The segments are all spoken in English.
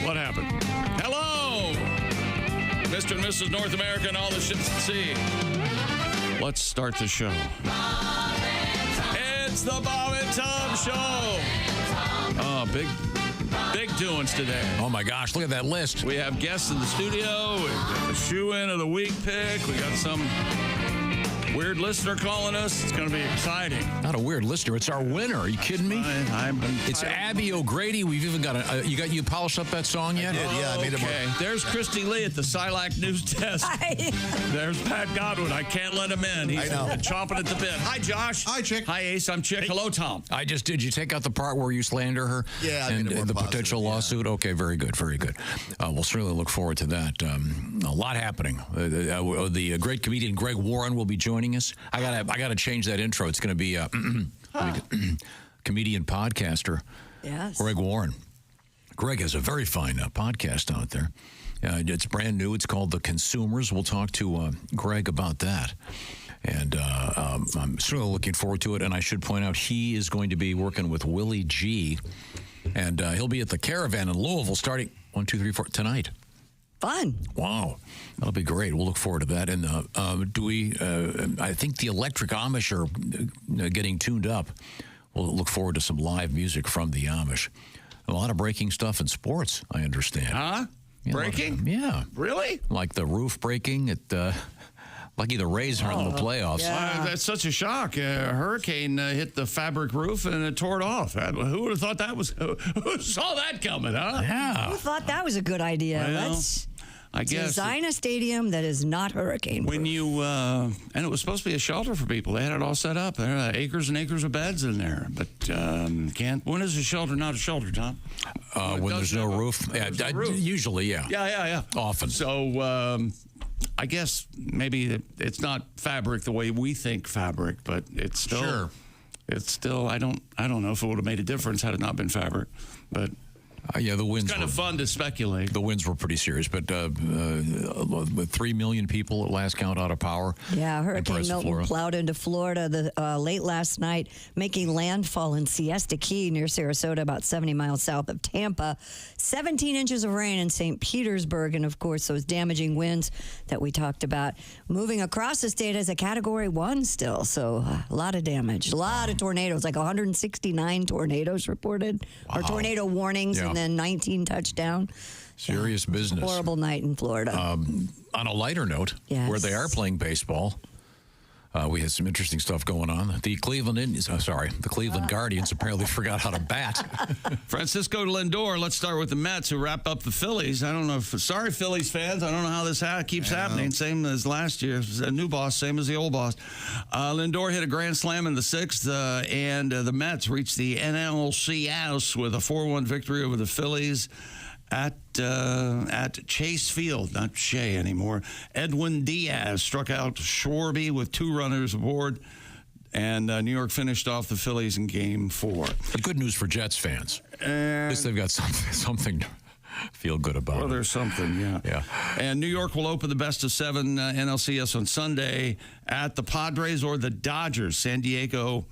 What happened? Hello, Mr. and Mrs. North America and all the ships at sea. Let's start the show. It's the Bob and Tom Show. Oh, big doings today. Oh, my gosh. Look at that list. We have guests in the studio. We've got the shoe-in of the week pick. We got some weird listener calling us. It's going to be exciting. Not a weird listener. It's our winner. Are you kidding me? It's Abby O'Grady. We've even got you polished up that song yet? I did, yeah. I made it okay. There's Christy Lee at the Silac News Desk. There's Pat Godwin. I can't let him in. He's chomping at the bit. Hi, Josh. Hi, Chick. Hi, Ace. I'm Chick. Hello, Tom. Did you take out the part where you slander her? Yeah. And the potential lawsuit? Okay, very good. Very good. We'll certainly look forward to that. A lot happening. The great comedian Greg Warren will be joining us. I gotta change that intro. It's going to be comedian podcaster Greg Warren. Greg has a very fine podcast out there. It's brand new. It's called The Consumers. We'll talk to Greg about that. And I'm certainly looking forward to it. And I should point out he is going to be working with Willie G. And he'll be at the Caravan in Louisville starting tonight. Fun. Wow. That'll be great. We'll look forward to that. And I think the Electric Amish are getting tuned up. We'll look forward to some live music from the Amish. A lot of breaking stuff in sports, I understand. Huh? Breaking? Yeah. Really? Like the roof breaking at lucky the Rays aren't in the playoffs. Yeah. That's such a shock. A hurricane hit the fabric roof and it tore it off. Who would have thought that was... Who saw that coming, huh? Yeah. Who thought that was a good idea? Well, Let's I guess design a stadium that is not hurricane-proof. When you... and it was supposed to be a shelter for people. They had it all set up. There are acres and acres of beds in there. But can't... When is a shelter not a shelter, Tom? When there's no roof? Usually, yeah. Yeah. Often. So... I guess maybe it's not fabric the way we think fabric, but it's still. Sure. It's still. I don't know if it would have made a difference had it not been fabric, but. The winds. It's kind of fun to speculate. The winds were pretty serious, but 3 million people at last count out of power. Yeah, Hurricane Milton plowed into Florida late last night, making landfall in Siesta Key near Sarasota, about 70 miles south of Tampa. 17 inches of rain in St. Petersburg, and of course those damaging winds that we talked about moving across the state as a Category 1 still. So a lot of damage, a lot of tornadoes, like 169 tornadoes reported, or tornado warnings. Yeah. And then 19 touchdown. Serious business. Horrible night in Florida. On a lighter note, where they are playing baseball, we had some interesting stuff going on. The Cleveland Guardians apparently forgot how to bat. Francisco Lindor, let's start with the Mets, who wrap up the Phillies. I don't know sorry, Phillies fans. I don't know how this keeps happening. Same as last year. A new boss, same as the old boss. Lindor hit a grand slam in the sixth, and the Mets reached the NLCS with a 4-1 victory over the Phillies at Chase Field, not Shea anymore. Edwin Diaz struck out Schwarber with 2 runners aboard, and New York finished off the Phillies in Game 4. Good news for Jets fans. At least they've got something to feel good about. Well, there's something, yeah. And New York will open the best of 7 NLCS on Sunday at the Padres or the Dodgers. San Diego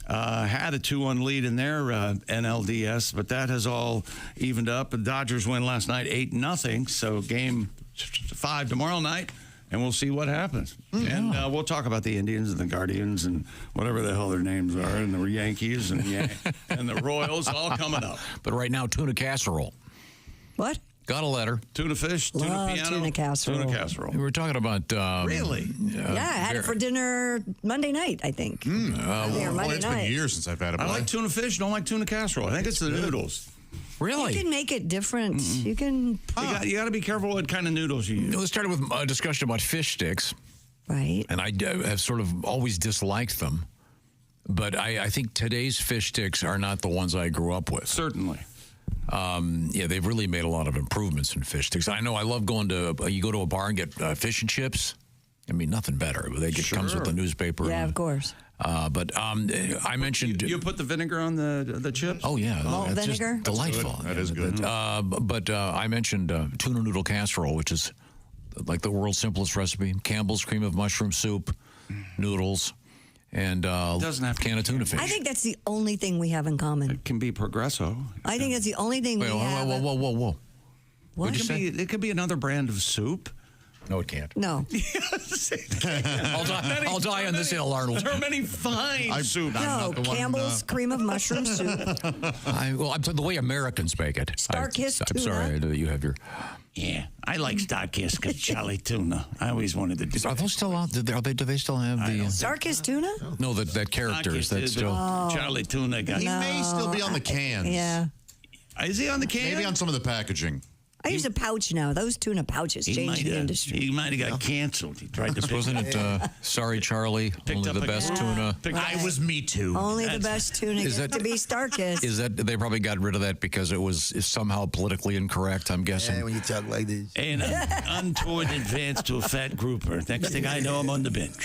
had a 2-1 lead in their NLDS, but that has all evened up. The Dodgers win last night 8-0, so Game 5 tomorrow night, and we'll see what happens. And we'll talk about the Indians and the Guardians and whatever the hell their names are, and the Yankees and the Royals, all coming up. But right now, tuna casserole. What? Got a letter. Tuna fish, tuna piano. Tuna casserole. Tuna casserole. We were talking about... really? I had it for dinner Monday night, I think. It's been years since I've had it. I like tuna fish, don't like tuna casserole. I think it's the noodles. Really? You can make it different. You can... You got to be careful what kind of noodles you use. Let's start with a discussion about fish sticks. Right. And I have sort of always disliked them. But I think today's fish sticks are not the ones I grew up with. Certainly. They've really made a lot of improvements in fish sticks. I know I love going to, you go to a bar and get fish and chips. I mean, nothing better. Comes with the newspaper. Yeah, of course. But I mentioned... You put the vinegar on the chips? Oh, yeah. Malt that's vinegar? Just delightful. That is good. But I mentioned tuna noodle casserole, which is like the world's simplest recipe. Campbell's cream of mushroom soup, noodles, and doesn't have to can of tuna fish. I think that's the only thing we have in common. It can be Progresso. I think that's the only thing we have. Whoa. What? It could be another brand of soup. No, it can't. No. I'll die on this hill, Arnold. There are many fine soups. No, Campbell's cream of mushroom soup. I'm the way Americans make it. Starkist I'm tuna. sorry that you have your... Yeah, I like Starkist because Charlie Tuna. I always wanted to do Are those still out? Do they still have the... Starkist tuna? No, that characters. That's still... Charlie Tuna guy. He may still be on the cans. Yeah. Is he on the can? Maybe on some of the packaging. I use a pouch now. Those tuna pouches changed the industry. He might have got canceled. He tried to pick Wasn't it, sorry, Charlie, only the best tuna? I was Me Too. Only the best tuna gets to be Starkist. Is that they probably got rid of that because it was somehow politically incorrect, I'm guessing? Yeah, when you talk like this. And an untoward advance to a fat grouper. Next thing I know, I'm on the bench.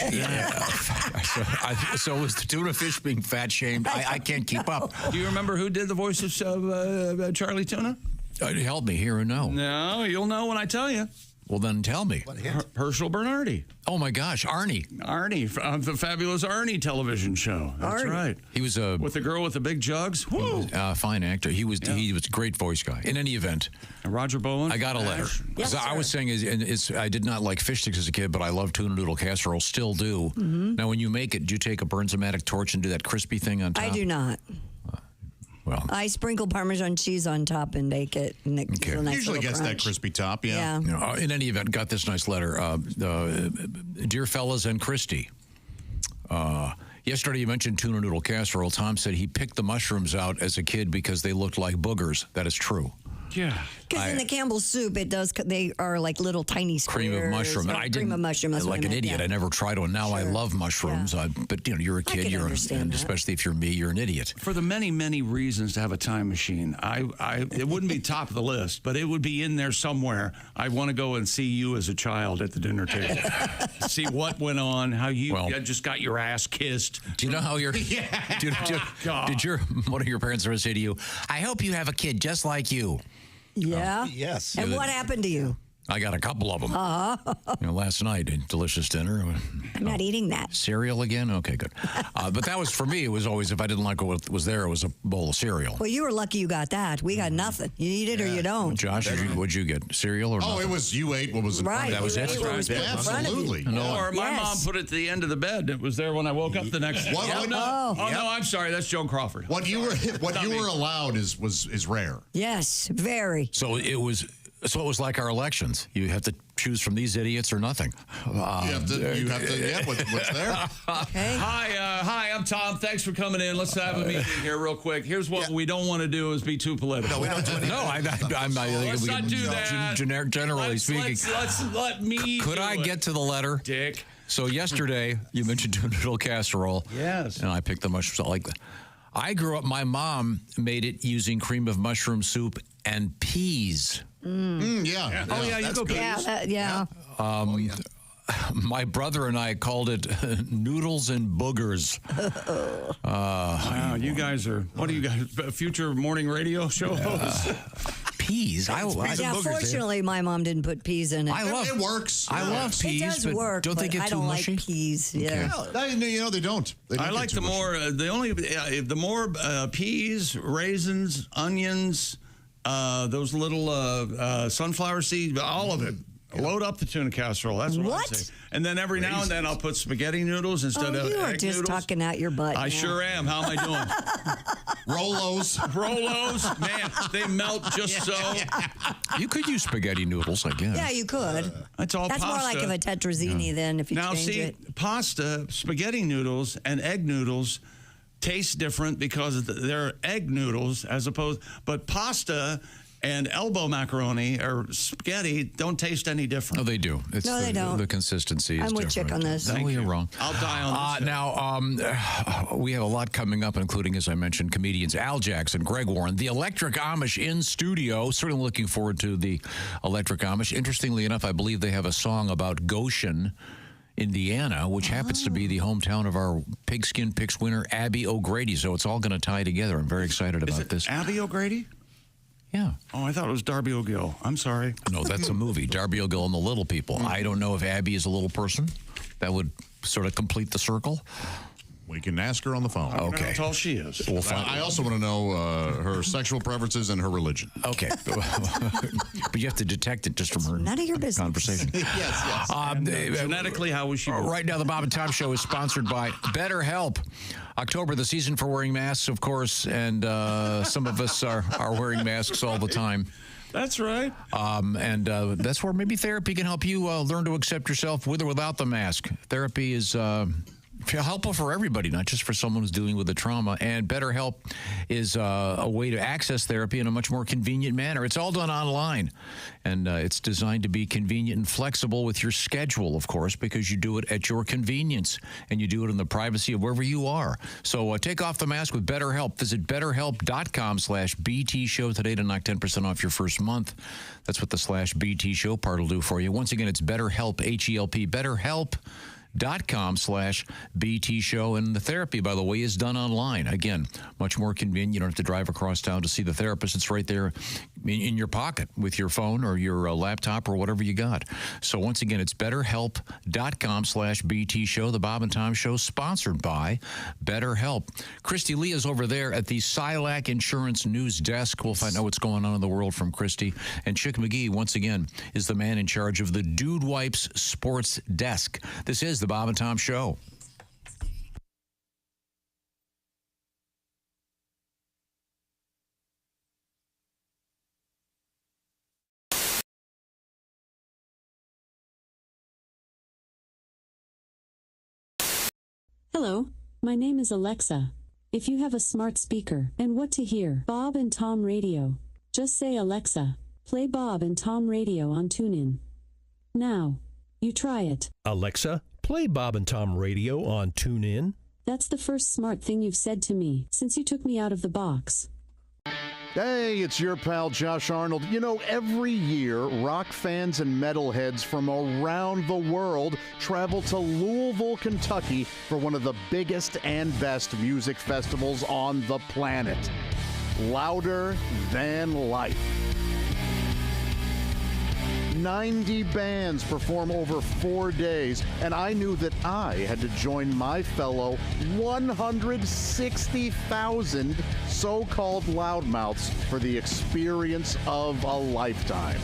So was the tuna fish being fat shamed? I can't keep up. Do you remember who did the voice of Charlie Tuna? Help me here or no? No, you'll know when I tell you. Well, then tell me. Herschel Bernardi. Oh, my gosh, Arnie. Arnie, the Fabulous Arnie television show. That's right. He was with the girl with the big jugs. Woo! Fine actor. He was a great voice guy. In any event. Roger Bowen. I got a letter. Yes, I was saying I did not like fish sticks as a kid, but I love tuna noodle casserole. Still do. Mm-hmm. Now, when you make it, do you take a Bernzomatic torch and do that crispy thing on top? I do not. Well, I sprinkle Parmesan cheese on top and bake it. And it gives a nice Usually little gets crunch. that crispy top, yeah. in any event, got this nice letter. Dear fellas and Christy, yesterday you mentioned tuna noodle casserole. Tom said he picked the mushrooms out as a kid because they looked like boogers. That is true. Yeah. Because in the Campbell's soup, they are like little tiny squares. Cream of mushroom. And I didn't, cream of mushroom. That's like what I an meant, idiot. yeah. I never tried one. Now I love mushrooms. Yeah. But you're a kid. can You're understand that. especially if you're me, you're an idiot. For the many, many reasons to have a time machine, it wouldn't be top of the list, but it would be in there somewhere. I want to go and see you as a child at the dinner table. See what went on, how you just got your ass kissed. Do you know how you're... Yeah. Did one of your parents ever say to you, I hope you have a kid just like you? Yeah. Yes. And what happened to you? I got a couple of them. Last night, a delicious dinner. I'm not eating that. Cereal again? Okay, good. But that was, for me, it was always, if I didn't like what was there, it was a bowl of cereal. Well, you were lucky you got that. We got nothing. You eat it or you don't. Josh, what'd you get? Cereal or nothing? Oh, it was, you ate what was in front Right. of you. That was it? You ate what was put in front of you. Absolutely. Or my mom put it to the end of the bed. It was there when I woke up the next day. No, I'm sorry. That's Joan Crawford. What you were allowed is rare. Yes, very. So it was like our elections. You have to choose from these idiots or nothing. You have to what's there. Okay. Hi, I'm Tom. Thanks for coming in. Let's have a meeting here real quick. Here's what we don't want to do is be too political. No, we don't do anything. No, I'm not. Let's not do that. Generally speaking. Let's let me Could I get to the letter? Dick. So yesterday, you mentioned tuna noodle casserole. Yes. And I picked the mushrooms. I like that. I grew up, my mom made it using cream of mushroom soup and peas. Yeah. Oh, yeah, you go peas. Yeah. My brother and I called it noodles and boogers. Wow, you guys are, what are you guys, future morning radio show hosts? Peas? Fortunately, my mom didn't put peas in it. It works. I love peas, it does but work, don't they but get I too don't mushy? like peas. Yeah. They don't. I like the more, the more peas, raisins, onions, those little sunflower seeds, all of it. Load up the tuna casserole. That's what I'd say. And then every now and then I'll put spaghetti noodles instead of you are egg just noodles. talking out your butt. I now. sure am. How am I doing? Rolos, man, they melt just so. You could use spaghetti noodles, I guess. Yeah, you could. That's all That's pasta. more like of a tetrazzini then if you Now, change see, it. pasta, spaghetti noodles, and egg noodles taste different because they're egg noodles as opposed, but pasta and elbow macaroni or spaghetti don't taste any different. No, they do. No, they don't. The consistency is I'm with different. Chick on this. No, you're wrong. I'll die on this. Now, we have a lot coming up, including, as I mentioned, comedians Al Jackson, Greg Warren, the Electric Amish in studio. Certainly looking forward to the Electric Amish. Interestingly enough, I believe they have a song about Goshen, Indiana, which happens to be the hometown of our Pigskin Picks winner, Abby O'Grady. So it's all going to tie together. I'm very excited about this. Abby O'Grady? Yeah. Oh, I thought it was Darby O'Gill. I'm sorry. No, that's a movie. Darby O'Gill and the Little People. I don't know if Abby is a little person. That would sort of complete the circle. We can ask her on the phone. Okay. How tall she is. We'll find I also want to know her sexual preferences and her religion. Okay. But you have to detect it just from her None of your business. conversation. Yes. Genetically, how was she born? Right now, the Bob and Tom Show is sponsored by BetterHelp. October, the season for wearing masks, of course, and some of us are wearing masks all the time. That's right. And that's where maybe therapy can help you learn to accept yourself with or without the mask. Therapy is helpful for everybody, not just for someone who's dealing with a trauma. And BetterHelp is a way to access therapy in a much more convenient manner. It's all done online, and it's designed to be convenient and flexible with your schedule, of course, because you do it at your convenience, and you do it in the privacy of wherever you are. So take off the mask with BetterHelp. Visit BetterHelp.com/BT Show today to knock 10% off your first month. That's what the /BT Show part will do for you. Once again, it's BetterHelp, H-E-L-P, BetterHelp.com/BT Show. And the therapy, by the way, is done online. Again, much more convenient. You don't have to drive across town to see the therapist. It's right there in your pocket with your phone or your laptop or whatever you got. So once again, it's BetterHelp.com/BT Show. The Bob and Tom Show, sponsored by BetterHelp. Christy Lee is over there at the Silac Insurance News Desk. We'll find out what's going on in the world from Christy. And Chick McGee, once again, is the man in charge of the Dude Wipes Sports Desk. This is the Bob and Tom Show. Hello, my name is Alexa. If you have a smart speaker and what to hear, Bob and Tom Radio, just say, Alexa, play Bob and Tom Radio on TuneIn. Now, you try it. Alexa, play Bob and Tom Radio on TuneIn. That's the first smart thing you've said to me since you took me out of the box. Hey, it's your pal Josh Arnold. You know, every year, rock fans and metalheads from around the world travel to Louisville, Kentucky for one of the biggest and best music festivals on the planet. Louder Than Life. 90 bands perform over 4 days, and I knew that I had to join my fellow 160,000 so-called loudmouths for the experience of a lifetime.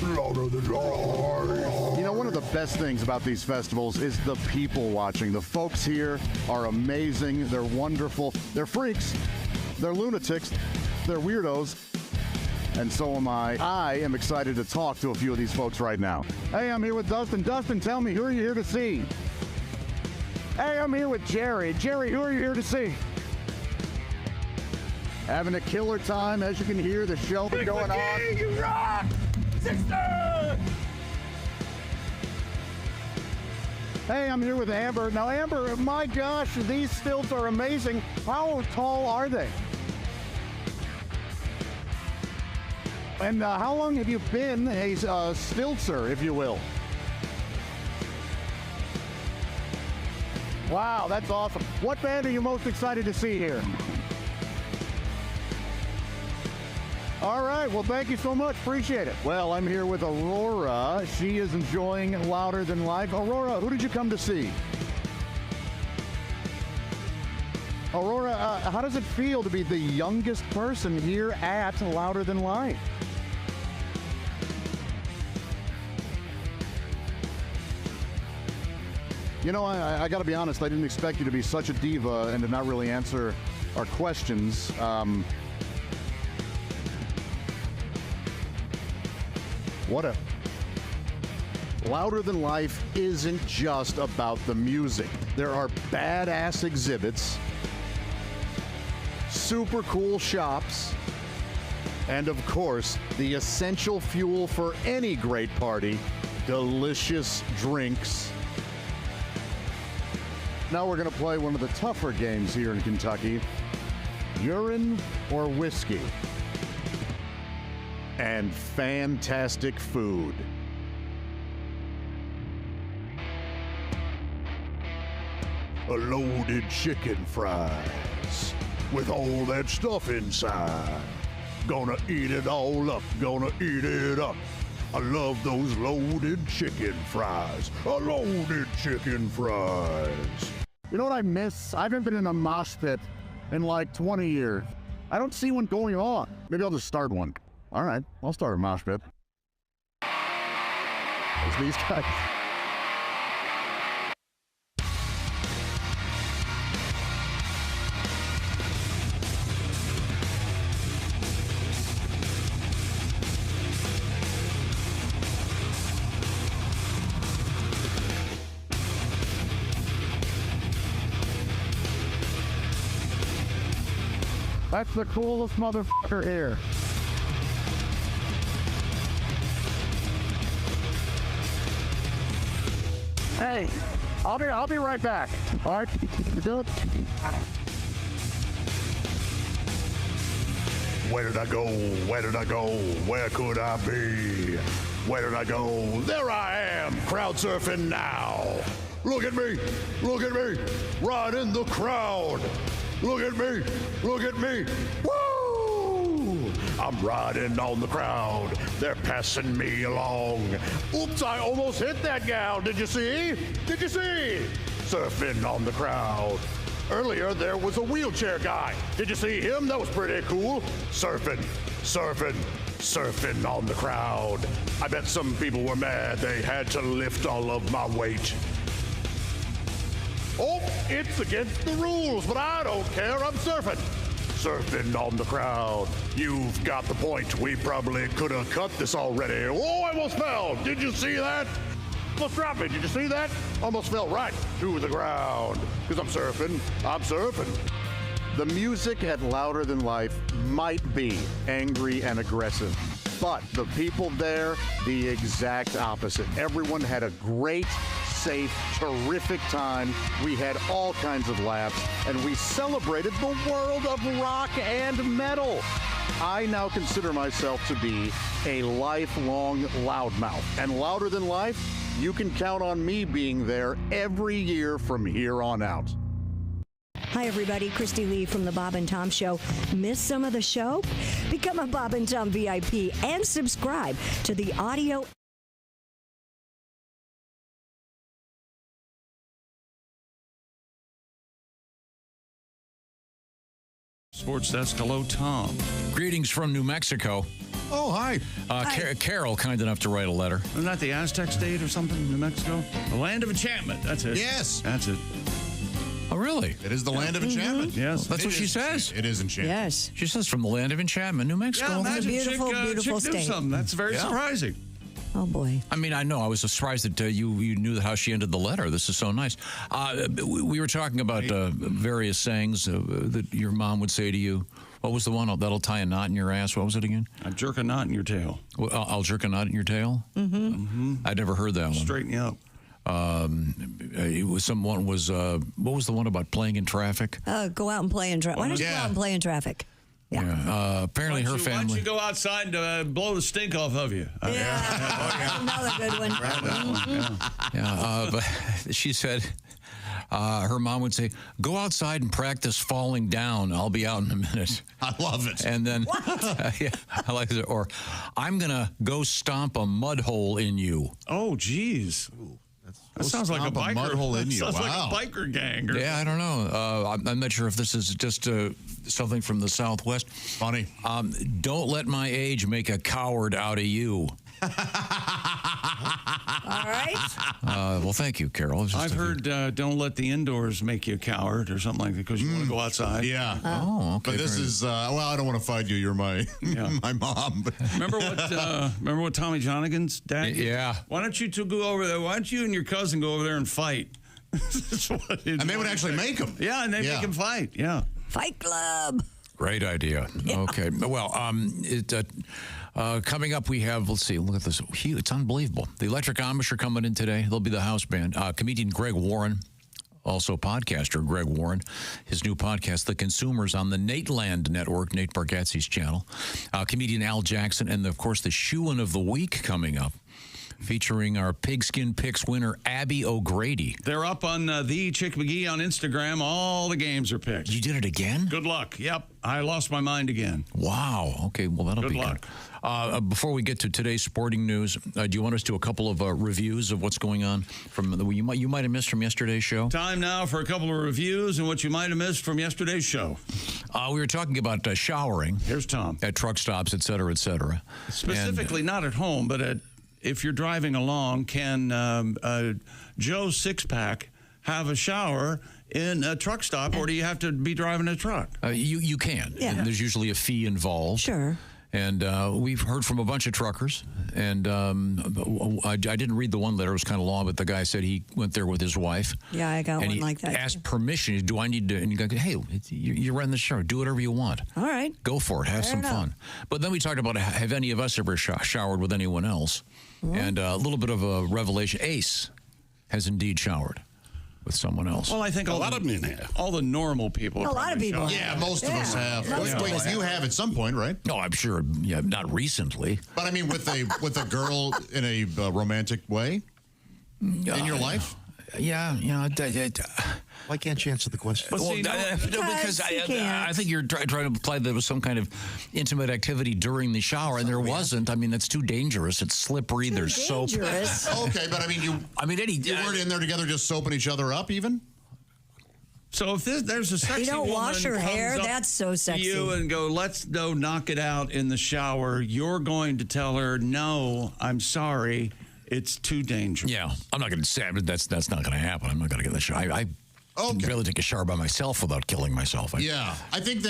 Louder than life. You know, one of the best things about these festivals is the people watching. The folks here are amazing. They're wonderful. They're freaks. They're lunatics, they're weirdos, and so am I. I am excited to talk to a few of these folks right now. Hey, I'm here with Dustin. Dustin, tell me, who are you here to see? Hey, I'm here with Jerry. Jerry, who are you here to see? Having a killer time, as you can hear, the show going on. You rock! Sister! Hey, I'm here with Amber. Now, Amber, my gosh, these stilts are amazing. How tall are they? And how long have you been a stiltzer, if you will? Wow, that's awesome. What band are you most excited to see here? All right, well, thank you so much. Appreciate it. Well, I'm here with Aurora. She is enjoying Louder Than Life. Aurora, who did you come to see? Aurora, how does it feel to be the youngest person here at Louder Than Life? You know, I got to be honest, I didn't expect you to be such a diva and to not really answer our questions. Louder Than Life isn't just about the music. There are badass exhibits, super cool shops, and of course, the essential fuel for any great party, delicious drinks. Now we're going to play one of the tougher games here in Kentucky, urine or whiskey. And fantastic food. A loaded chicken fries with all that stuff inside. Gonna eat it all up, gonna eat it up. I love those loaded chicken fries. Loaded chicken fries. You know what I miss? I haven't been in a mosh pit in like 20 years. I don't see one going on. Maybe I'll just start one. All right, I'll start a mosh pit. It's these guys. That's the coolest motherfucker here. Hey, I'll be right back. All right, you do it. Where did I go? Where did I go? Where could I be? Where did I go? There I am, crowd surfing now. Look at me, right in the crowd. Look at me, woo! I'm riding on the crowd, they're passing me along. Oops, I almost hit that gal, did you see? Surfing on the crowd. Earlier, there was a wheelchair guy. Did you see him? That was pretty cool. Surfing on the crowd. I bet some people were mad they had to lift all of my weight. Oh, it's against the rules, but I don't care. I'm surfing on the crowd. You've got the point. We probably could have cut this already. Oh, I almost fell. Did you see that? Almost dropped me. Did you see that? Almost fell right to the ground. Because I'm surfing. The music at Louder Than Life might be angry and aggressive, but the people there, the exact opposite. Everyone had a great, safe, terrific time. We had all kinds of laughs, and we celebrated the world of rock and metal. I now consider myself to be a lifelong loudmouth, and Louder Than Life, you can count on me being there every year from here on out. Hi, everybody. Christy Lee from the Bob and Tom Show. Miss some of the show? Become a Bob and Tom VIP and subscribe to the audio. Sports Desk, hello, Tom. Greetings from New Mexico. Oh, hi. Carol, kind enough to write a letter. Isn't that the Aztec state or something, New Mexico? The land of enchantment. That's it. Yes. That's it. Oh, really? It is the land of enchantment. Yes. That's what she says. It is enchantment. Yes. She says from the land of enchantment, New Mexico. Yeah, imagine beautiful, chick, beautiful chick knew state. something. That's very surprising. Oh, boy. I mean, I know. I was surprised that you knew how she ended the letter. This is so nice. We were talking about various sayings that your mom would say to you. What was the one? That'll tie a knot in your ass. What was it again? I'll jerk a knot in your tail. Well, I'll jerk a knot in your tail? Mm-hmm. I'd never heard that one. Straighten you up. It was what was the one about playing in traffic? Go out and play in traffic. Why don't you go out and play in traffic? Yeah. Apparently her family. Why don't you go outside to blow the stink off of you? That's another good one. But she said her mom would say, "Go outside and practice falling down. I'll be out in a minute." I love it. And then, I like it. Or, "I'm gonna go stomp a mud hole in you." Oh, geez. That sounds like a biker. mud hole in you. Sounds Wow. like a biker gang. Yeah, I don't know. I'm not sure if this is just something from the Southwest. Funny. Don't let my age make a coward out of you. All right. Well, thank you, Carol. I've heard don't let the indoors make you a coward or something like that because you want to go outside. Yeah. Oh, okay. But this is, well, I don't want to fight you. You're my my mom. But Remember what Tommy Johnigan's dad did? Yeah. Why don't you two go over there? Why don't you and your cousin go over there and fight? and they would actually make them. Yeah, and they make him fight. Yeah. Fight Club. Great idea. Yeah. Okay. Well, coming up, we have, let's see, look at this. It's unbelievable. The Electric Amish are coming in today. They'll be the house band. Comedian Greg Warren, also podcaster Greg Warren, his new podcast, The Consumers, on the Nateland Network, Nate Bargatze's channel. Comedian Al Jackson, and, of course, the Shoein' of the Week coming up, featuring our Pigskin Picks winner, Abby O'Grady. They're up on the Chick McGee on Instagram. All the games are picked. You did it again? Good luck. Yep. I lost my mind again. Wow. Okay. Well, that'll be good luck. Good. Before we get to today's sporting news, do you want us to do a couple of reviews of what's going on from you might have missed from yesterday's show? Time now for a couple of reviews and what you might have missed from yesterday's show. We were talking about showering. Here's Tom. At truck stops, et cetera, et cetera. Specifically, not at home, but if you're driving along, can Joe Sixpack have a shower in a truck stop, or do you have to be driving a truck? You can. Yeah. And there's usually a fee involved. Sure. And we've heard from a bunch of truckers. And I didn't read the one letter. It was kind of long, but the guy said he went there with his wife. Yeah, I got and one he like that. asked permission. Do I need to? And you go, hey, you're renting the shower. Do whatever you want. All right. Go for it. Have Fair some enough. fun. But then we talked about, have any of us ever showered with anyone else? And a little bit of a revelation. Ace has indeed showered with someone else. Well, I think A lot of men have. all the normal people. A lot of people. Yeah, most of us have. Most of Wait, us you have at some point, right? No, I'm sure. Yeah, not recently. But I mean, with a girl in a romantic way in your life. Yeah. Why can't you answer the question? Well, see, Because I think you're trying to imply there was some kind of intimate activity during the shower, and there wasn't. I mean, that's too dangerous. It's slippery. There's soap. Dangerous. Okay, but I mean, you weren't in there together just soaping each other up, even. So if there's a sexy You don't woman wash her comes hair, up that's so to sexy. you and go, let's go knock it out in the shower, you're going to tell her, no, I'm sorry, it's too dangerous. Yeah, I'm not going to say that's not going to happen. I'm not going to get in the shower. I can barely take a shower by myself without killing myself. I think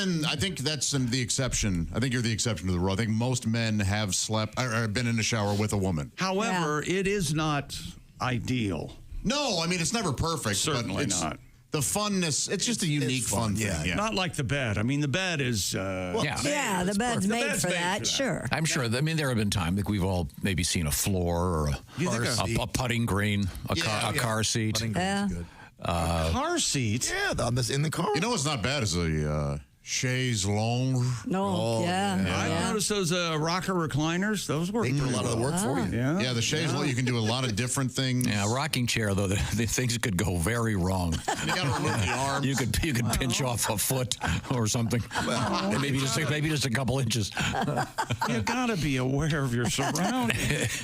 that's the exception. I think you're the exception to the rule. I think most men have slept or been in a shower with a woman. However, it is not ideal. No, I mean it's never perfect. Certainly but it's not. The funness, it's just a unique fun thing. Yeah. Not like the bed. I mean, the bed is... Yeah, the bed's made for that. Sure. I'm sure. I mean, there have been times like we've all maybe seen a floor or a putting green, a car seat. Yeah. A car seat? Yeah, in the car. You know what's not bad is a chaise longue. No, I noticed those rocker recliners. Those work. They do a lot of the work for you. Yeah, the chaise longue, you can do a lot of different things. Yeah, a rocking chair though, the things could go very wrong. You got to remove the arms. You could pinch off a foot or something. And maybe just a couple inches. You got to be aware of your surroundings.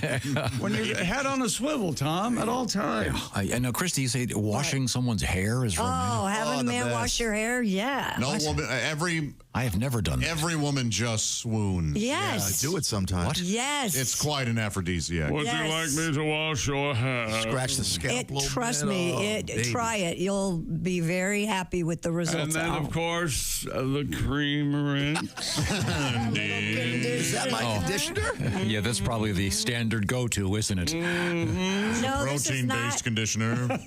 When you're head on a swivel, Tom, at all times. I know, Christy, you say washing someone's hair is romantic. Oh, having a the man best. wash your hair? Yeah. No woman, I have never done that. every woman just swoons. Yes. I do it sometimes. What? Yes. It's quite an aphrodisiac. Would you like me to wash your hair? Scratch the scalp a little Trust bit. me, Oh, baby. try it. You'll be very happy with the results. And then, of course, the cream rinse. Is that my conditioner? Yeah, that's probably the standard go-to, isn't it? no, this is Protein-based not. conditioner.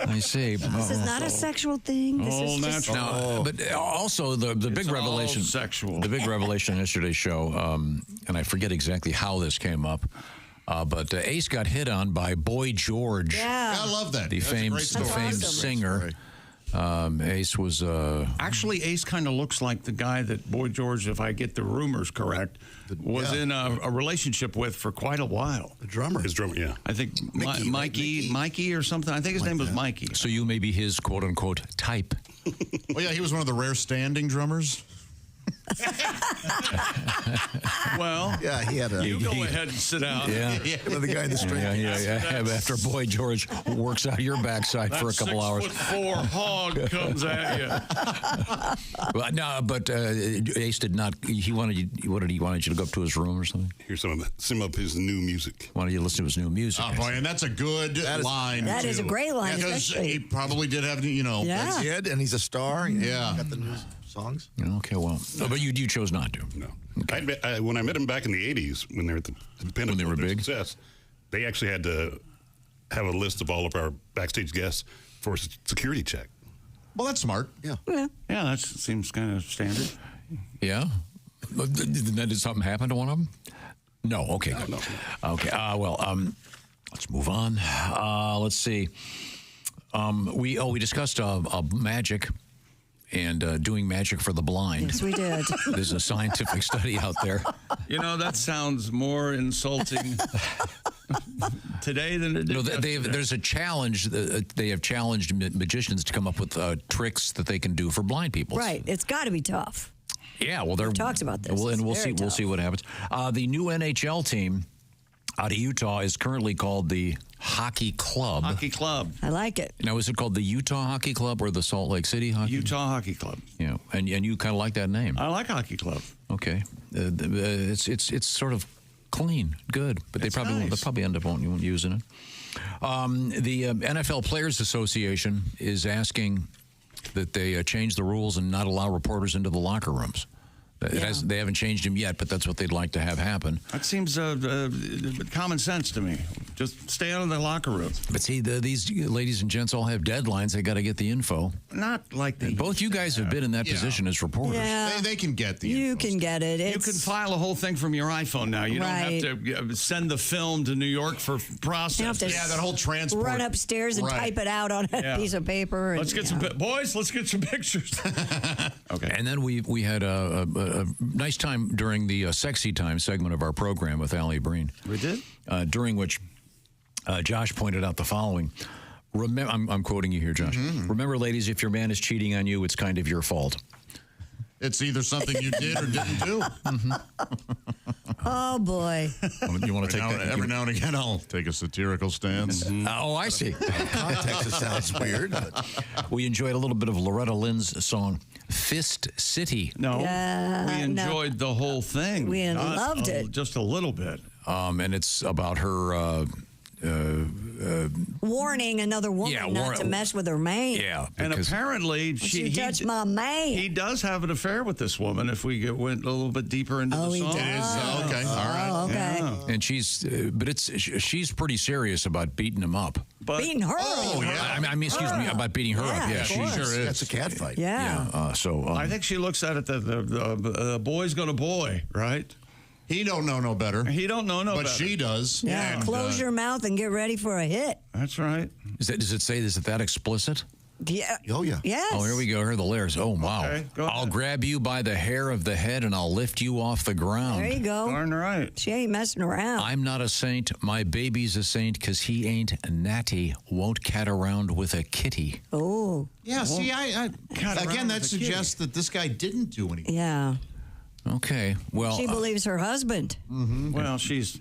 I see. This is not a sexual thing. This All is just natural. But also the big It's all revelation, sexual. the big revelation in yesterday's show, and I forget exactly how this came up, but Ace got hit on by Boy George, yeah. I love that. the That's a famed, great story. the famed That's a great singer. story. Ace was Actually, Ace kind of looks like the guy that Boy George, if I get the rumors correct, was in a relationship with for quite a while. The drummer. His drummer, yeah. I think Mikey or something. I think his name was Mikey. so you may be his quote unquote type. Well, yeah, he was one of the rare standing drummers. Well, Yeah, he had a. you go ahead and sit down. Yeah. The guy in the street. Yeah. After Boy George works out your backside for a couple hours. 6'4" hog comes at you. Well, no, but Ace did not. He wanted you. He wanted you to go up to his room or something. Here's some of his new music. Wanted you to listen to his new music. Oh, boy, and that's a good line. That is a too. great line, Because especially. he probably did have, Yeah. that's- He did, and he's a star. Yeah. Got the new songs. Okay, well, but you chose not to. No. When I met him back in the 80s, when they were at the pinnacle When they were of their big? success, they actually had to have a list of all of our backstage guests for a security check. Well, that's smart. Yeah. Yeah, that seems kind of standard. Yeah. But did something happen to one of them? No. Okay. No. Okay. Let's move on. Let's see. We discussed magic and doing magic for the blind. Yes, we did. There's a scientific study out there. You know, that sounds more insulting today than it did. No, yesterday. there's a challenge. They have challenged magicians to come up with tricks that they can do for blind people. Right. It's got to be tough. Yeah, well, We've talked about this. And we'll It's see. very We'll tough. see what happens. The new NHL team out of Utah is currently called the Hockey Club. Hockey Club. I like it. Now, is it called the Utah Hockey Club or the Salt Lake City Hockey? Utah Hockey Club. Yeah, and you kind of like that name. I like Hockey Club. Okay, it's sort of clean, good, but they probably nice. they'll probably end up won't using it. The NFL Players Association is asking that they change the rules and not allow reporters into the locker rooms. They haven't changed them yet, but that's what they'd like to have happen. That seems common sense to me. Just stay out of the locker room. But see, these ladies and gents all have deadlines. They got to get the info. Not like the Both you guys have been in that position as reporters. Yeah. They can get the You info. can get it. You can file a whole thing from your iPhone now. You Right. don't have to send the film to New York for process. You don't have to Yeah, that whole transport. run upstairs and Right. type it out on a piece of paper. Let's get some boys. Let's get some pictures. Okay. And then we had a nice time during the Sexy Time segment of our program with Allie Breen. We did? During which Josh pointed out the following. I'm quoting you here, Josh. Remember, ladies, if your man is cheating on you, it's kind of your fault. It's either something you did or didn't do. Oh, boy. You want to take that? Every now and again, I'll take a satirical stance. Oh, I see. Context, it sounds weird. But We enjoyed a little bit of Loretta Lynn's song, Fist City. No. We no. enjoyed the whole thing. We Not loved it. Just a little bit. And it's about her... Warning another woman not to mess with her man. Yeah. And because- apparently, She touched my man. he does have an affair with this woman if we went a little bit deeper into the he song. does. It is, okay, all right. Oh, okay. Yeah. And she's pretty serious about beating him up. But Beating her. Oh, yeah. I mean, excuse me, about beating her up. Yeah, Yeah, of she course. sure is. that's a cat fight. Yeah. So I think she looks at it that the boy's going to boy, right? He don't know no better. He don't know no But better. she does. Yeah. And, Close your mouth and get ready for a hit. That's right. does it say is it that explicit? Yeah. Oh, yeah. Yes. Oh, here we go. Here are the layers. Oh, wow. Okay, go I'll ahead. grab you by the hair of the head and I'll lift you off the ground. There you go. Darn right. She ain't messing around. I'm not a saint. My baby's a saint because he ain't natty. Won't cat around with a kitty. Oh. Yeah, see, cat again, around that with a suggests that this guy didn't do anything. Yeah. Okay. Well, She believes her husband. Well, she's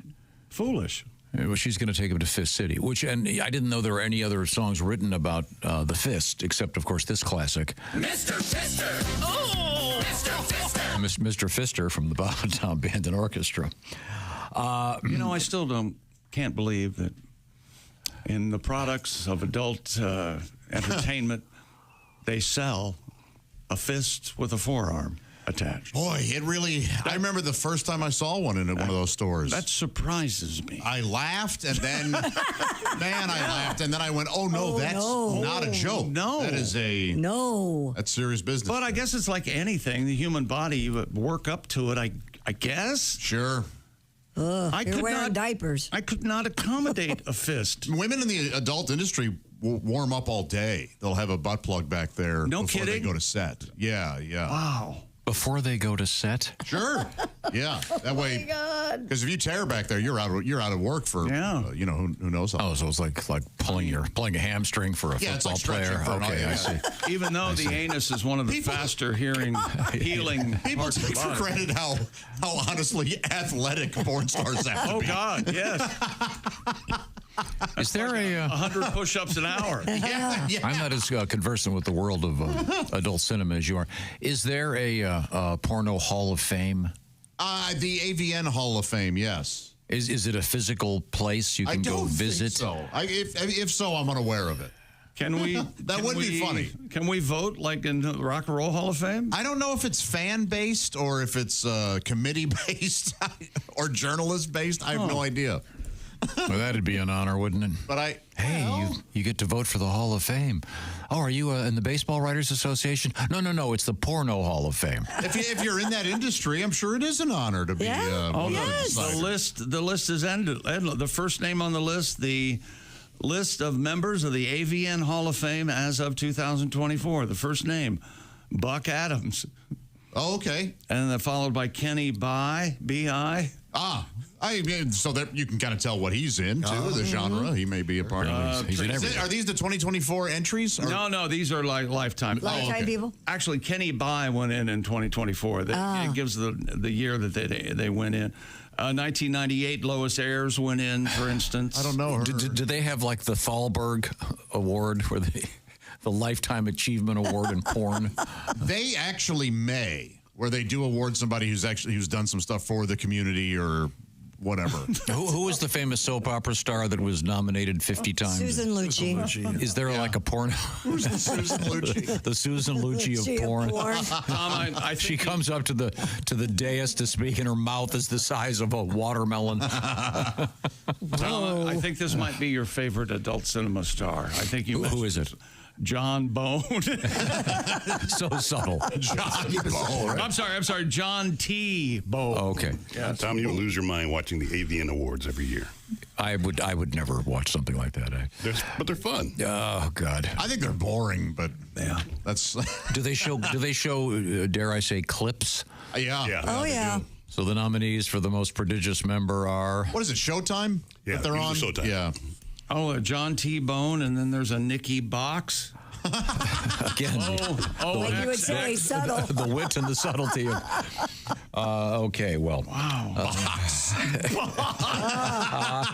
foolish. well, she's going to take him to Fist City, and I didn't know there were any other songs written about the fist, except, of course, this classic. Mr. Fister! Oh! Mr. Fister! Mr. Fister from the Bob and Tom Band and Orchestra. I still can't believe that in the products of adult entertainment, they sell a fist with a forearm attached. Boy, it really... I remember the first time I saw one in one of those stores. That surprises me. I laughed, and then... man, I laughed, and then I went, oh, no, that's not a joke. No. That is a... No. That's serious business. But I guess it's like anything, the human body, you work up to it, I guess. Sure. You're wearing diapers. I could not accommodate a fist. Women in the adult industry will warm up all day. They'll have a butt plug back there No before they kidding? go to set. Yeah. Wow. Before they go to set? Sure. Yeah. That way. Because if you tear back there, you're out of work for who knows how. Oh, so it's like pulling a hamstring for a Yeah, it's football like stretching player. for an- Okay, yeah. I see. Even though the anus is one of the faster healing People parts of take the for body. granted how honestly athletic porn stars have to Oh be. God, yes. Is there a 100 push-ups an hour. Yeah. I'm not as conversant with the world of adult cinema as you are. Is there a porno Hall of Fame? The AVN Hall of Fame, yes. Is it a physical place you I can go don't visit? think so. If so, I'm unaware of it. Can we? That would be funny. Can we vote like in the Rock and Roll Hall of Fame? I don't know if it's fan-based or if it's committee-based or journalist-based. I have no idea. Well, that'd be an honor, wouldn't it? But Hey, you get to vote for the Hall of Fame. Oh, are you in the Baseball Writers Association? No, it's the Porno Hall of Fame. if you're in that industry, I'm sure it is an honor to be. The list is ended. The first name on the list, the list of members of the AVN Hall of Fame as of 2024. The first name, Buck Adams. Oh, okay. And then followed by Kenny B.I., So that you can kind of tell what he's in, too, the genre he may be a part of. He's in everything. Are these the 2024 entries? No, these are like lifetime. Lifetime people? Actually, Kenny Bai went in 2024. It gives the year that they went in. 1998, Lois Ayres went in, for instance. I don't know her. Do they have like the Thalberg Award, where the Lifetime Achievement Award in porn? They actually may, where they do award somebody who's done some stuff for the community or whatever. Who was the famous soap opera star that was nominated 50 times? Susan Lucci. Is there like a porn? Who's the Susan Lucci? The Susan Lucci of porn. Tom, I think She comes up to the dais to speak, and her mouth is the size of a watermelon. Tom, I think this might be your favorite adult cinema star. I think you. Who is it? John Bone. So subtle. John Bone. I'm sorry. John T. Bone. Okay. Yeah, Tom, you'll lose your mind watching the AVN Awards every year. I would never watch something like that. But they're fun. Oh God. I think they're boring, but yeah, that's. Do they show? Dare I say, clips? Yeah. Oh, yeah. So the nominees for the most prodigious member are. What is it? Showtime? Yeah, that they're on. Showtime. Yeah. Oh, John T. Bone, and then there's a Nikki Box. Again, Like you would say, subtle. the wit and the subtlety of. Okay, well. Wow. Box.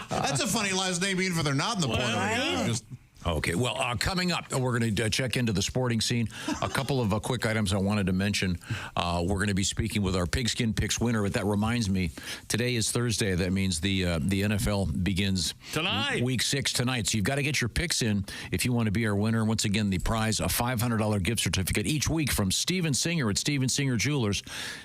That's a funny last name, even if they're not in the porn. Right? Okay, well, coming up, we're going to check into the sporting scene. A couple of quick items I wanted to mention. We're going to be speaking with our Pigskin Picks winner, but that reminds me, today is Thursday. That means the NFL begins tonight. Week 6 tonight. So you've got to get your picks in if you want to be our winner. Once again, the prize, a $500 gift certificate each week from Steven Singer at Steven Singer Jewelers.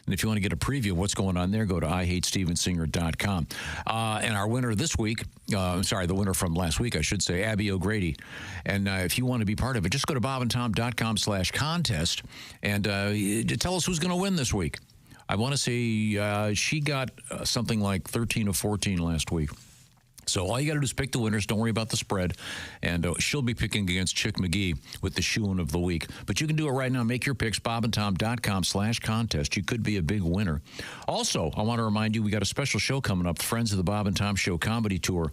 And if you want to get a preview of what's going on there, go to IHateStevenSinger.com. And our winner this week, the winner from last week, I should say, Abby O'Grady. And if you want to be part of it, just go to bobandtom.com/contest and tell us who's going to win this week. I want to say she got something like 13 or 14 last week. So all you got to do is pick the winners. Don't worry about the spread. And she'll be picking against Chick McGee with the shoe-in of the week. But you can do it right now. Make your picks, bobandtom.com/contest. You could be a big winner. Also, I want to remind you, we got a special show coming up, Friends of the Bob and Tom Show Comedy Tour,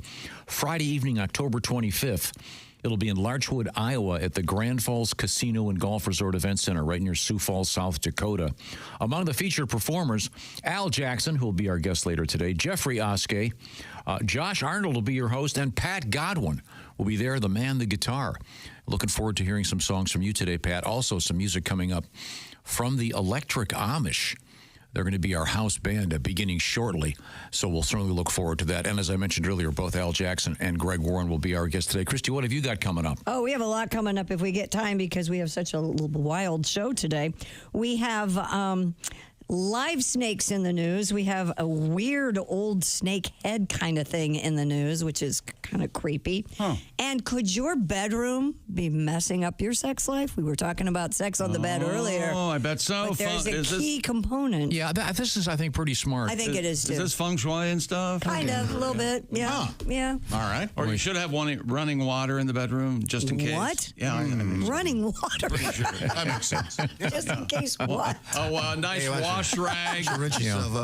Friday evening, October 25th. It'll be in Larchwood, Iowa at the Grand Falls Casino and Golf Resort Event Center right near Sioux Falls, South Dakota. Among the featured performers, Al Jackson, who will be our guest later today, Jeffrey Oskey, Josh Arnold will be your host, and Pat Godwin will be there, the man, the guitar. Looking forward to hearing some songs from you today, Pat. Also, some music coming up from the Electric Amish. They're going to be our house band beginning shortly, so we'll certainly look forward to that. And as I mentioned earlier, both Al Jackson and Greg Warren will be our guests today. Christy, what have you got coming up? Oh, we have a lot coming up if we get time because we have such a wild show today. We have live snakes in the news. We have a weird old snake head kind of thing in the news, which is kind of creepy. Huh. And could your bedroom be messing up your sex life? We were talking about sex on the bed earlier. Oh, I bet so. But there's a key component. Yeah, this is, I think, pretty smart. I think it is, too. Is this feng shui and stuff? Kind of, a little bit. Yeah. Huh. Yeah. All right. Or you should have running water in the bedroom just in case. What? Yeah. I mean, running water. That makes sense. Just in case what? Oh, a nice wash rag.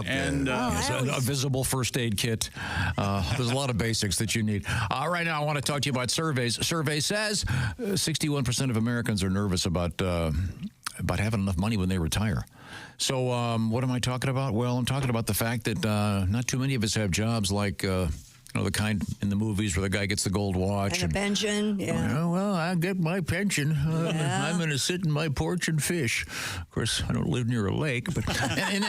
And a visible first aid kit. There's a lot of basics that you need. Right now, I want to talk to you about surveys. Survey says 61% of Americans are nervous about having enough money when they retire. So what am I talking about? Well, I'm talking about the fact that not too many of us have jobs like the kind in the movies where the guy gets the gold watch. And a pension, yeah. Well, I get my pension. I'm going to sit in my porch and fish. Of course, I don't live near a lake, but... I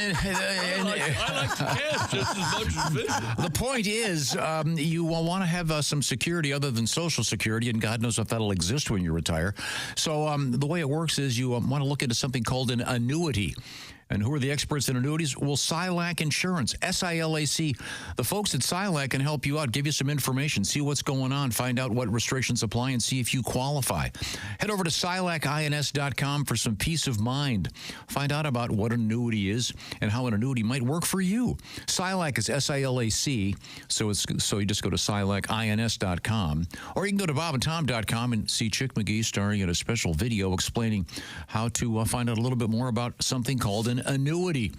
like to fish just as much as fish. The point is, you will want to have some security other than Social Security, and God knows if that'll exist when you retire. So the way it works is you want to look into something called an annuity. And who are the experts in annuities? Well, SILAC Insurance, SILAC. The folks at SILAC can help you out, give you some information, see what's going on, find out what restrictions apply, and see if you qualify. Head over to SILACINS.com for some peace of mind. Find out about what an annuity is and how an annuity might work for you. SILAC is SILAC, so you just go to SILACINS.com, or you can go to bobandtom.com and see Chick McGee starring in a special video explaining how to find out a little bit more about something called an an annuity.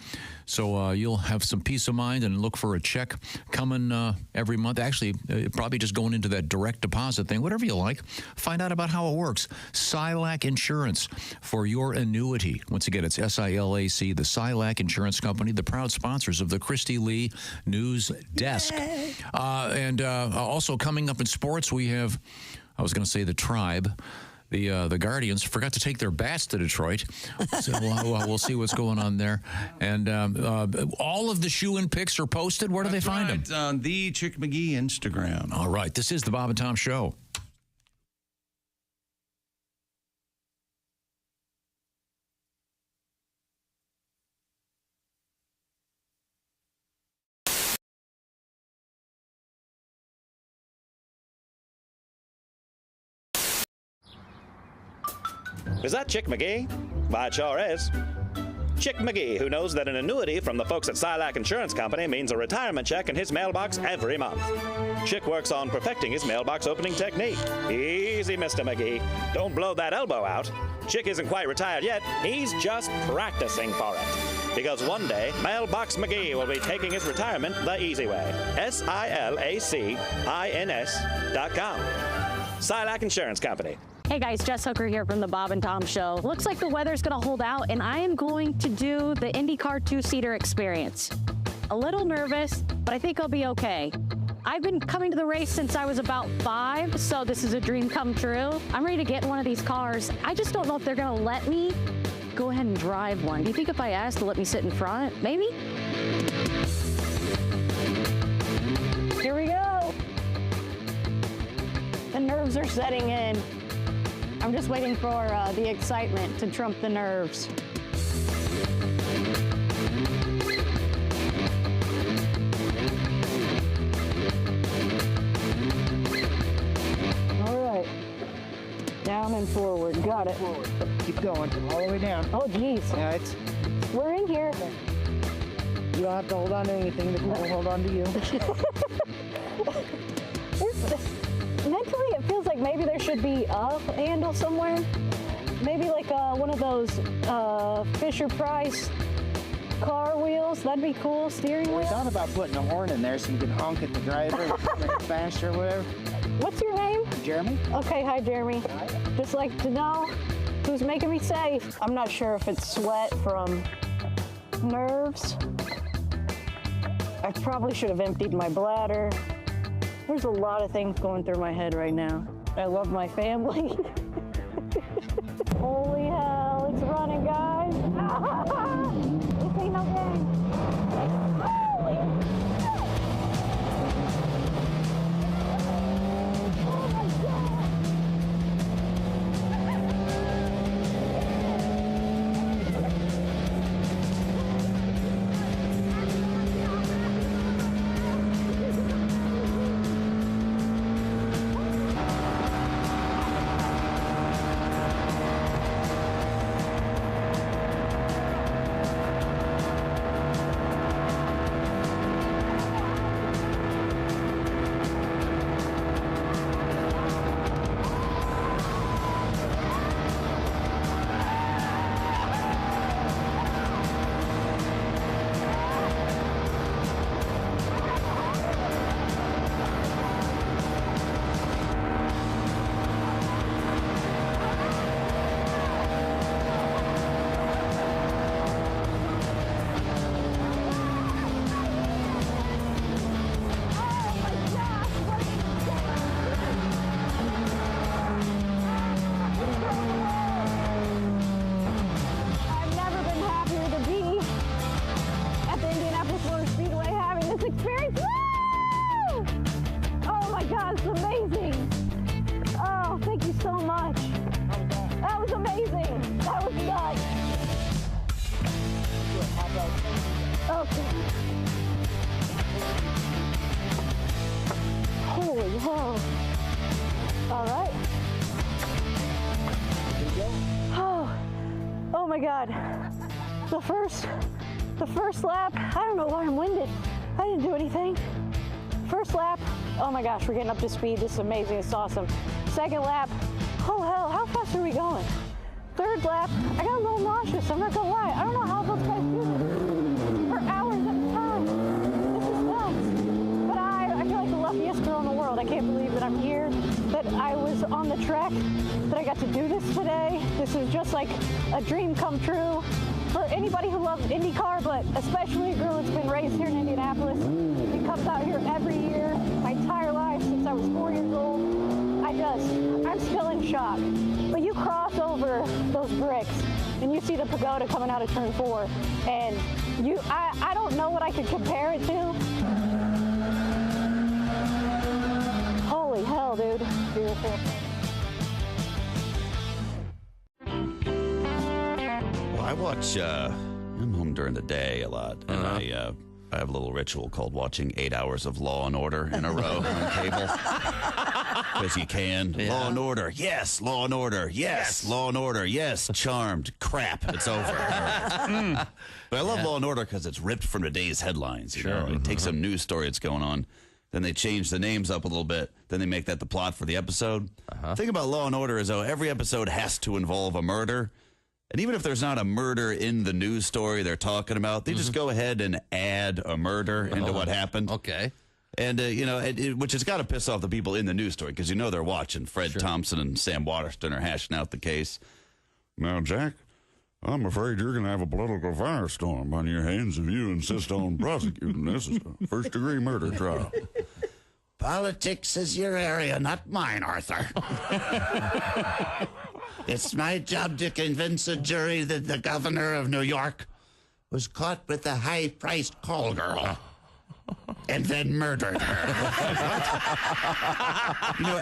So you'll have some peace of mind and look for a check coming every month. Actually, probably just going into that direct deposit thing, whatever you like. Find out about how it works. SILAC Insurance for your annuity. Once again, it's SILAC, the SILAC Insurance Company, the proud sponsors of the Christy Lee News Desk. And also coming up in sports, we have, I was going to say the Tribe. The Guardians forgot to take their bats to Detroit. So we'll see what's going on there. And all of the shoe-in picks are posted. Where do they find them? On the Chick McGee Instagram. All right. This is the Bob and Tom Show. Is that Chick McGee? Why, it sure is. Chick McGee, who knows that an annuity from the folks at SILAC Insurance Company means a retirement check in his mailbox every month. Chick works on perfecting his mailbox opening technique. Easy, Mr. McGee. Don't blow that elbow out. Chick isn't quite retired yet. He's just practicing for it. Because one day, Mailbox McGee will be taking his retirement the easy way. SILACINS.com. SILAC Insurance Company. Hey guys, Jess Hooker here from the Bob and Tom Show. Looks like the weather's gonna hold out and I am going to do the IndyCar two-seater experience. A little nervous, but I think I'll be okay. I've been coming to the race since I was about 5, so this is a dream come true. I'm ready to get in one of these cars. I just don't know if they're gonna let me go ahead and drive one. Do you think if I asked to let me sit in front, maybe? Here we go. The nerves are setting in. I'm just waiting for the excitement to trump the nerves. All right. Down and forward. Got it. Keep going. All the way down. Oh, geez. Yeah, We're in here. You don't have to hold on to anything. The car will hold on to you. Mentally, it feels like maybe there should be a handle somewhere. Maybe like one of those Fisher-Price car wheels. That'd be cool. Steering wheel. We thought about putting a horn in there so you can honk at the driver and make it faster or whatever. What's your name? Jeremy. Okay, hi, Jeremy. Just like to know who's making me safe. I'm not sure if it's sweat from nerves. I probably should have emptied my bladder. There's a lot of things going through my head right now. I love my family. Holy hell, it's running, guys. This ain't no game. Holy hell. All right. Oh my God. The first lap, I don't know why I'm winded. I didn't do anything. First lap, oh my gosh, we're getting up to speed. This is amazing, it's awesome. Second lap, oh hell, how fast are we going? Third lap, I got a little nauseous, I'm not gonna lie. I don't know how those guys do was on the track that I got to do this today. This is just like a dream come true for anybody who loves IndyCar, but especially a girl that's been raised here in Indianapolis. It comes out here every year, my entire life since I was 4 years old. I'm still in shock. But you cross over those bricks and you see the pagoda coming out of turn 4, and I don't know what I could compare it to. Holy hell, dude. Beautiful. Well, I watch, I'm home during the day a lot, and I have a little ritual called watching 8 hours of Law & Order in a row on cable. Because you can. Yeah. Law & Order. Yes. Law & Order. Yes. Law & Order. Yes. Charmed. Crap. It's over. But I love Law & Order because it's ripped from today's headlines. You know? It takes some news story that's going on. Then they change the names up a little bit. Then they make that the plot for the episode. The thing about Law & Order is, though, every episode has to involve a murder. And even if there's not a murder in the news story they're talking about, they just go ahead and add a murder into what happened. Okay. And, which has got to piss off the people in the news story, because they're watching. Fred Thompson and Sam Waterston are hashing out the case. Now, Jack, I'm afraid you're going to have a political firestorm on your hands if you insist on prosecuting this as a first-degree murder trial. Politics is your area, not mine, Arthur. It's my job to convince a jury that the governor of New York was caught with a high-priced call girl and then murdered her.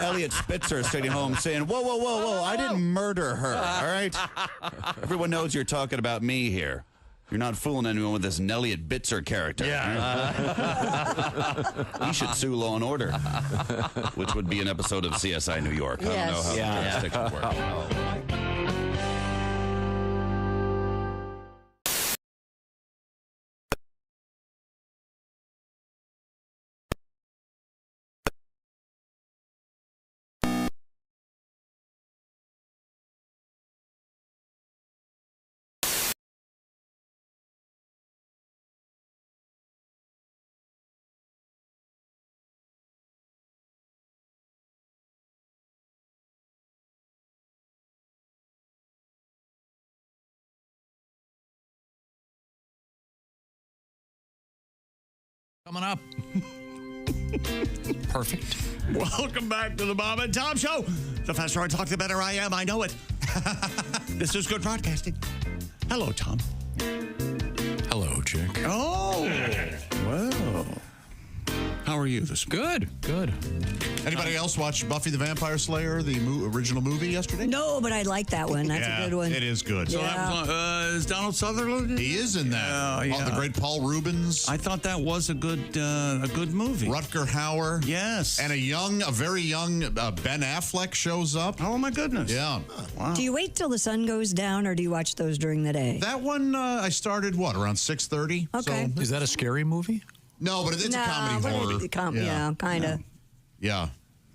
Elliot Spitzer is sitting home saying, whoa, I didn't murder her, all right? Everyone knows you're talking about me here. You're not fooling anyone with this Elliot Bitzer character. Yeah. He should sue Law & Order, which would be an episode of CSI New York. Yes. I don't know how the jurisdiction works. Coming up. Perfect. Welcome back to the Bob and Tom Show. The faster I talk, the better I am. I know it. This is good broadcasting. Hello, Tom. Hello, Chick. Oh, well. How are you this morning? Good. Anybody else watch Buffy the Vampire Slayer, the original movie yesterday? No, but I like that one. That's a good one. It is good. So that was, is Donald Sutherland? He is in that. The great Paul Rubens. I thought that was a good movie. Rutger Hauer. Yes. And a very young Ben Affleck shows up. Oh, my goodness. Yeah. Wow. Do you wait till the sun goes down, or do you watch those during the day? That one, I started, around 6:30? Okay. So, is that a scary movie? No, but it's a comedy horror. Yeah, kind of. Yeah.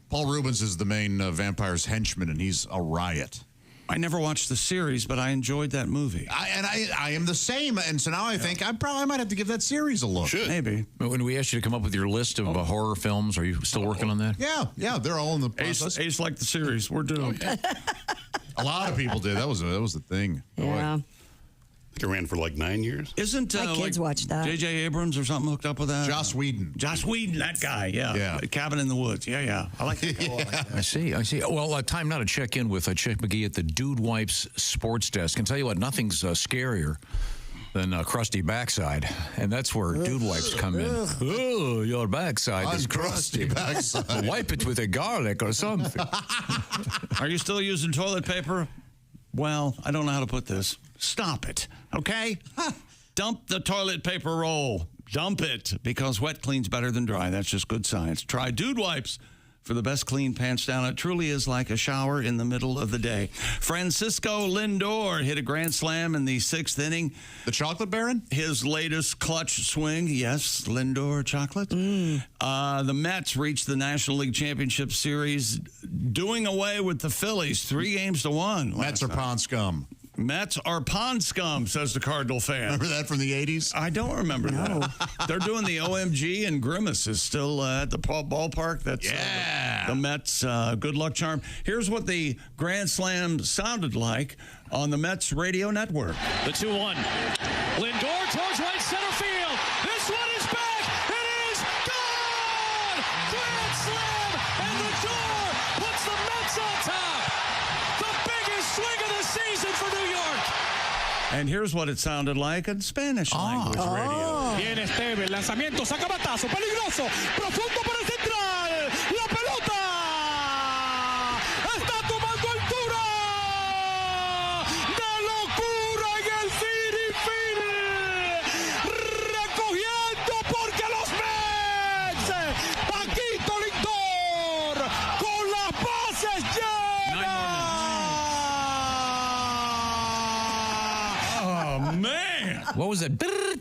Paul Rubens is the main vampire's henchman, and he's a riot. I never watched the series, but I enjoyed that movie. I am the same, and so now I think I might have to give that series a look. Should. Maybe. When we asked you to come up with your list of horror films, are you still working on that? Yeah, they're all in the process. Ace liked the series. We're doomed. A lot of people did. That was the thing. Yeah. I think it ran for like 9 years. Isn't my kids watch that? J.J. Abrams or something hooked up with that? Joss Whedon. Joss Whedon, that guy. Yeah. Cabin in the Woods. Yeah. I like that. I see. Well, time now to check in with Chick McGee at the Dude Wipes Sports Desk. And tell you what, nothing's scarier than crusty backside, and that's where Dude Wipes come in. Oh, your backside is crusty. Backside. Wipe it with a garlic or something. Are you still using toilet paper? Well, I don't know how to put this. Stop it, okay? Dump the toilet paper roll. Dump it, because wet cleans better than dry. That's just good science. Try Dude Wipes for the best clean pants down. It truly is like a shower in the middle of the day. Francisco Lindor hit a grand slam in the 6th inning. The Chocolate Baron? His latest clutch swing. Yes, Lindor chocolate. The Mets reached the National League Championship Series, doing away with the Phillies 3-1. Mets are pond scum. Mets are pond scum, says the Cardinal fan. Remember that from the 80s? I don't remember that. They're doing the OMG, and Grimace is still at the ballpark. That's the Mets' good luck charm. Here's what the Grand Slam sounded like on the Mets radio network. The 2-1. Lindor towards right center field. This one is back. It is gone! Grand Slam, and Lindor puts the Mets on top. The biggest swing of the season for New York. And here's what it sounded like in Spanish language radio. Viene Esteve, el lanzamiento, saca batazo, peligroso, profundo para el central. La pelota está tomando altura. ¡De locura en el City Field! Recogiendo porque los Mets, Paquito Lindor, con las bases llenas. Oh, man. What was that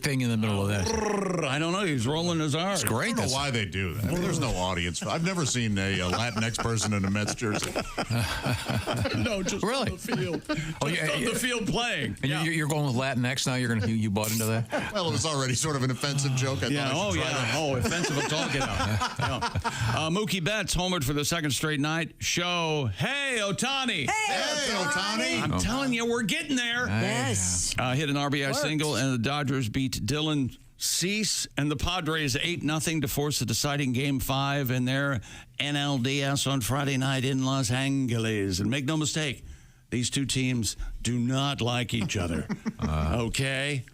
thing in the middle of that? I don't know. He's rolling his arms. It's great. I don't know why they do that. There's no audience. I've never seen a Latinx person in a Mets jersey. No, just really? on the field. On the field playing. And you're going with Latinx now? You bought into that? Well, it was already sort of an offensive joke. Offensive at all. Get out. Mookie Betts homered for the second straight night. Show, hey, Ohtani. Hey, Ohtani. I'm telling you, we're getting there. Yes. Hit an RBI single, and the Dodgers beat Dylan Cease and the Padres 8-0 to force the deciding Game 5 in their NLDS on Friday night in Los Angeles. And make no mistake, these two teams do not like each other. Okay?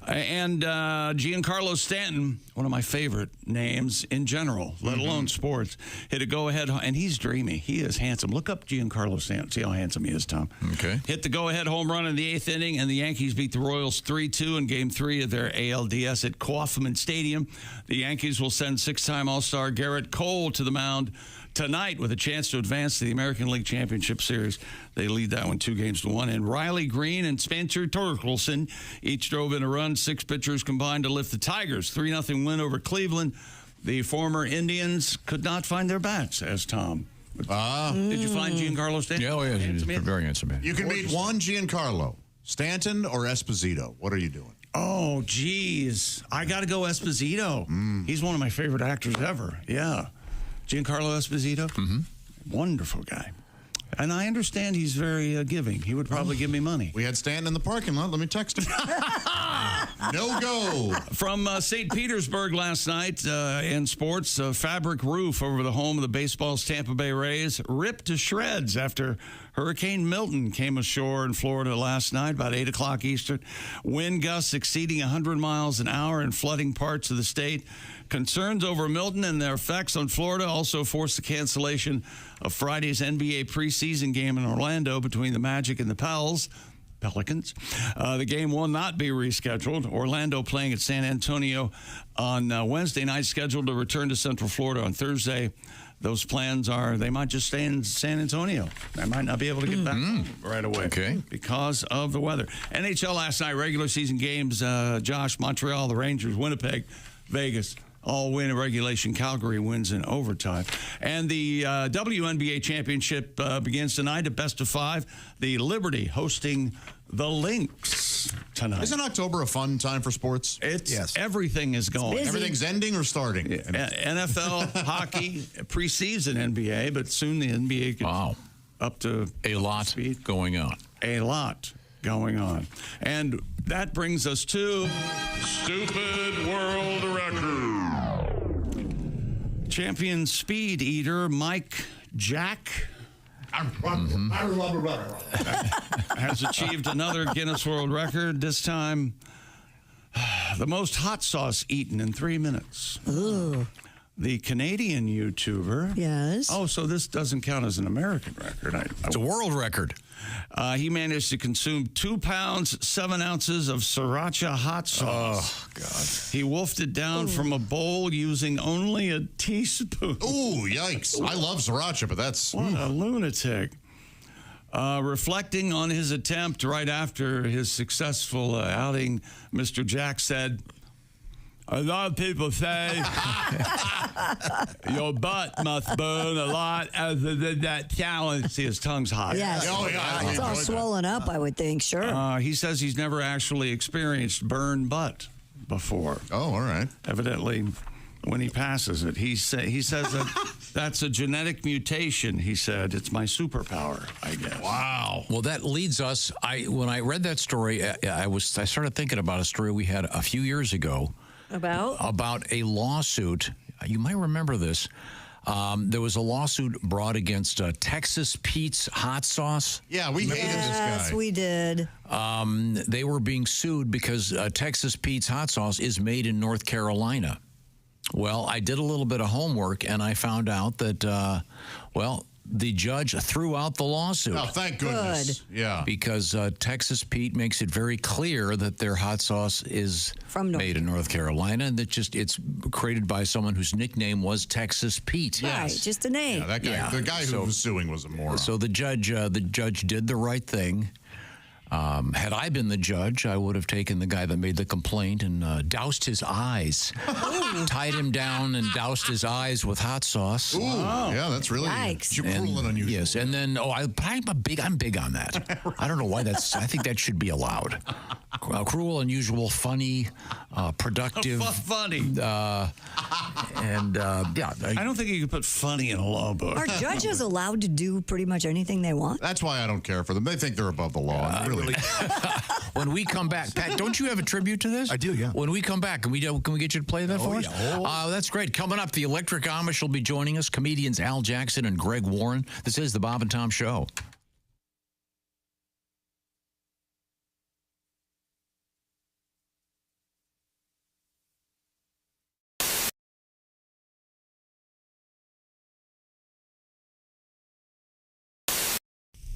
And Giancarlo Stanton, one of my favorite names in general, let alone sports, hit a go-ahead, and he's dreamy. He is handsome. Look up Giancarlo Stanton. See how handsome he is, Tom. Okay. Hit the go-ahead home run in the 8th inning, and the Yankees beat the Royals 3-2 in Game 3 of their ALDS at Kauffman Stadium. The Yankees will send six-time All-Star Garrett Cole to the mound tonight with a chance to advance to the American League Championship Series. They lead that one 2-1. And Riley Green and Spencer Torkelson each drove in a run. 6 pitchers combined to lift the Tigers' 3-0 win over Cleveland. The former Indians could not find their bats, as Tom. Did you find Giancarlo Stanton? Yeah, he's a very handsome man. You can beat one Giancarlo, Stanton or Esposito. What are you doing? Oh, geez. I got to go Esposito. He's one of my favorite actors ever. Yeah. Giancarlo Esposito, wonderful guy. And I understand he's very giving. He would probably give me money. We had Stanton in the parking lot. Let me text him. No go. From St. Petersburg last night in sports, a fabric roof over the home of the baseball's Tampa Bay Rays ripped to shreds after Hurricane Milton came ashore in Florida last night, about 8 o'clock Eastern. Wind gusts exceeding 100 miles an hour and flooding parts of the state. Concerns over Milton and their effects on Florida also forced the cancellation of Friday's NBA preseason game in Orlando between the Magic and the Pelicans. The game will not be rescheduled. Orlando playing at San Antonio on Wednesday night, scheduled to return to Central Florida on Thursday. Those plans are they might just stay in San Antonio. They might not be able to get back right away because of the weather. NHL last night, regular season games, Josh, Montreal, the Rangers, Winnipeg, Vegas. All win in regulation. Calgary wins in overtime. And the WNBA championship begins tonight at best of 5. The Liberty hosting the Lynx tonight. Isn't October a fun time for sports? Everything is going. Everything's ending or starting. NFL, hockey, preseason NBA, but soon the NBA gets up to a lot going on. A lot going on. And that brings us to Stupid World Record. Champion speed eater Mike Jack has achieved another Guinness World Record, this time the most hot sauce eaten in 3 minutes. Ooh. The Canadian YouTuber. Yes. Oh, so this doesn't count as an American record. It's a world record. He managed to consume 2 pounds, 7 ounces of sriracha hot sauce. Oh, God. He wolfed it down from a bowl using only a teaspoon. Ooh, yikes. I love sriracha, but that's... What a lunatic. Reflecting on his attempt right after his successful outing, Mr. Jack said, A lot of people say your butt must burn a lot as they did that challenge. See, his tongue's hot. Yes. It's all swollen up, I would think. Sure. He says he's never actually experienced burned butt before. Oh, all right. Evidently, when he passes it, he says that that's a genetic mutation. He said it's my superpower, I guess. Wow. Well, that leads us. When I read that story, I started thinking about a story we had a few years ago about a lawsuit. You might remember this. There was a lawsuit brought against Texas Pete's hot sauce. Yeah, we hated this guy. Yes, we did. They were being sued because Texas Pete's hot sauce is made in North Carolina. Well, I did a little bit of homework, and I found out that, the judge threw out the lawsuit. Oh, thank goodness. Good. Yeah. Because Texas Pete makes it very clear that their hot sauce is made in North Carolina, and that it's created by someone whose nickname was Texas Pete. Right, just a name. Yeah, that guy. The guy who was suing was a moron. So the judge did the right thing. Had I been the judge, I would have taken the guy that made the complaint and doused his eyes, tied him down and doused his eyes with hot sauce. Ooh, yeah, that's really cruel and unusual. Yes, and then I'm big on that. I don't know why I think that should be allowed. Cruel, unusual, funny, productive, funny, I don't think you can put funny in a law book. Are judges allowed to do pretty much anything they want? That's why I don't care for them. They think they're above the law. Really. When we come back, Pat, don't you have a tribute to this? I do, yeah. When we come back, can we get you to play that for us? Yeah. That's great. Coming up, the Electric Amish will be joining us. Comedians Al Jackson and Greg Warren. This is the Bob and Tom Show.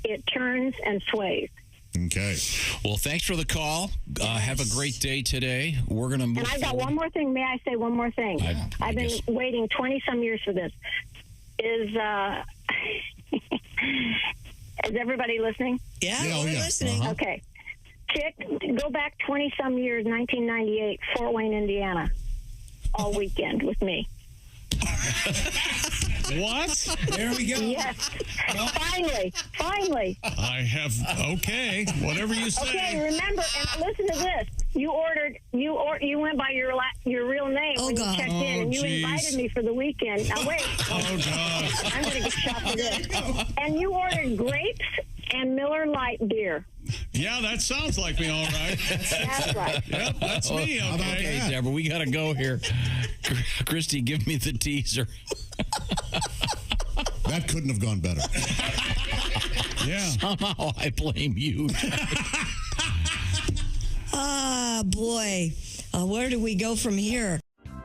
It turns and sways. Okay. Well, thanks for the call. Have a great day today. We're going to move And I've got forward. one more thing. May I say one more thing? I've been waiting 20-some years for this. Is everybody listening? Yeah, we're listening. Okay. Chick, go back 20-some years, 1998, Fort Wayne, Indiana, all weekend with me. What? There we go. Yes. Finally. I have, okay, whatever you say. Okay, remember, and listen to this. You went by your real name when you checked in, and you invited me for the weekend. Now, wait. Oh, God. I'm going to get shot for this. And you ordered grapes and Miller Lite beer. Yeah, that sounds like me, all right. That's right. Yep, that's me, okay. Okay, Deborah, we got to go here. Christy, give me the teaser. That couldn't have gone better. Yeah. Somehow I blame you. Boy. Where do we go from here?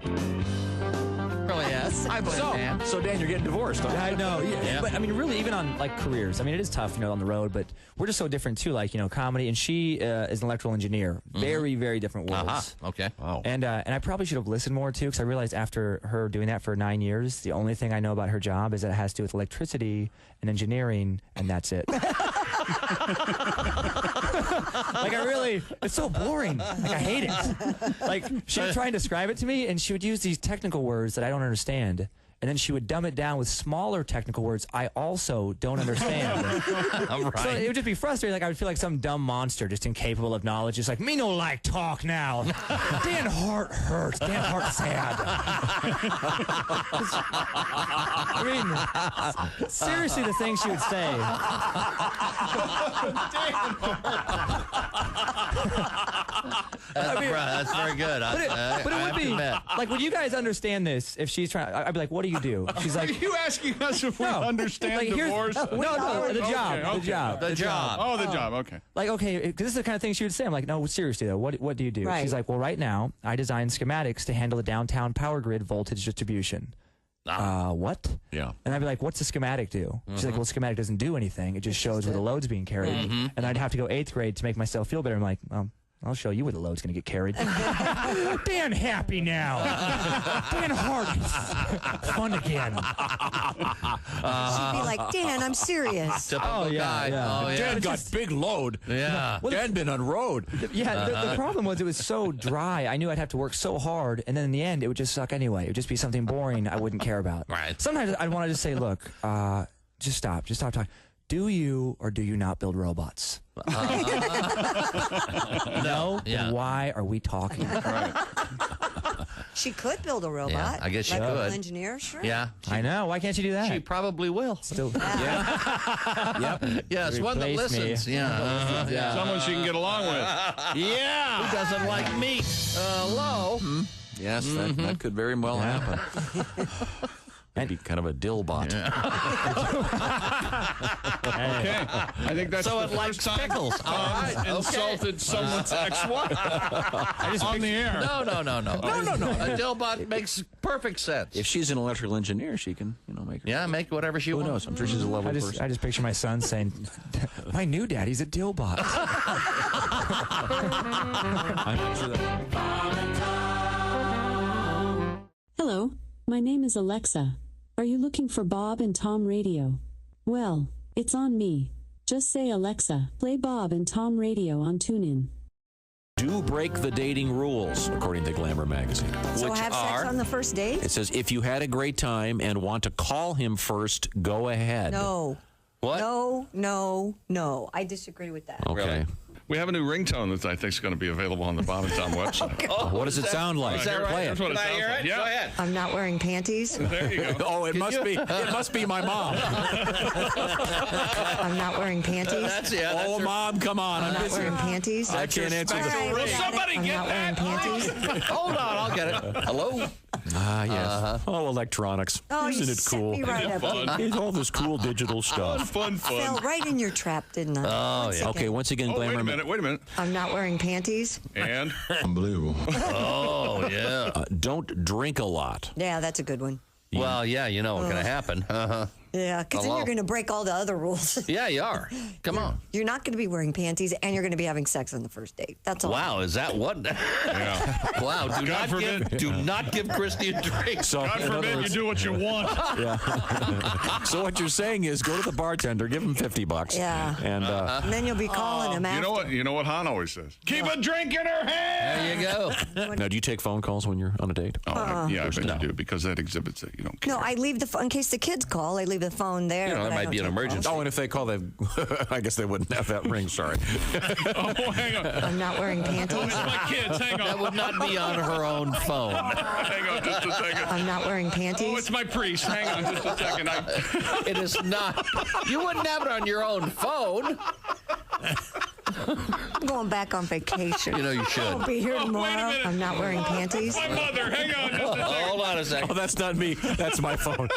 Really, yes. I blame Dan. So, Dan, you're getting divorced. I know. Yeah. But, I mean, really, even on, like, careers. I mean, it is tough, on the road, but we're just so different, too, like, comedy. And she is an electrical engineer. Very, very different worlds. Okay. Wow. And I probably should have listened more, too, because I realized after her doing that for 9 years, the only thing I know about her job is that it has to do with electricity and engineering, and that's it. It's so boring. Like, I hate it. Like, she would try and describe it to me, and she would use these technical words that I don't understand. And then she would dumb it down with smaller technical words I also don't understand. All right. So it would just be frustrating. Like, I would feel like some dumb monster just incapable of knowledge. Just like, me no like talk now. Dan Hart hurts. Dan Hart sad. I mean, seriously, the things she would say. That's very good. But it would be like, would you guys understand this if she's trying? I'd be like, what do you do? She's like, are you asking us if we understand like, divorce? No, the job. Oh, the job. Okay. Like, okay, because this is the kind of thing she would say. I'm like, no, seriously though, what do you do? Right. She's like, well, right now I design schematics to handle the downtown power grid voltage distribution. What? Yeah. And I'd be like, what's a schematic do? She's like, well, schematic doesn't do anything. It just shows where the load's being carried. And I'd have to go 8th grade to make myself feel better. I'm like, I'll show you where the load's going to get carried. Dan happy now. Dan Hardy's fun again. She'd be like, Dan, I'm serious. Typical guy. Oh, yeah. Dan got big load. Yeah. Well, Dan been on road. Yeah, the problem was it was so dry. I knew I'd have to work so hard, and then in the end, it would just suck anyway. It would just be something boring I wouldn't care about. Right. Sometimes I'd want to just say, look, just stop talking. Do you or do you not build robots? No? Yeah. Then why are we talking? Right. She could build a robot. Yeah, I guess she Electrical could. engineer, sure. Yeah. I know. Why can't you do that? She probably will. Still. Yep. Yes, one that Replace me. listens. Yeah. Yeah. Someone she can get along with. Yeah. Who doesn't like meat? Hello. Yes, that could very well happen. That'd be kind of a dill bot. Okay. I think that's So the it likes first time pickles. All right. Okay. insulted someone's ex-wife on the air. No. A Dillbot makes perfect sense. If she's an electrical engineer, she can, make her. Yeah, make whatever she Who wants. knows? I'm sure she's a lovely person. I just picture my son saying, my new daddy's a dillbot. I'm not sure that. Hello, my name is Alexa. Are you looking for Bob and Tom Radio? Well, it's on me. Just say, Alexa, play Bob and Tom Radio on TuneIn. Do break the dating rules, according to Glamour magazine. So which have are, sex on the first date? it says, if you had a great time and want to call him first, go ahead. No. What? No. I disagree with that. Okay. Really? We have a new ringtone that I think is going to be available on the Bob and Tom website. What does it sound like? Is that right? Play it. Here's what Can I sounds hear like. it? Yeah. Go ahead. I'm not wearing panties. There you go. Oh, it must be my mom. I'm not wearing panties. That's Oh, Mom, come on. I'm I'm not busy. wearing panties. I can't answer the All right, Will I got somebody it. I'm get not wearing that? panties. Hold on, I'll get it. Hello? Ah, yes. Oh, electronics. Oh, Isn't you it set cool? me right up. It's all this cool digital stuff. Fun. Fell right in your trap, didn't I? Oh, Once yeah. again. Okay, once again, Oh, wait Glamour. a minute. I'm not wearing panties. And? Unbelievable. Oh, yeah. Don't drink a lot. Yeah, that's a good one. Well, yeah, you know what's going to happen. Yeah, because then Hello? you're going to break all the other rules. Yeah, you are. Come on. You're not going to be wearing panties, and you're going to be having sex on the first date. That's all. Wow, is that what? Yeah. Wow, do not give Christy a drink. So, God in other forbid you words- do what you want. Yeah. So what you're saying is go to the bartender, give him $50. Yeah. And And then you'll be calling him after. You know what Han always says? Keep a drink in her hand. There you go. now, do you take phone calls when you're on a date? Oh, yeah, I bet you do, because that exhibits that you don't care. No, I leave the phone in case the kids call. I leave the phone there. You know, but there I might be don't an take emergency. Oh, and if they call, I guess they wouldn't have that ring. Sorry. Oh, hang on. calls. I'm not wearing panties. It's my kids. Hang on. That would not be on her own phone. Hang on just a second. I'm not wearing panties. Oh, it's my priest. Hang on just a second. It is not. You wouldn't have it on your own phone. I'm going back on vacation. You know you should. I'll be here Oh, wait a tomorrow. minute. I'm not wearing panties. My mother. Hang on just a second. Hold on a second. Oh, that's not me. That's my phone.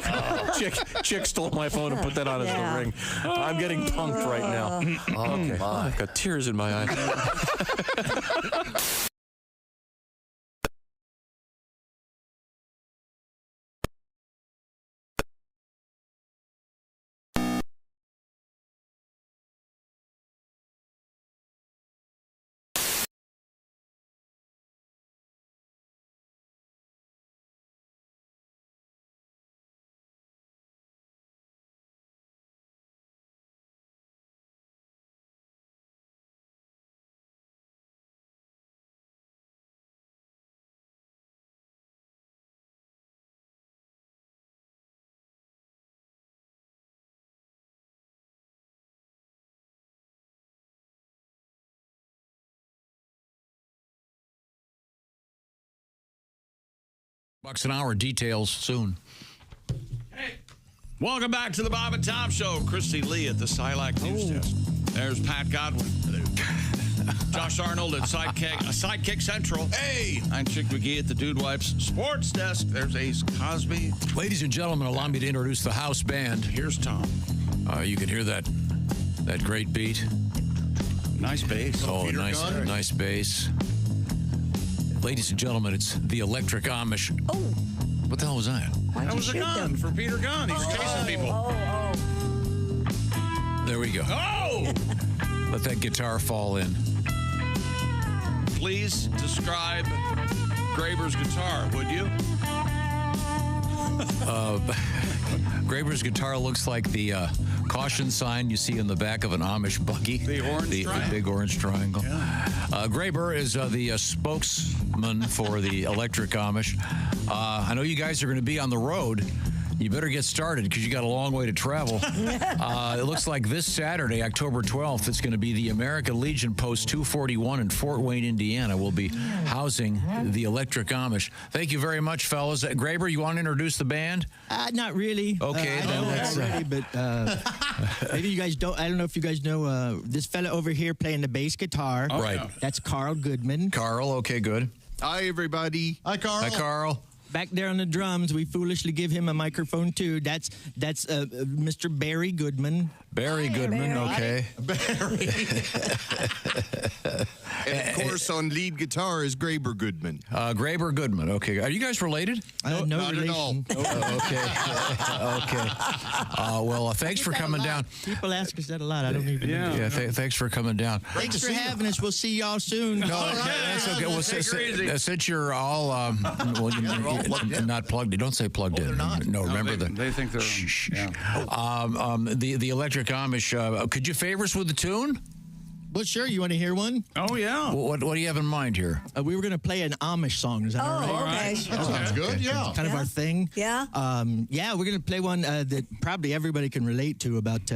Chick stole my phone and put that on as Yeah. the ring. I'm getting punked right now. Okay. Oh, I've got tears in my eyes. $1 an hour. Details soon. Welcome back to the Bob and Tom Show. Christy Lee at the Silac News Desk. There's Pat Godwin. Josh Arnold at Sidekick Central. Hey! I'm Chick McGee at the Dude Wipes Sports Desk. There's Ace Cosby. Ladies and gentlemen, allow me to introduce the house band. Here's Tom. You can hear that great beat. Nice bass. Oh, nice bass. Ladies and gentlemen, it's the Electric Amish. Oh. What the hell was that? That was a gun for Peter Gunn. He's chasing people. There we go. Oh! Let that guitar fall in. please describe Graber's guitar, would you? Graber's guitar looks like the caution sign you see in the back of an Amish buggy. The orange the big orange triangle. Graber is the spokesman for the Electric Amish. I know you guys are going to be on the road. You better get started because you got a long way to travel. It looks like this Saturday, October 12th, it's going to be the American Legion Post 241 in Fort Wayne, Indiana. Will be housing the Electric Amish. Thank you very much, fellas. Graber, you want to introduce the band? Not really. Okay, I then know let's. already, but maybe you guys don't. I don't know if you guys know this fella over here playing the bass guitar. Oh, right. That's Carl Goodman. Carl, okay, good. Hi, everybody. Hi, Carl. Hi, Carl. Back there on the drums, we foolishly give him a microphone too. That's Mr. Barry Goodman. Barry Goodman, okay. Barry. And of course, on lead guitar is Graber Goodman. Graber Goodman, okay. Are you guys related? No not relation. at all. Okay. Well, thanks for coming down. People ask us that a lot. I don't even know. Yeah, thanks for coming down. Thanks for having us. We'll see y'all soon. No, that's okay. Well, since you're all not plugged in. Don't say plugged in. No, remember that. They think they're. The Electric Amish. Could you favor us with a tune? Well, sure. You want to hear one? Oh, yeah. What do you have in mind here? We were going to play an Amish song. Is that all right? Okay. That sounds good, yeah. Kind of our thing. Yeah. Yeah, we're going to play one that probably everybody can relate to about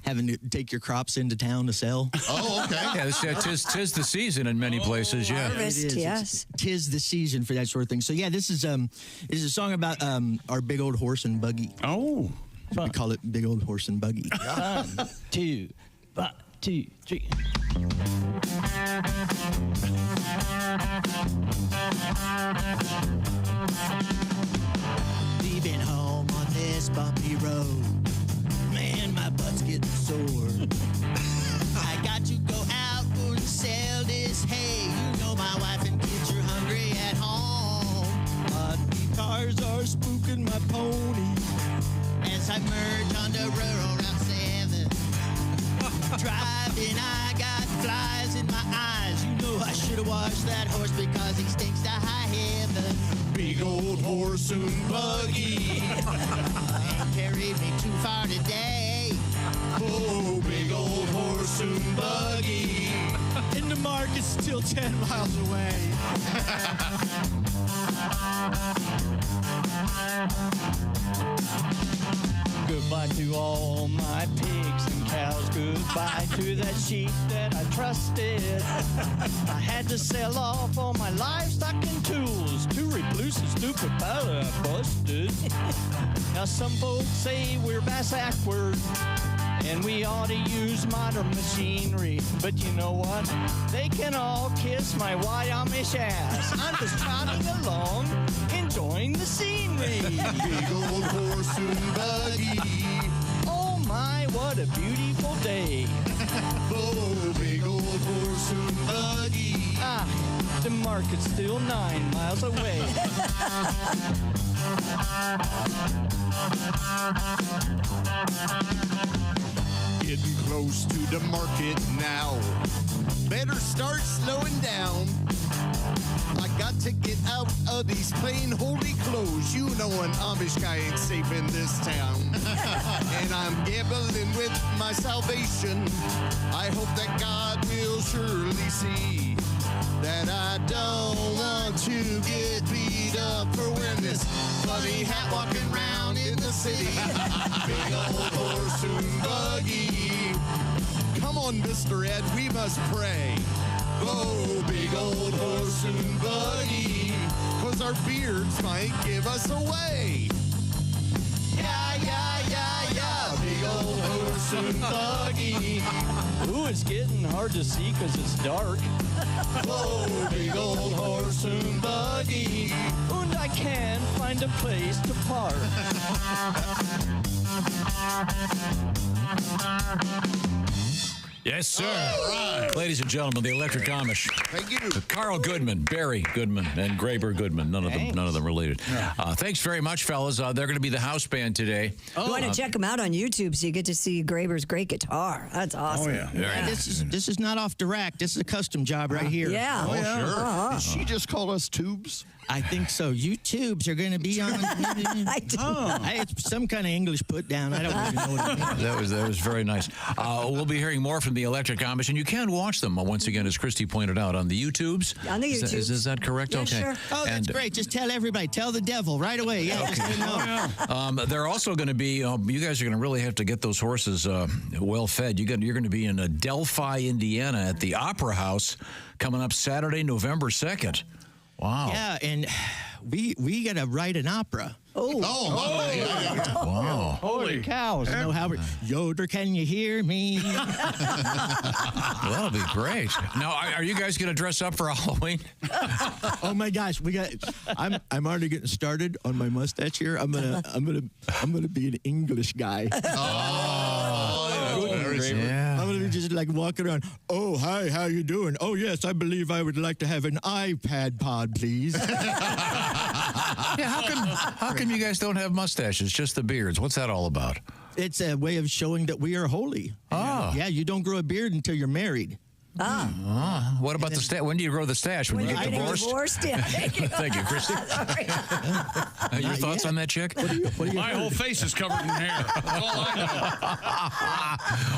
having to take your crops into town to sell. Oh, okay. Yeah, tis the season in many places, yeah. Harvest, It is. yes. Tis the season for that sort of thing. So, yeah, this is a song about our big old horse and buggy. Oh. We call it Big Old Horse and Buggy. 1, 2, 1, 2, 3. Leaving home on this bumpy road, man, my butt's getting sore. I got to go out and sell this hay. You know my wife and kids are hungry at home. Muddy cars are spooking my pony as I merge onto rural Route 7. Driving, I got flies in my eyes. You know I should have washed that horse because he stinks to high heaven. Big old horse and buggy ain't carried me too far today. Oh, big old horse and buggy. And the market's still 10 miles away. Goodbye to all my pigs and cows. Goodbye to that sheep that I trusted. I had to sell off all my livestock and tools to replace the stupid pile I busted. Now some folks say we're backward and we ought to use modern machinery. But you know what? They can all kiss my white Amish ass. I'm just trotting along, enjoying the scenery. Big old horse and buggy. Oh my, what a beautiful day. Oh, big old horse and buggy. Ah, the market's still 9 miles away. Getting close to the market now. Better start slowing down. I got to get out of these plain holy clothes. You know an Amish guy ain't safe in this town. And I'm gambling with my salvation. I hope that God will surely see that I don't want to get beat up for wearing this funny hat walking around in the city. Big old horse and buggy. Come on, Mr. Ed, we must pray. Oh, big old horse and buggy, 'cause our beards might give us away. Yeah, yeah, yeah, yeah, big old horse and buggy. Ooh, it's getting hard to see 'cause it's dark. Oh, big old horse and buggy. And I can't find a place to park. Yes, sir. All right. Ladies and gentlemen, the Electric Amish. Thank you. Carl Goodman, Barry Goodman, and Graber Goodman. None of them related. Thanks very much, fellas. They're going to be the house band today. You want to check them out on YouTube so you get to see Graber's great guitar. That's awesome. Oh, yeah. This is not off the rack. This is a custom job right here. Yeah. Oh, sure. Did she just call us tubes? I think so. You tubes are going to be on. It's some kind of English put down. I don't even know what it means. That was very nice. We'll be hearing more from the Electric Amish, and you can watch them once again, as Christy pointed out, on the YouTubes. On the YouTubes. Is that correct? Yeah, okay. sure. Oh, that's great. Just tell everybody. Tell the devil right away. Yeah. Okay. They're also going to be. You guys are going to really have to get those horses well fed. You're going to be in Delphi, Indiana, at the Opera House coming up Saturday, November 2nd. Wow. Yeah, and we got to write an opera. Wow. Holy cows. No, Howard. Yoder, can you hear me? Well, that'll be great. Now, are you guys going to dress up for Halloween? Oh my gosh, I'm already getting started on my mustache here. I'm gonna be an English guy. Yeah. I'm gonna be just like walking around. Oh, hi, how you doing? Oh, yes, I believe I would like to have an iPad pod, please. Yeah, how come you guys don't have mustaches, just the beards? What's that all about? It's a way of showing that we are holy. Oh. Yeah, you don't grow a beard until you're married. What about the stash? When do you grow the stash? When you get divorced? Yeah, Thank you, Christy. Your thoughts on that, chick? My whole face is covered in hair. That's all I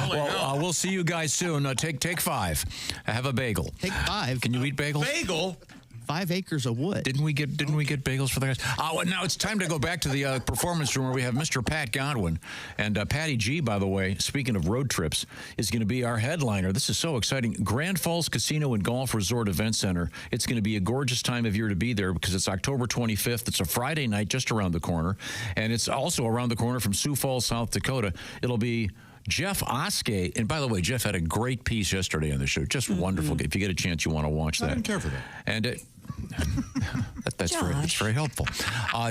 know. Well, we'll see you guys soon. Take 5. Have a bagel. Take 5. Can you eat bagels? Bagel? 5 acres of wood. Didn't we get bagels for the guys? Well, now it's time to go back to the performance room where we have Mr. Pat Godwin. And Patty G, by the way, speaking of road trips, is going to be our headliner. This is so exciting. Grand Falls Casino and Golf Resort Event Center. It's going to be a gorgeous time of year to be there because it's October 25th. It's a Friday night just around the corner. And it's also around the corner from Sioux Falls, South Dakota. It'll be Jeff Oskey. And by the way, Jeff had a great piece yesterday on the show. Just wonderful. If you get a chance, you want to watch that. I didn't care for that. And that's very helpful.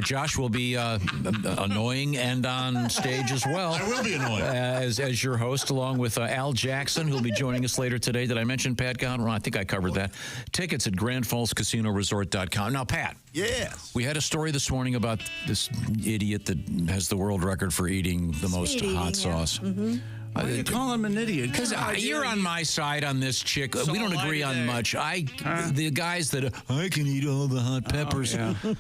Josh will be annoying and on stage as well. I will be annoying. As your host, along with Al Jackson, who'll be joining us later today. Did I mention Pat Godwin? I think I covered that. Tickets at GrandFallsCasinoResort.com. Now, Pat. Yes. We had a story this morning about this idiot that has the world record for eating the most hot sauce. Mm-hmm. Why do you call him an idiot? Because you're on my side on this chick. We don't agree on much. The guys that I can eat all the hot peppers.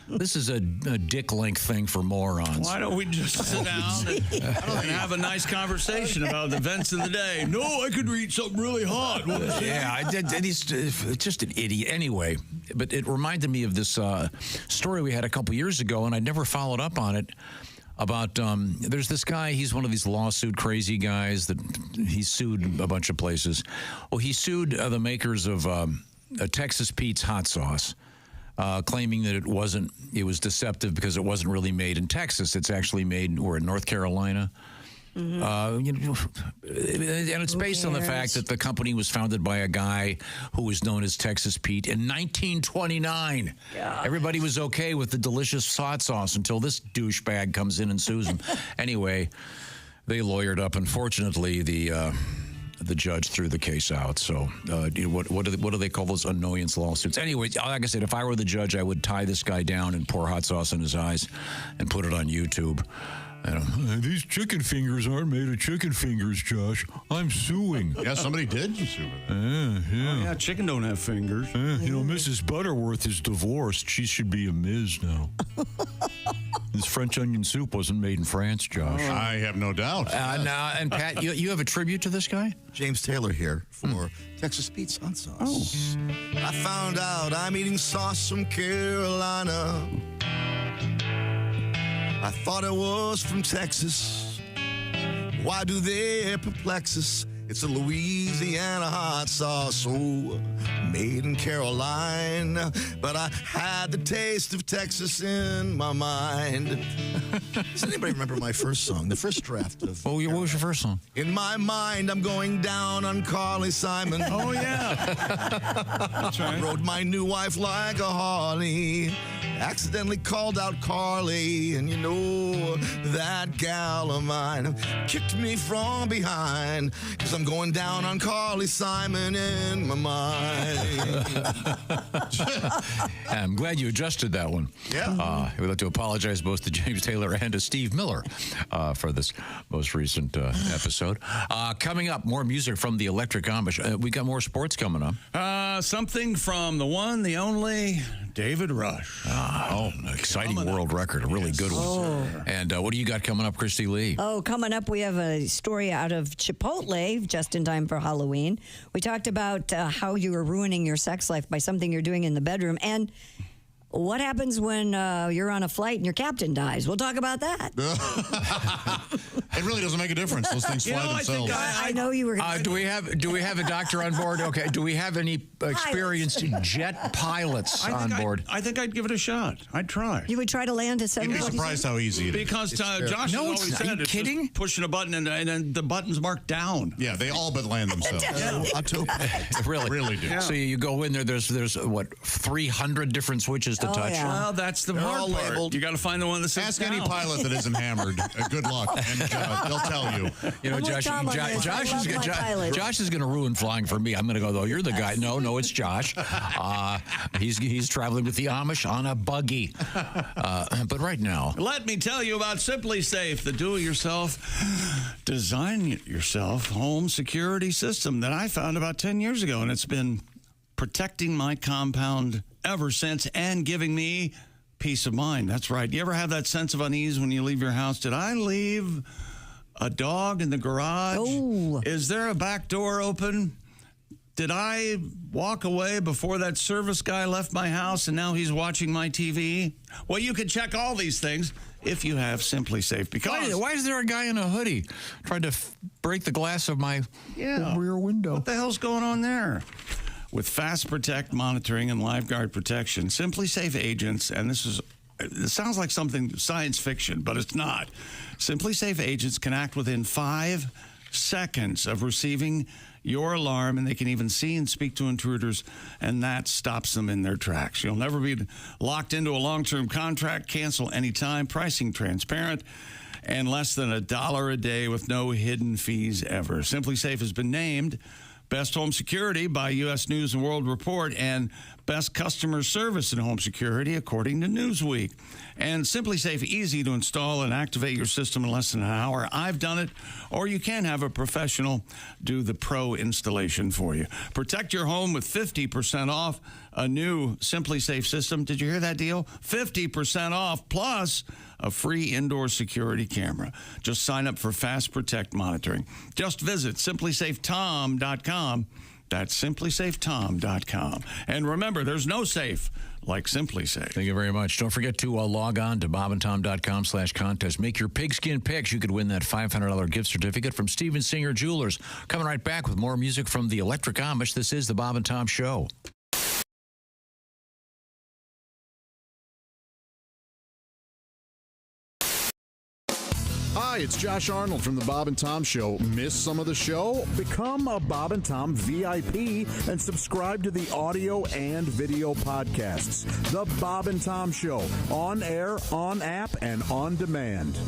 This is a dick length thing for morons. Why don't we just sit down and have a nice conversation about the events of the day? No, I could eat something really hot. Yeah, I did. He's just an idiot. Anyway, but it reminded me of this story we had a couple years ago, and I never followed up on it. About there's this guy, he's one of these lawsuit crazy guys that he's sued a bunch of places. Well, he sued the makers of Texas Pete's hot sauce, claiming that it was deceptive because it wasn't really made in Texas. It's actually made, we're in North Carolina. Mm-hmm. And it's based on the fact that the company was founded by a guy who was known as Texas Pete in 1929. Yeah. Everybody was okay with the delicious hot sauce until this douchebag comes in and sues them. Anyway, they lawyered up. Unfortunately, the judge threw the case out. So what do they call those annoyance lawsuits? Anyway, like I said, if I were the judge, I would tie this guy down and pour hot sauce in his eyes and put it on YouTube. These chicken fingers aren't made of chicken fingers, Josh. I'm suing. Yeah, somebody did sue with that. Yeah, chicken don't have fingers. Mrs. Butterworth is divorced. She should be a Ms. now. This French onion soup wasn't made in France, Josh. I have no doubt. And Pat, you have a tribute to this guy? James Taylor here for Texas Pete's hot sauce. I found out I'm eating sauce from Carolina. I thought it was from Texas. Why do they perplex us? It's a Louisiana hot sauce. Oh, made in Caroline, but I had the taste of Texas in my mind. Does anybody remember my first song, the first draft of? What was your first song? In my mind, I'm going down on Carly Simon. Oh, yeah. That's right. Rode my new wife like a Harley. Accidentally called out Carly, and you know that gal of mine kicked me from behind, because I'm going down on Carly Simon in my mind. I'm glad you adjusted that one. Yeah. We'd like to apologize both to James Taylor and to Steve Miller for this most recent episode. Coming up, more music from the Electric Amish. We got more sports coming up. Something from the one, the only, David Rush. An exciting world record, a really good one. Oh. And what do you got coming up, Christy Lee? Oh, coming up, we have a story out of Chipotle just in time for Halloween. We talked about how you are ruining your sex life by something you're doing in the bedroom. And what happens when you're on a flight and your captain dies? We'll talk about that. It really doesn't make a difference. Those things fly themselves. I know you were. Do we have a doctor on board? Okay. Do we have any experienced jet pilots on board? I think I'd give it a shot. I'd try. You would try to land a You'd 747? be surprised how easy it is. Because Josh has always said it's just pushing a button and the button's marked down. Yeah, they all but land themselves. Really do. So you go in there. There's what 300 different switches to touch. yeah. Well, that's the They're hard all part. labeled. You got to find the one that says Ask down. any pilot that isn't hammered. Good luck, and they'll tell you. You know, I'm with Josh. Tom on this. I love my pilot. Josh is going to ruin flying for me. I'm going to go though. You're the guy. No, it's Josh. He's traveling with the Amish on a buggy. But right now, let me tell you about Simply Safe, the do-it-yourself, design-it-yourself home security system that I found about 10 years ago, and it's been protecting my compound ever since and giving me peace of mind. That's right. You ever have that sense of unease when you leave your house? Did I leave a dog in the garage? Oh. Is there a back door open? Did I walk away before that service guy left my house and now he's watching my TV? Well, you can check all these things if you have Simply Safe. Because why is there a guy in a hoodie trying to break the glass of my rear window? What the hell's going on there? With Fast Protect monitoring and LiveGuard protection, Simply Safe agents, and it sounds like something science fiction, but it's not. Simply Safe agents can act within 5 seconds of receiving your alarm, and they can even see and speak to intruders, and that stops them in their tracks. You'll never be locked into a long-term contract, cancel anytime, pricing transparent, and less than $1 a day with no hidden fees ever. Simply Safe has been named Best Home Security by U.S. News & World Report and Best Customer Service in Home Security according to Newsweek. And Simply Safe, easy to install and activate your system in less than an hour. I've done it, or you can have a professional do the pro installation for you. Protect your home with 50% off a new Simply Safe system. Did you hear that deal? 50% off plus a free indoor security camera. Just sign up for Fast Protect monitoring. Just visit simplysafetom.com. That's simplysafetom.com. And remember, there's no safe like Simply Safe. Thank you very much. Don't forget to log on to bobandtom.com/contest. Make your pigskin picks. You could win that $500 gift certificate from Steven Singer Jewelers. Coming right back with more music from the Electric Amish. This is the Bob and Tom Show. Hi, it's Josh Arnold from the Bob and Tom Show. Miss some of the show? Become a Bob and Tom VIP and subscribe to the audio and video podcasts. The Bob and Tom Show, on air, on app, and on demand.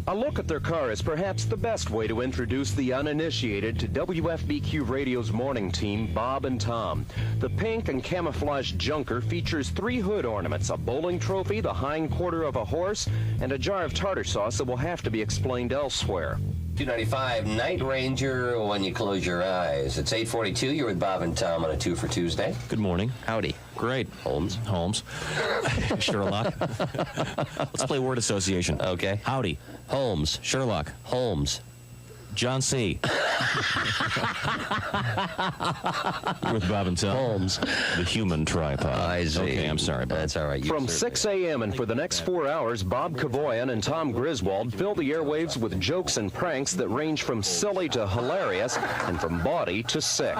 A look at their car is perhaps the best way to introduce the uninitiated to WFBQ Radio's morning team, Bob and Tom. The pink and camouflage junker features 3 hood ornaments, a bowling trophy, the hind quarter of a horse, and a jar of tartar sauce that will have to be explained elsewhere. 295 Night Ranger when you close your eyes. It's 8:42. You're with Bob and Tom on a 2 for Tuesday. Good morning. Howdy. Great. Holmes. Sherlock. Let's play word association. Okay. Howdy. Holmes. Sherlock. Holmes. John C. With Bob and Tom. Holmes. The human tripod. I see. Okay, I'm sorry, Bob. That's all right. From 6 a.m. and for the next 4 hours, Bob Kavoyan and Tom Griswold fill the airwaves with jokes and pranks that range from silly to hilarious and from bawdy to sick.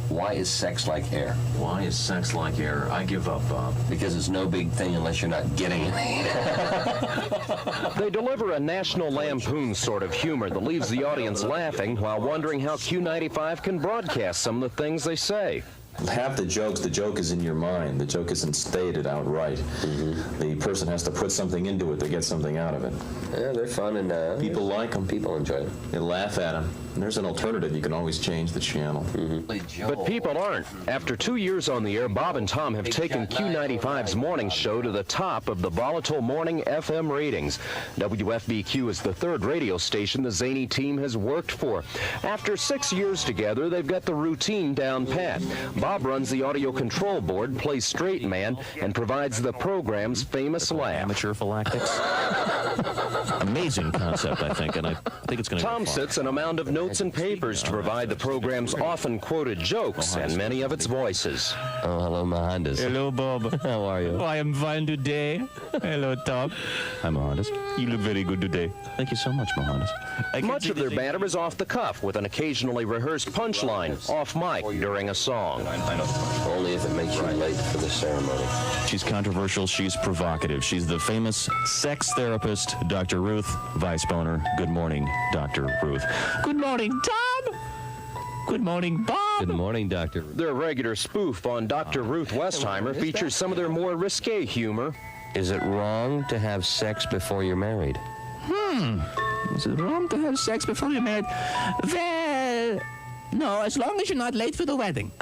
Why is sex like hair? Why is sex like air? I give up, Bob. Because it's no big thing unless you're not getting it. They deliver a National Lampoon sort of humor that leaves the audience laughing while wondering how Q95 can broadcast some of the things they say. Half the joke is in your mind. The joke isn't stated outright. The person has to put something into it to get something out of it. Yeah, they're fun and people like them. People enjoy them. They laugh at them. And there's an alternative. You can always change the channel. But people aren't. After 2 years on the air, Bob and Tom have taken Q95's morning show to the top of the volatile morning FM ratings. WFBQ is the third radio station the zany team has worked for. After 6 years together, they've got the routine down pat. Bob runs the audio control board, plays straight man, and provides the program's famous laugh. Amateur phylactics. Amazing concept, I think, and I think it's going to Tom sits on a mound of notes and papers to provide the program's often quoted jokes and many of its voices. Oh, hello, Mohandas. Hello, Bob. How are you? Oh, I am fine today. Hello, Tom. Hi, Mohandas. You look very good today. Thank you so much, Mohandas. Much of their banter is off the cuff, with an occasionally rehearsed punchline off mic during a song. Only if it makes you late for the ceremony. She's controversial. She's provocative. She's the famous sex therapist, Dr. Ruth Weisboner. Good morning, Dr. Ruth. Good morning, Tom. Good morning, Bob. Good morning, Dr. Their regular spoof on Dr. Ruth Westheimer features some of their more risque humor. Is it wrong to have sex before you're married? Is it wrong to have sex before you're married? Well, no, as long as you're not late for the wedding.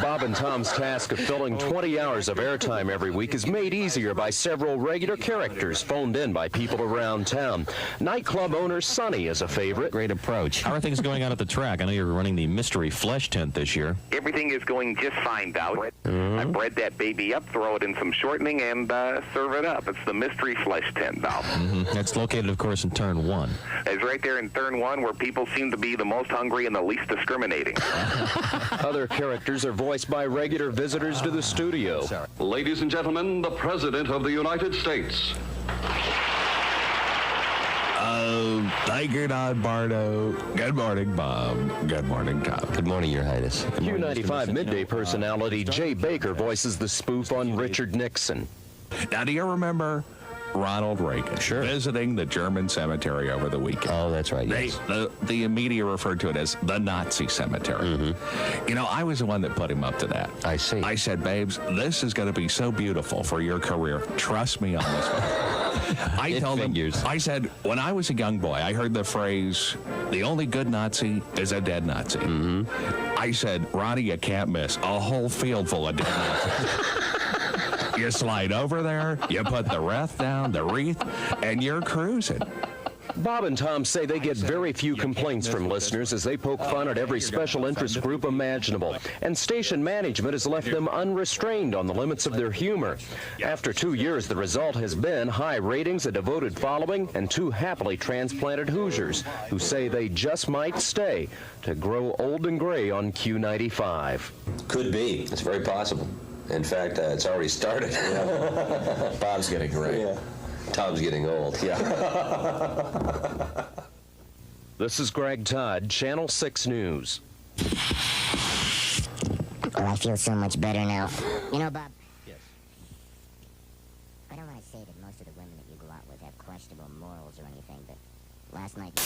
Bob and Tom's task of filling 20 hours of airtime every week is made easier by several regular characters phoned in by people around town. Nightclub owner Sonny is a favorite. Great approach. How are things going on at the track? I know you're running the mystery flesh tent this year. Everything is going just fine, Dowd. I bred that baby up, throw it in some shortening, and serve it up. It's the mystery flesh tent, Dowd. That's located, of course, in Turn 1. It's right there in Turn 1 where people seem to be the most hungry and the least discriminating. Other characters are voiced by regular visitors to the studio. Ladies and gentlemen, the President of the United States. Tiger Don Bardo. Good morning, Bob. Good morning, Tom. Good morning, Your Highness. Q95 midday personality Jay Baker voices the spoof on Richard Nixon. Now, do you remember Ronald Reagan visiting the German cemetery over the weekend? Oh, that's right. Yes. The media referred to it as the Nazi cemetery. You know, I was the one that put him up to that. I see. I said, babes, this is going to be so beautiful for your career. Trust me on this one. I told him, I said, when I was a young boy, I heard the phrase, the only good Nazi is a dead Nazi. I said, Ronnie, you can't miss a whole field full of dead Nazis. You slide over there, you put the wreath down, the wreath, and you're cruising. Bob and Tom say they get very few complaints from listeners as they poke fun at every special interest group imaginable, and station management has left them unrestrained on the limits of their humor. After 2 years, the result has been high ratings, a devoted following, and 2 happily transplanted Hoosiers who say they just might stay to grow old and gray on Q95. Could be. It's very possible. In fact, it's already started. Bob's getting gray. Yeah. Tom's getting old. Yeah. This is Greg Todd, Channel 6 News. Oh, I feel so much better now. You know, Bob. Yes. I don't want to say that most of the women that you go out with have questionable morals or anything, but last night...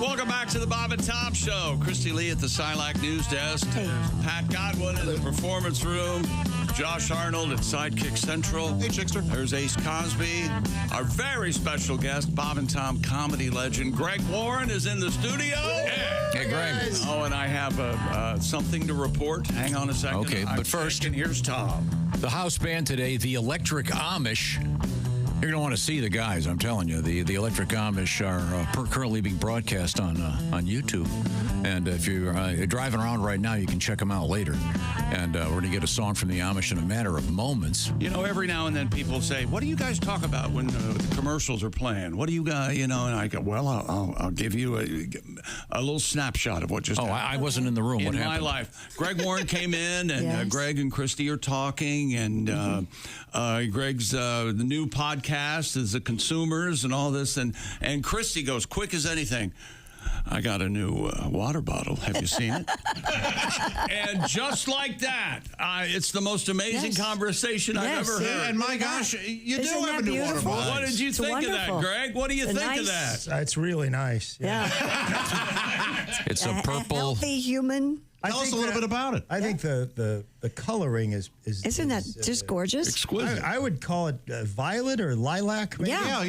Welcome back to the Bob and Tom Show. Christy Lee at the Silac News Desk. Pat Godwin in the Performance Room. Josh Arnold at Sidekick Central. Hey, Chickster. There's Ace Cosby. Our very special guest, Bob and Tom comedy legend, Greg Warren, is in the studio. Hey, Greg. Oh, and I have something to report. Hang on a second. Okay, but first, and here's Tom. The house band today, the Electric Amish. You're going to want to see the guys, I'm telling you. The Electric Amish are currently being broadcast on YouTube. And if you're driving around right now, you can check them out later. And we're going to get a song from the Amish in a matter of moments. You know, every now and then people say, what do you guys talk about when the commercials are playing? What do you guys, and I go, well, I'll give you a little snapshot of what just happened. I wasn't in the room. What happened? In my life. Greg Warren came in, and Yes. Greg and Christy are talking, and Greg's the new podcast is the Consumers and all this, and Christy goes, quick as anything, I got a new water bottle. Have you seen it? And just like that, it's the most amazing conversation I've ever heard. And my gosh, you do have a new water beautiful? bottle. What did you think of that, Greg? What do you think of that? It's really nice. Yeah. It's a purple. Healthy human. Tell us a little bit about it. I think the coloring is Isn't that just gorgeous? Exquisite. I would call it violet or lilac. Maybe. Yeah.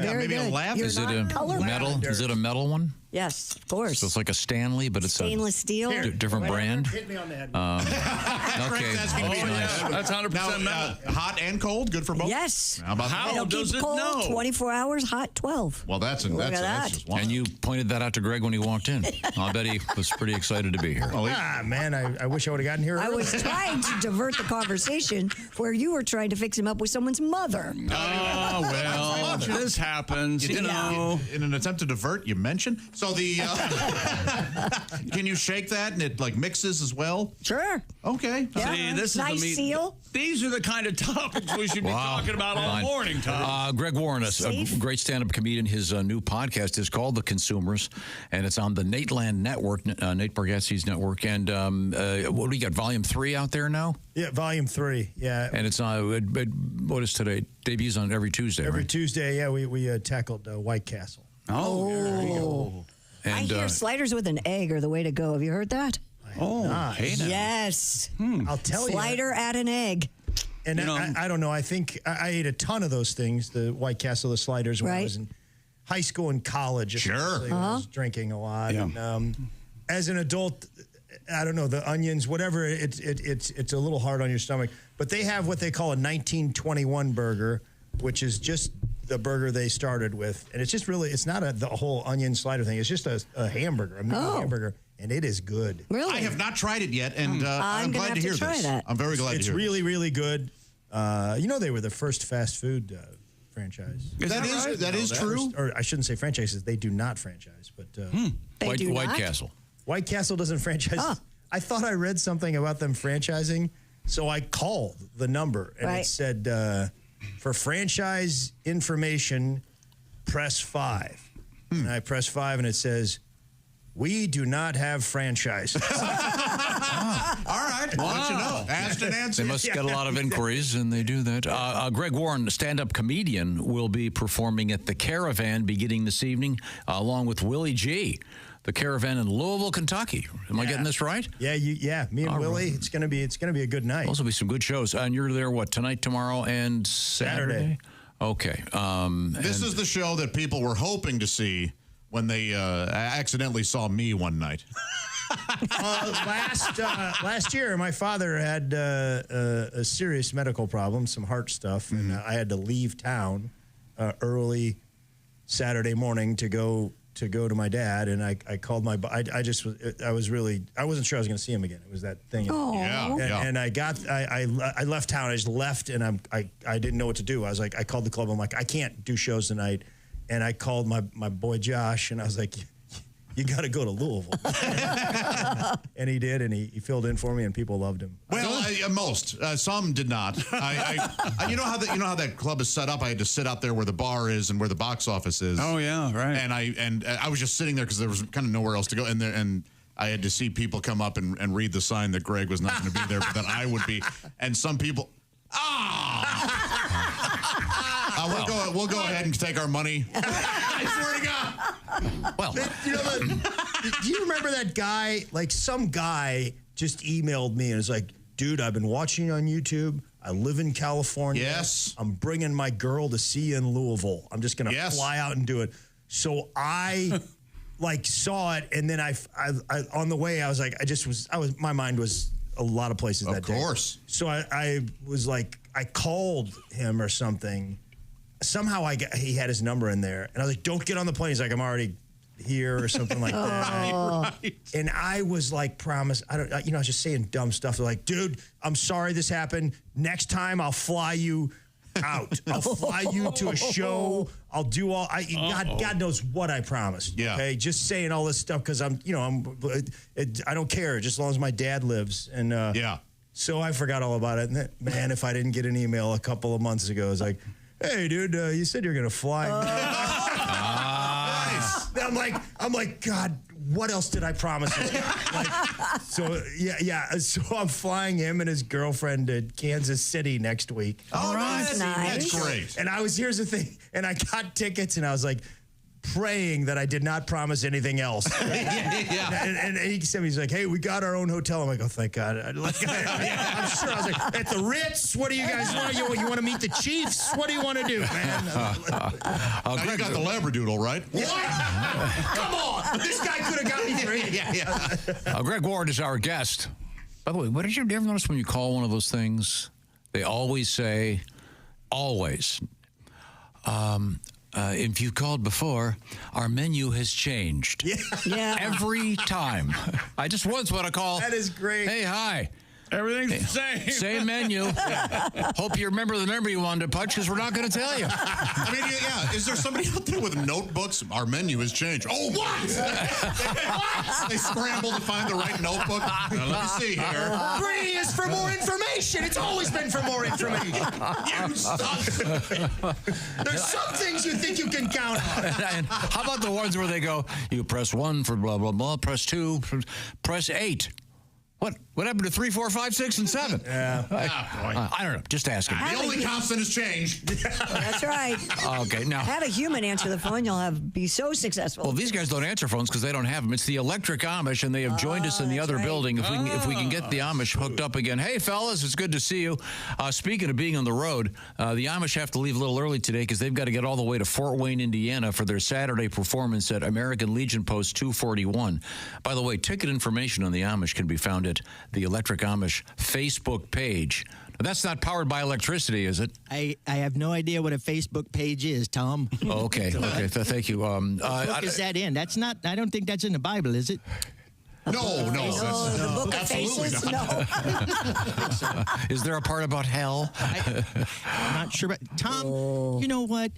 Very maybe good. a lavender. Is it a metal? Is it a metal one? Yes, of course. So it's like a Stanley, but it's Stainless steel. different brand. Hit me on the head. Okay, Frank's asking me. nice. That's 100% Now, metal. hot and cold, good for both. Yes. How about that? It'll does keep it cold know? 24 hours, hot 12. Well, that's Look at that's that. just one. And you pointed that out to Greg when he walked in. I bet he was pretty excited to be here. Man, I wish I would have gotten here I earlier. was trying to divert the conversation where you were trying to fix him up with someone's mother. Oh, well, this happens, you know. In an attempt to divert, you mentioned. So the can you shake that and it like mixes as well? Sure. Okay. Yeah. See, this is Nice the meat. seal. These are the kind of topics we should be talking about all Fine. morning, Tom. Greg Warren, a Safe. great stand-up comedian. His new podcast is called The Consumers, and it's on the Nateland Network, Nate Bargatze's network. And what do you got, Volume 3 out there now? Yeah, Volume 3. Yeah. And it's on, what is today? Debuts on every Tuesday, Every right? Tuesday, yeah, we tackled White Castle. Oh. I And, hear sliders with an egg are the way to go. Have you heard that? Oh, hey now. Yes. I'll tell Slider at an egg. And I don't know. I think I ate a ton of those things, the White Castle, the sliders, when I was in high school and college. Sure. I was drinking a lot. Yeah. And, as an adult, I don't know, the onions, whatever, it's a little hard on your stomach. But they have what they call a 1921 burger, which is just the burger they started with. And it's just really, it's not the whole onion slider thing. It's just a hamburger, a meat hamburger. And it is good. Really? I have not tried it yet, and I'm glad to hear this. That. I'm very glad to hear It's really, really good. They were the first fast food franchise. That is true. Or I shouldn't say franchises. They do not franchise, but White Castle. White Castle doesn't franchise. Huh. I thought I read something about them franchising, so I called the number, and it said, for franchise information, press 5. And I press 5, and it says, we do not have franchises. All right. Wow. I'll let you know. Asked and answered. They must get a lot of inquiries, and they do that. Greg Warren, stand-up comedian, will be performing at the Caravan beginning this evening, along with Willie G. The Caravan in Louisville, Kentucky. Am I getting this right? Yeah. Me and Willie. Right. It's gonna be a good night. Those will be some good shows. And you're there tonight, tomorrow, and Saturday? Okay. This is the show that people were hoping to see when they accidentally saw me one night. Last year, my father had a serious medical problem, some heart stuff, and I had to leave town early Saturday morning to go to my dad, and I called my. I wasn't sure I was going to see him again. It was that thing. And I left town. I just left, and I didn't know what to do. I was like, I called the club. I'm like, I can't do shows tonight. And I called my boy Josh, and I was like, you got to go to Louisville. And he did, and he filled in for me, and people loved him. Well, most. Some did not. You know how that club is set up? I had to sit out there where the bar is and where the box office is. Oh, yeah, right. And I was just sitting there because there was kind of nowhere else to go. And I had to see people come up and read the sign that Greg was not going to be there, but that I would be. And some people... We'll go ahead and take our money. I swear to God. Well, do you remember that guy? Like some guy just emailed me and was like, dude, I've been watching you on YouTube. I live in California. Yes. I'm bringing my girl to see you in Louisville. I'm just going to fly out and do it. So I saw it. And then I on the way, I was like, my mind was a lot of places that day. Of course. So I was like, I called him or something. Somehow he had his number in there. And I was like, don't get on the plane. He's like, I'm already here or something like that. Right. And I was like, promise. I was just saying dumb stuff. They're like, dude, I'm sorry this happened. Next time I'll fly you out. I'll fly you to a show. I'll do all. God knows what I promised. Yeah. Okay. Just saying all this stuff because I don't care. Just as long as my dad lives. And yeah. So I forgot all about it. And man, if I didn't get an email a couple of months ago, it was like, hey, dude, you said you're gonna fly. I'm like, God, what else did I promise you? So I'm flying him and his girlfriend to Kansas City next week. All right, nice. That's great. And here's the thing, and I got tickets, and I was like, praying that I did not promise anything else. And he said, he's like, hey, we got our own hotel. I'm like, oh, thank God. I'm sure. I was like, at the Ritz, what do you guys want? You want to meet the Chiefs? What do you want to do, man? Now you got the Labradoodle, right? What? Come on. This guy could have got me for it. Greg Ward is our guest. By the way, what did you ever notice when you call one of those things? They always say, always. If you called before, our menu has changed. Yeah. Every time. I just once want to call. That is great. Hey, hi. Everything's the same. Same menu. Hope you remember the number you wanted to punch because we're not going to tell you. I mean, is there somebody out there with notebooks? Our menu has changed. Oh, what? What? They scramble to find the right notebook. Now, let me see here. 3 is for more information. It's always been for more information. You suck. There's some things you think you can count on. And how about the ones where they go, you press 1 for blah, blah, blah, press 2, press 8. What happened to 3, 4, 5, 6, and 7? Yeah. I don't know. Just asking. The only constant has changed. That's right. Okay, now have a human answer the phone. You'll be so successful. Well, these guys don't answer phones because they don't have them. It's the Electric Amish, and they have joined us in the other building. If we can get the Amish hooked up again. Hey, fellas, it's good to see you. Speaking of being on the road, the Amish have to leave a little early today because they've got to get all the way to Fort Wayne, Indiana for their Saturday performance at American Legion Post 241. By the way, ticket information on the Amish can be found at the Electric Amish Facebook page. Now, that's not powered by electricity, is it? I have no idea what a Facebook page is, Tom. Oh, okay. Thank you. What book is that in? That's not. I don't think that's in the Bible, is it? No. The book of faces? No. Is there a part about hell? I'm not sure. But Tom, you know what?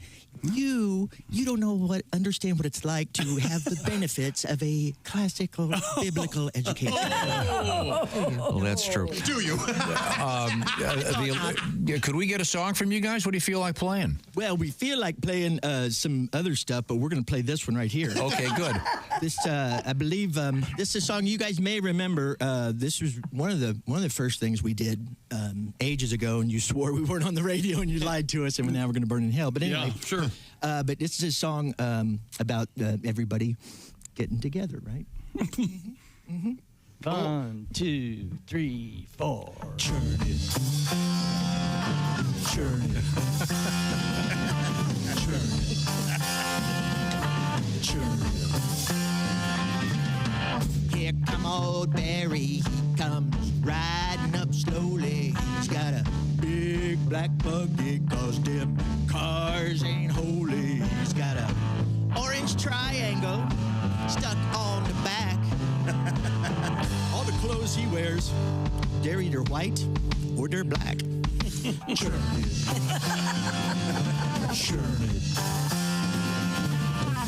You don't understand what it's like to have the benefits of a classical biblical education. Well, that's true. Do you? Could we get a song from you guys? What do you feel like playing? Well, we feel like playing some other stuff, but we're going to play this one right here. Okay, good. This, I believe, this is a song you guys may remember. This was one of the first things we did ages ago, and you swore we weren't on the radio, and you lied to us, and now we're going to burn in hell. But anyway, yeah, sure. But this is a song about everybody getting together, right? Mm-hmm. 1, 2, 3, 4. Churn it. Churn it. Churn it. Churn it. Here come old Barry. He comes riding up slowly. He's got a big black buggy, 'cause them cars ain't holy. He's got a orange triangle stuck on the back. All the clothes he wears, they're either white or they're black. Churn it. Churn it.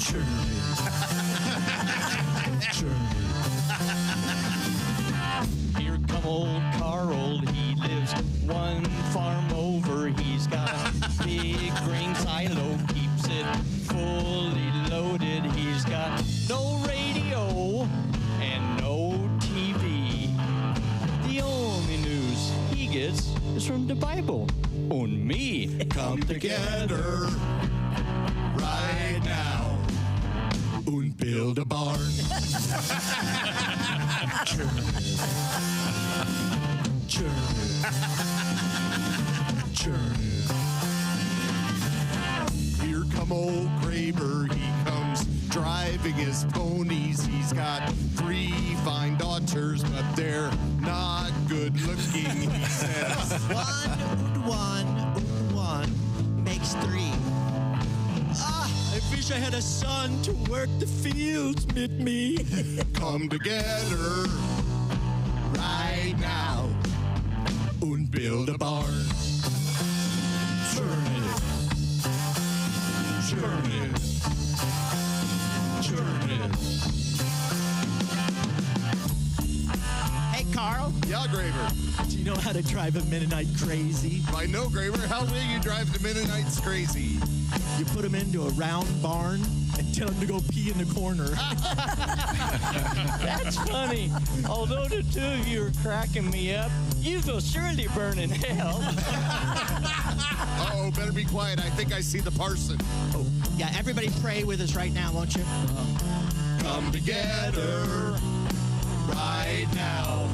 Churn it. Churn it. Here come old Carl, he lives one farm over. He's got a big grain silo, keeps it fully loaded. He's got no radio and no TV. The only news he gets is from the Bible. On me. Come together right now. and build a barn. Churn. Here come old Graber, he comes driving his ponies. He's got 3 fine daughters, but they're not good looking, he says. One makes 3. I wish I had a son to work the fields with me. Come together right now and build a barn. Churn it. Hey, Carl. Yeah, Graver. Do you know how to drive a Mennonite crazy? I know, Graver. How will you drive the Mennonites crazy? You put them into a round barn and tell them to go pee in the corner. That's funny. Although the two of you are cracking me up, you will surely burn in hell. Uh-oh, better be quiet. I think I see the parson. Oh, yeah, everybody pray with us right now, won't you? Come together right now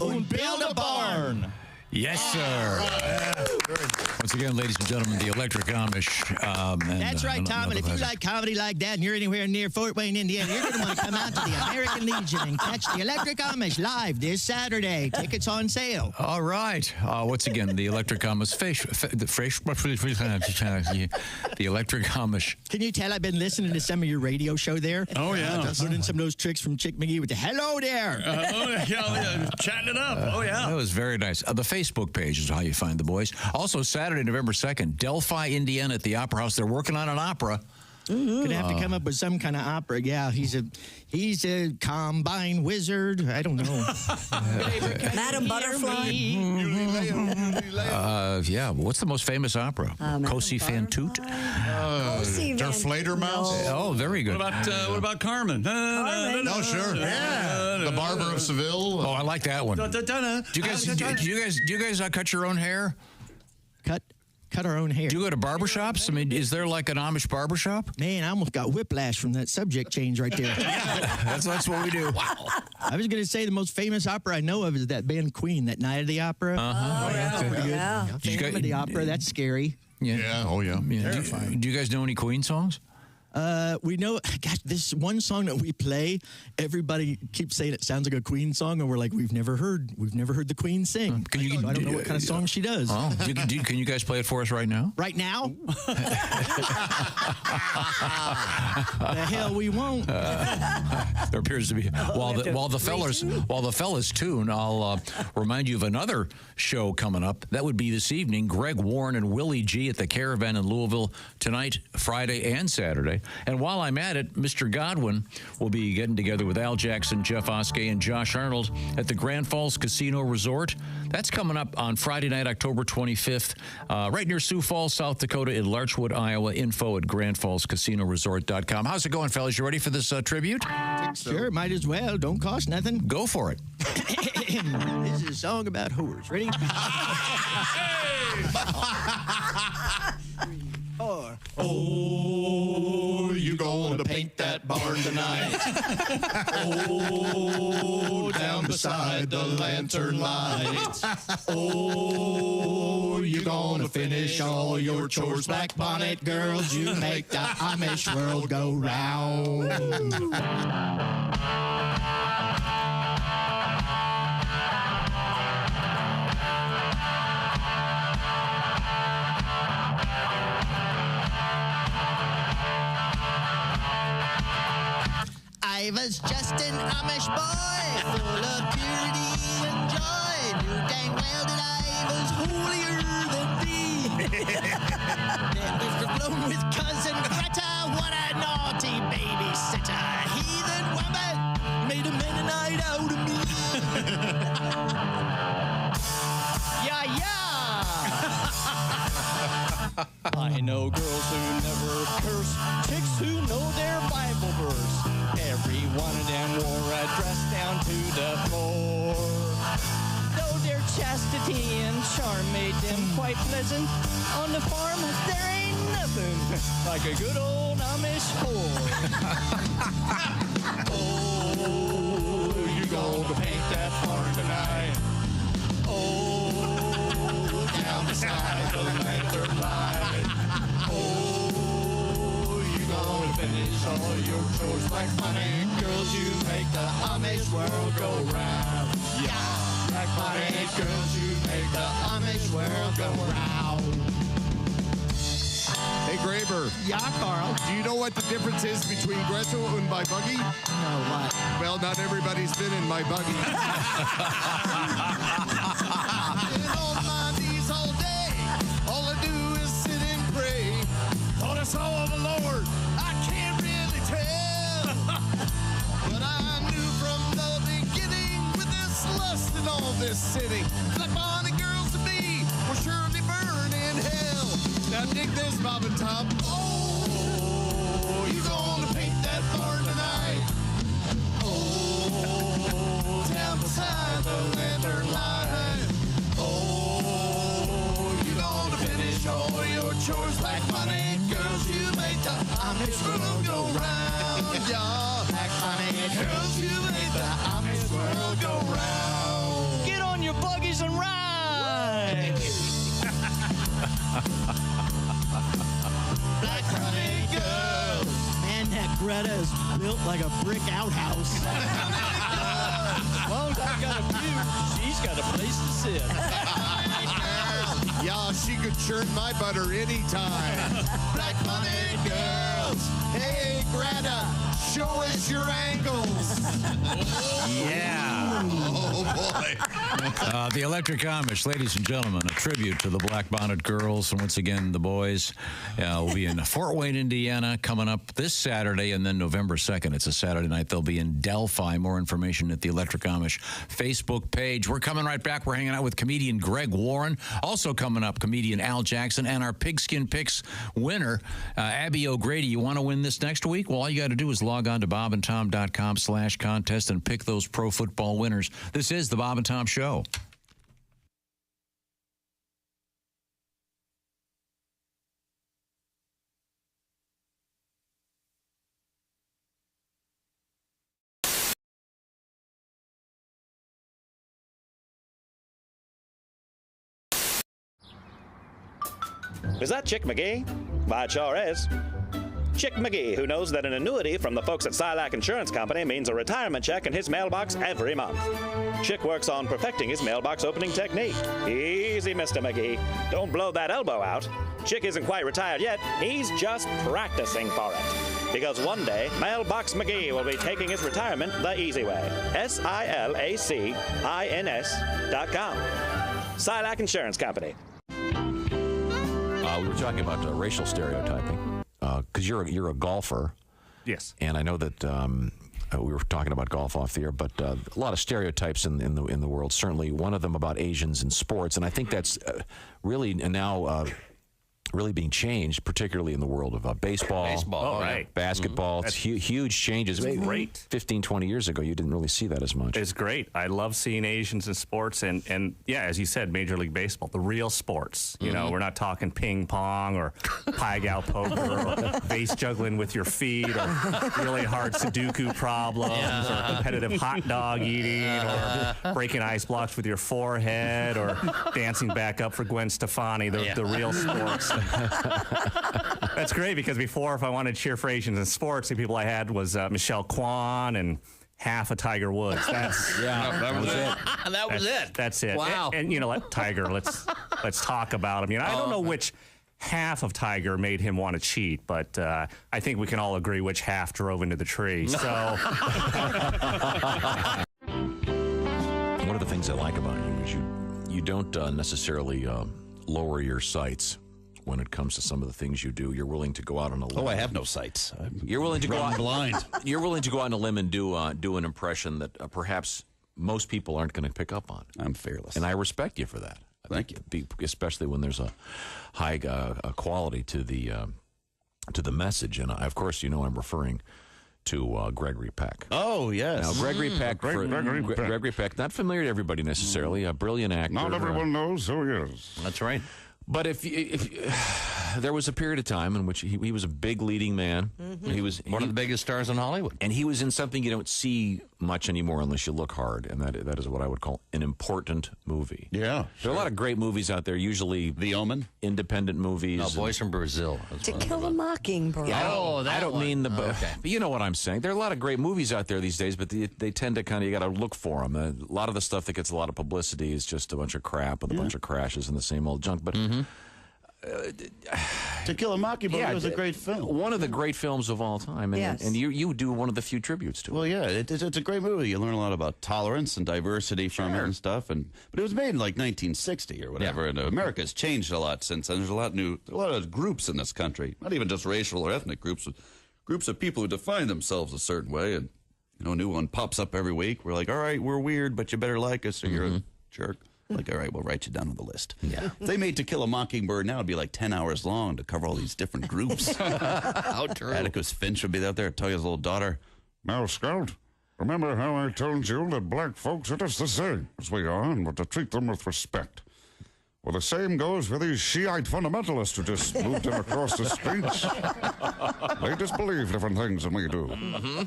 and build a barn. Yes, sir. Once again, ladies and gentlemen, the Electric Amish. That's right, Tom. And if you like comedy like that and you're anywhere near Fort Wayne, Indiana, you're going to want to come out to the American Legion and catch the Electric Amish live this Saturday. Tickets on sale. All right. Once again, the Electric Amish. The Electric Amish. Can you tell I've been listening to some of your radio show there? Oh, yeah. Learning some of those tricks from Chick McGee with the hello there. Yeah, chatting it up. That was very nice. The Facebook page is how you find the boys. Also, Saturday, November 2nd, Delphi, Indiana at the Opera House. They're working on an opera. Gonna have to come up with some kind of opera. Yeah, he's a combine wizard. I don't know. Madam Butterfly. Yeah. What's the most famous opera? Cosi fan Toot. Der Fledermaus. Oh, very good. What about Carmen? Oh, sure. Yeah. The Barber of Seville. Oh, I like that one. Do you guys cut your own hair? Cut our own hair. Do you go to barbershops? I mean, is there like an Amish barbershop? Man, I almost got whiplash from that subject change right there. That's what we do. Wow. I was going to say the most famous opera I know of is that band Queen, that Night of the Opera. Uh-huh. That's pretty good. Yeah. Phantom of the Opera, that's scary. Yeah. Oh, yeah. Terrifying. Do you guys know any Queen songs? We know, gosh, this one song that we play, everybody keeps saying it sounds like a Queen song, and we're like, we've never heard the Queen sing. I don't know what kind of song she does. Oh, can you guys play it for us right now? Right now? The hell we won't. There appears to be while the fellas tune. I'll remind you of another show coming up. That would be this evening. Greg Warren and Willie G at the Caravan in Louisville tonight, Friday and Saturday. And while I'm at it, Mr. Godwin will be getting together with Al Jackson, Jeff Oskey, and Josh Arnold at the Grand Falls Casino Resort. That's coming up on Friday night, October 25th, right near Sioux Falls, South Dakota, in Larchwood, Iowa. Info at grandfallscasinoresort.com. How's it going, fellas? You ready for this tribute? Sure, might as well. Don't cost nothing. Go for it. This is a song about whores. Ready? 3, 4. Oh, you gonna paint that barn tonight? Oh, down beside the lantern lights. Oh, you gonna finish all your chores, black bonnet girls. You make the Amish world go round. I was just an Amish boy, full of purity and joy. Knew dang well that I was holier than thee. Then was blown with cousin Greta, what a naughty babysitter. Heathen woman made a Mennonite out of me. I know girls who never curse, chicks who know their Bible verse. Every one of them wore a dress down to the floor. Though their chastity and charm made them quite pleasant, on the farm there ain't nothing like a good old Amish whore. beside the lantern light. Oh, you gonna finish all your chores like funny girls. You make the Amish world go round. Yeah, like funny girls. You make the Amish world go round. Hey, Graber. Yeah, Carl. Do you know what the difference is between Gretel and my buggy? No, what? Well, not everybody's been in my buggy. Been on my knees all day. All I do is sit and pray. For the soul of the Lord, I can't really tell. But I knew from the beginning with this lust and all this sinning, like bonny girls to me will surely burn in hell. Now dig this, Bob and Tom. Oh, you gonna paint that barn tonight? Oh, down beside the lantern light. Oh, you gonna finish all your chores like funny girls. You make the Amish world go round. Yeah, like funny girls. You make the Amish world go round. Get on your buggies and ride. Like funny girls. Man, that Greta is built like a brick outhouse. As long as I've got a view, she's got a place to sit. Yeah, she could churn my butter anytime. Like funny girls. Hey, Greta, show us your angles. Yeah. Oh, boy. The Electric Amish, ladies and gentlemen, a tribute to the Black Bonnet Girls. And once again, the boys will be in Fort Wayne, Indiana, coming up this Saturday, and then November 2nd. It's a Saturday night. They'll be in Delphi. More information at the Electric Amish Facebook page. We're coming right back. We're hanging out with comedian Greg Warren. Also coming up, comedian Al Jackson, and our Pigskin Picks winner, Abby O'Grady. You want to win this next week? Well, all you got to do is log on to bobandtom.com/contest and pick those pro football winners. This is the Bob and Tom Show. Is that Chick McGee? Why, it sure is. Chick McGee, who knows that an annuity from the folks at Silac Insurance Company means a retirement check in his mailbox every month. Chick works on perfecting his mailbox opening technique. Easy, Mr. McGee. Don't blow that elbow out. Chick isn't quite retired yet. He's just practicing for it. Because one day, Mailbox McGee will be taking his retirement the easy way. SILACINS.com. Silac Insurance Company. We were talking about racial stereotyping because you're a golfer. Yes. And I know that we were talking about golf off the air, but a lot of stereotypes in the world. Certainly, one of them about Asians in sports, and I think that's really now really being changed, particularly in the world of baseball, basketball. It's huge changes. It's great. 15, 20 years ago, you didn't really see that as much. It's great. I love seeing Asians in sports, and yeah, as you said, Major League Baseball, the real sports. You know, we're not talking ping pong or pie-gow poker or base juggling with your feet or really hard Sudoku problems or competitive hot dog eating or breaking ice blocks with your forehead or dancing back up for Gwen Stefani, the real sports. That's great because before, if I wanted to cheer for Asians in sports, the people I had was Michelle Kwan and half of Tiger Woods. That's that was it. That was it. That's it. Wow. And you know, Tiger. Let's talk about him. You know, I don't know which half of Tiger made him want to cheat, but I think we can all agree which half drove into the tree. So one of the things I like about you is you don't necessarily lower your sights when it comes to some of the things you do. You're willing to go out on a limb. Oh, I have no sights. You're willing to go out blind. You're willing to go out on a limb and do an impression that perhaps most people aren't going to pick up on. I'm fearless, and I respect you for that. Thank you. Especially when there's a high quality to the message, and of course, you know, I'm referring to Gregory Peck. Oh, yes. Now, Gregory Peck, Gregory Peck, not familiar to everybody necessarily, a brilliant actor. Not everyone knows who he is. That's right. But if there was a period of time in which he was a big leading man. He was one of the biggest stars in Hollywood. And he was in something you don't see much anymore unless you look hard, and that is what I would call an important movie. Yeah. There are a lot of great movies out there, usually The Omen, independent movies. No, Boys from Brazil. To Kill a Mockingbird. Yeah, I don't mean the. okay. But you know what I'm saying. There are a lot of great movies out there these days, but they tend to kind of, you got to look for them. A lot of the stuff that gets a lot of publicity is just a bunch of crap with a bunch of crashes and the same old junk. But To Kill a Mockingbird was a great film. One of the great films of all time. And, Yes. and you do one of the few tributes to it. Well, yeah, it's a great movie. You learn a lot about tolerance and diversity from it and stuff. But it was made in like 1960 or whatever, and America's changed a lot since then. There's a lot of groups in this country, not even just racial or ethnic groups, but groups of people who define themselves a certain way. And a new one pops up every week. We're like, all right, we're weird, but you better like us or you're a jerk. Like, all right, we'll write you down on the list. Yeah. If they made To Kill a Mockingbird now, it'd be like 10 hours long to cover all these different groups. How true. Atticus Finch would be out there, tell his little daughter. Now, Scout, remember how I told you that black folks are just the same as we are, and we're to treat them with respect. Well, the same goes for these Shiite fundamentalists who just moved in across the streets. They just believe different things than we do.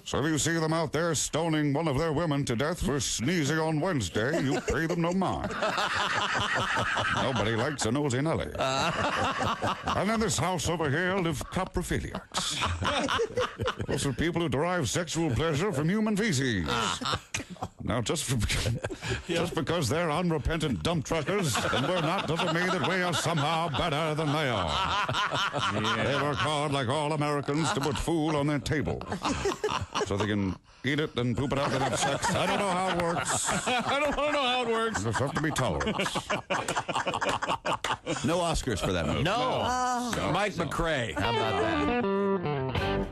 So if you see them out there stoning one of their women to death for sneezing on Wednesday, you pay them no mind. Nobody likes a nosy Nelly. And in this house over here live coprophiliacs. Those are people who derive sexual pleasure from human feces. Now, just because they're unrepentant dump truckers and we're not doesn't mean that we are somehow better than they are. They work hard like all Americans to put food on their table so they can eat it and poop it out and have sex. I don't know how it works. I don't know how it works. There's have to be tolerance. No Oscars for that movie. No. Mike McRae. How about that?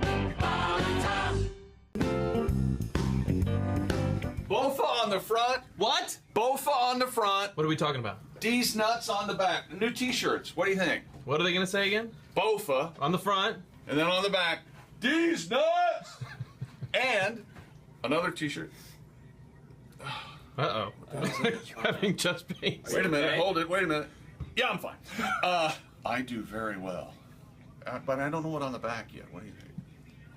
Bofa on the front. What? Bofa on the front. What are we talking about? D's nuts on the back. New T-shirts. What do you think? What are they going to say again? Bofa On the front. and then on the back, D's nuts. And another T-shirt. Uh-oh. Having just been. Wait a minute. Hold it. Wait a minute. Yeah, I'm fine. I do very well, but I don't know what on the back yet. What do you think?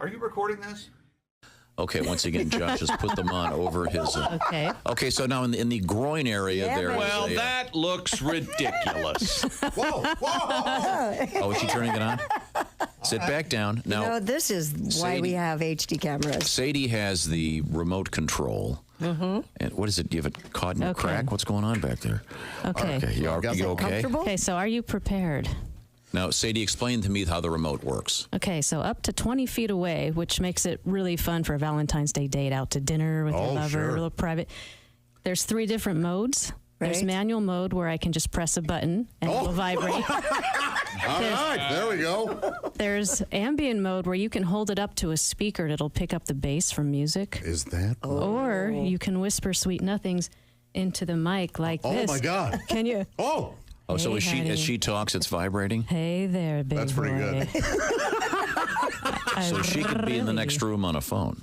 Are you recording this? Okay, once again, Josh has put them on over his... Okay. Okay, so now in the groin area there is Well, a, that looks ridiculous. Whoa, whoa! Oh, is she turning it on? Sit back down. Now, No, this is why we have HD cameras. Sadie has the remote control. Mm-hmm. And what is it? Do you have it caught in your crack? What's going on back there? Okay. Okay, you okay? Okay, so are you prepared? Now, Sadie, explain to me how the remote works. Okay, so up to 20 feet away, which makes it really fun for a Valentine's Day date, out to dinner with your lover, sure. a little private. There's 3 different modes. There's Right. manual mode where I can just press a button and it will vibrate. All right, there we go. There's ambient mode where you can hold it up to a speaker and it'll pick up the bass from music. Is that? Or you can whisper sweet nothings into the mic like this. Oh, my God. Can you? Oh. Oh, so Hey, as honey. she talks, it's vibrating? Hey there, big That's pretty boy. good. So she could be in the next room on a phone.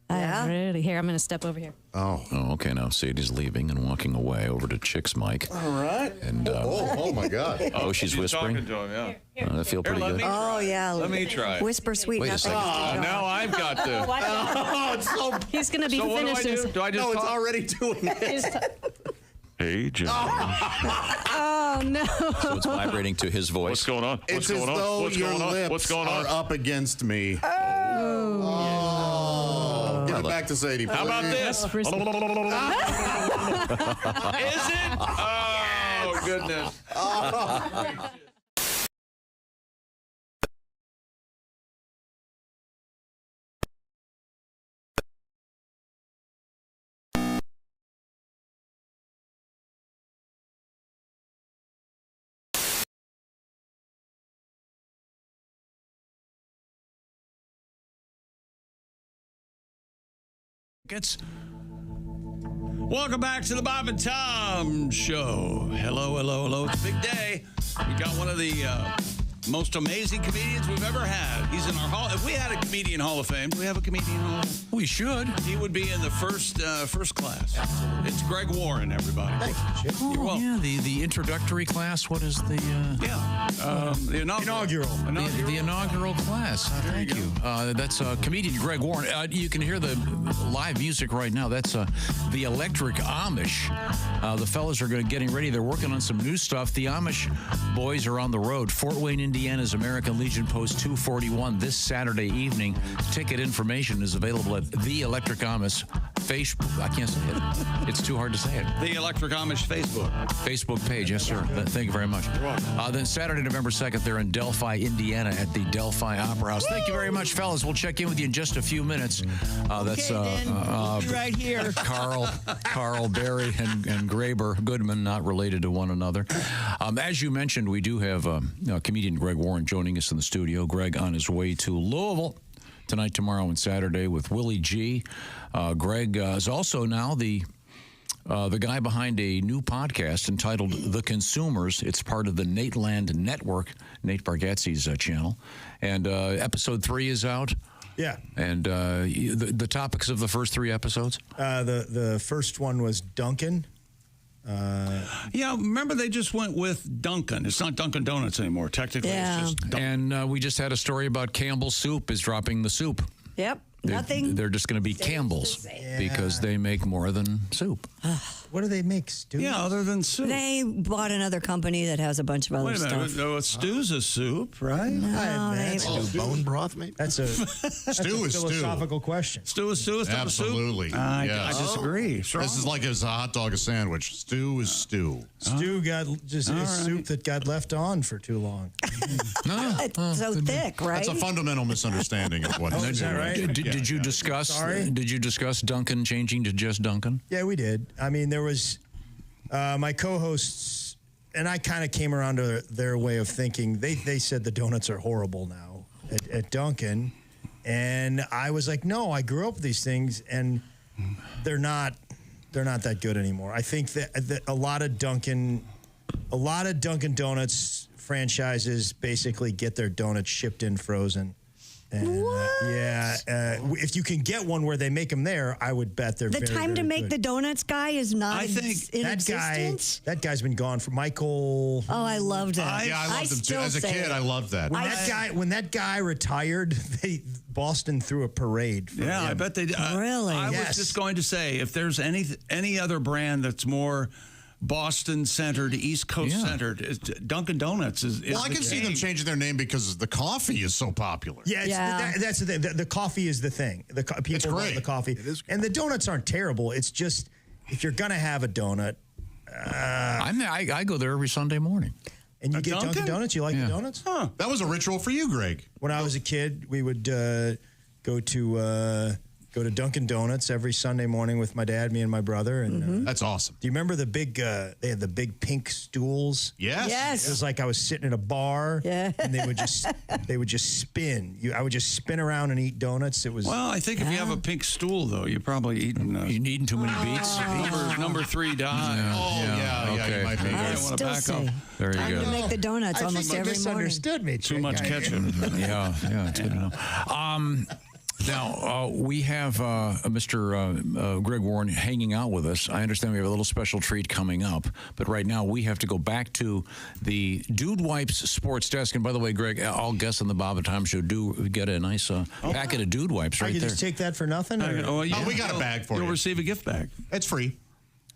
Yeah. Really. Here, I'm going to step over here. Oh, okay. Now Sadie's leaving and walking away over to Chick's mic. All right. And oh my God. Oh, she's whispering. Talking to him, yeah. That feel pretty good. Oh, yeah. Let me try. Whisper sweet Wait a nothings. second. Now I've got to. Oh, it's so. He's going to be So what do I finished. do? Do I just No, it's talk? already doing it. Hey, Jim. Oh, no. So it's vibrating to his voice. What's going on? It's as though your lips are up against me. Oh. Give it back to Sadie, please. How about this? That's risky. Is it? Oh, goodness. Welcome back to the Bob and Tom Show. Hello, hello, hello. It's a big day. We got one of the most amazing comedians we've ever had. He's in our hall. If we had a comedian Hall of Fame, do we have a comedian Hall of Fame? We should. He would be in the first class. Absolutely. It's Greg Warren, everybody. Thank you, Chip. You're welcome. Yeah, the introductory class. What is the... the inaugural. The inaugural class. Thank you. That's comedian Greg Warren. You can hear the live music right now. That's the Electric Amish. The fellas are getting ready. They're working on some new stuff. The Amish boys are on the road. Fort Wayne, Indiana's American Legion Post 241 this Saturday evening. Ticket information is available at the Electric Amish Facebook. I can't say it. It's too hard to say it. The Electric Amish Facebook page. Yes, sir. Thank you very much. Then Saturday, November 2nd, they're in Delphi, Indiana at the Delphi Opera House. Thank you very much, fellas. We'll check in with you in just a few minutes. That's right here. Carl Berry and Graber Goodman, not related to one another. As you mentioned, we do have comedian Greg Warren joining us in the studio. Greg on his way to Louisville tonight, tomorrow, and Saturday with Willie G. Greg is also now the guy behind a new podcast entitled The Consumers. It's part of the Nateland Network, Nate Bargatze's channel. And episode 3 is out. Yeah. And the topics of the first 3 episodes? The first one was Duncan. Remember they just went with Dunkin'. It's not Dunkin' Donuts anymore. Technically, it's just Dunkin'. And we just had a story about Campbell's Soup is dropping the soup. Yep. They're just going to be Campbell's because they make more than soup. What do they make, stew? Yeah, other than soup. They bought another company that has a bunch of other Wait a minute. stuff. No, stew's a soup, right? Bone broth, maybe? That's a Stew is stew. philosophical question. Stew is stew. It's not a soup? Absolutely. I disagree. This is like as a hot dog, a sandwich. Stew is stew. Stew got just soup that got left on for too long. It's so thick, right? That's a fundamental misunderstanding of what. Is that right? Did you discuss? Sorry? Did you discuss Duncan changing to just Duncan? Yeah, we did. I mean, there was my co-hosts, and I kind of came around to their way of thinking. They said the donuts are horrible now at Duncan, and I was like, no, I grew up with these things, and they're not that good anymore. I think that a lot of Dunkin' Donuts franchises basically get their donuts shipped in frozen. And, if you can get one where they make them there, I would bet they're the very, time very to make good. the donuts guy is not I think in that existence. That guy's been gone for Michael. Oh, I loved it. I loved him too. As a kid, I loved that. When that guy retired, Boston threw a parade. For him. I bet they did. Really? I was just going to say, if there's any other brand that's more Boston-centered, East Coast-centered, Dunkin' Donuts is well, I can see them changing their name because the coffee is so popular. That's the thing. The coffee is the thing. People love the coffee. It is great. And the donuts aren't terrible. It's just, if you're going to have a donut. I go there every Sunday morning. And you get Dunkin' Donuts? You like the donuts? Huh. That was a ritual for you, Greg. When I was a kid, we would go to Dunkin' Donuts every Sunday morning with my dad, me and my brother. And that's awesome. Do you remember the big? They had the big pink stools. Yes. It was like I was sitting in a bar. Yeah. And they would just spin. I would just spin around and eat donuts. It was. Well, I think if you have a pink stool, though, you're probably eating. You're eating too many beets. Number 3 died. Okay. You might be. I want to still back say, up. Very time good. to make the donuts I almost think you every morning. misunderstood me. Too much ketchup. Yeah, it's good to know. Now, we have Mr. Greg Warren hanging out with us. I understand we have a little special treat coming up, but right now we have to go back to the Dude Wipes sports desk. And by the way, Greg, all guests on the Bob and Tom Show do get a nice packet of Dude Wipes right I can there. just take that for nothing? We got a bag for you. You'll receive a gift bag. It's free.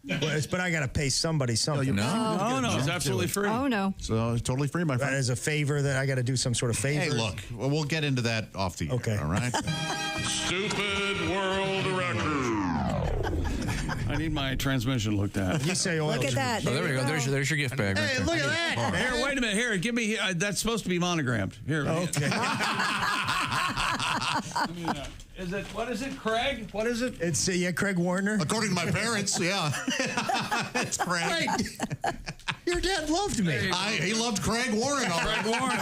But I got to pay somebody something. No, it's absolutely free. Oh, no. So it's totally free, my That friend. is a favor that I got to do some sort of favor. Hey, look, we'll get into that off the air, all right? Stupid world record. I need my transmission looked at. You say oil. Look at that. Oh, there we go. There's your gift bag. Right there. Look at that. Here, wait a minute. Here, give me. That's supposed to be monogrammed. Here. Okay. Is it? What is it, Craig? What is it? It's Craig Warner. According to my parents, yeah. It's Craig. Your dad loved me. He loved Craig Warren. Craig Warren.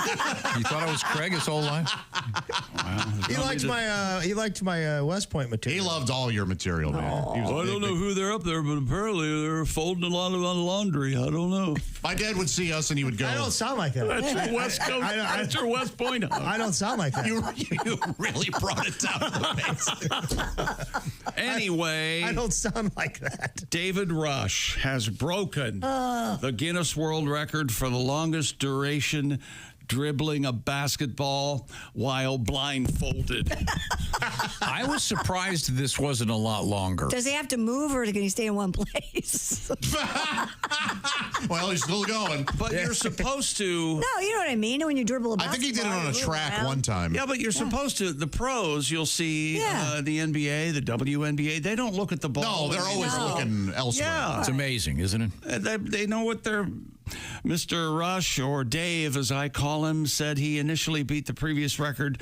You thought I was Craig his whole life? Wow. He liked my West Point material. He loved all your material, man. He was a I big, don't know big- who they're up there, but apparently they're folding a lot of laundry. I don't know. My dad would see us and he would go. I don't sound like that. That's your West Coast. That's your West Point. I don't sound like that. You really brought it down to the base. Anyway, I don't sound like that. David Rush has broken the Guinness World Record for the longest duration dribbling a basketball while blindfolded. I was surprised this wasn't a lot longer. Does he have to move or can he stay in one place? Well, he's still going. But you're supposed to. No, you know what I mean? When you dribble a I basketball. think he did it on a you move track around. one time. Yeah, but you're supposed to. The pros, you'll see the NBA, the WNBA. They don't look at the ball. No, they're always looking elsewhere. Yeah. It's amazing, isn't it? They know what they're. Mr. Rush, or Dave, as I call him, said he initially beat the previous record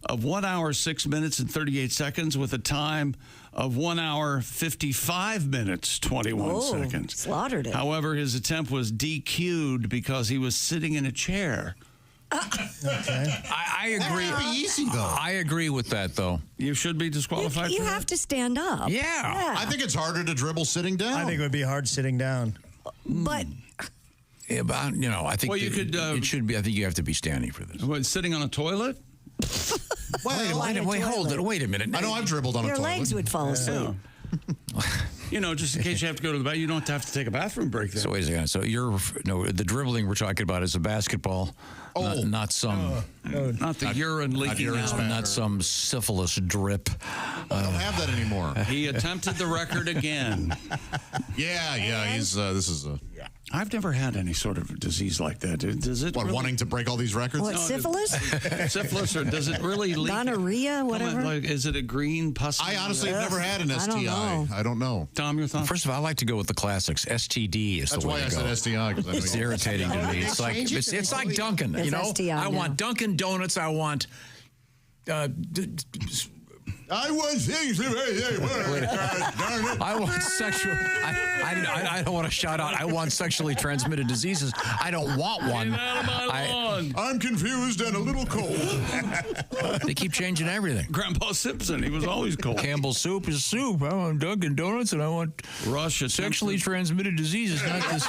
of 1 hour, 6 minutes, and 38 seconds with a time of 1 hour, 55 minutes, 21 seconds. Slaughtered it. However, his attempt was DQ'd because he was sitting in a chair. Okay. I agree. That can't be easy, though. I agree with that, though. You should be disqualified You for have to stand up. Yeah. I think it's harder to dribble sitting down. I think it would be hard sitting down. But Yeah, but I think Well, you could, it should be. I think you have to be standing for this. What, sitting on a toilet? Wait a minute. I know I've dribbled on your a toilet. legs would fall asleep. You know, just in case you have to go to the bathroom, you don't have to take a bathroom break there. So wait a second. So the dribbling we're talking about is a basketball, not some, not the urine leaking out. not some syphilis drip. I don't have that anymore. He attempted the record again. Yeah. He's this is a. I've never had any sort of disease like that. Does it? What, really, wanting to break all these records? What, syphilis? syphilis, or does it really leak? Gonorrhea, whatever? Like, is it a green pus? I honestly have never had an STI. I don't know. Tom, your thoughts? First of all, I like to go with the classics. STD is That's the way why I to go. said STI. It's irritating to me. It's like it's like Dunkin'. It's You know, STI I now. want Dunkin' Donuts. I want. I was I want sexual. I don't want to shout out. I want sexually transmitted diseases. I don't want one. Get out of my lawn. I'm confused and a little cold. They keep changing everything. Grandpa Simpson, he was always cold. Campbell's soup is soup. I want Dunkin' Donuts, and I want Russia sexually transmitted diseases. Not this.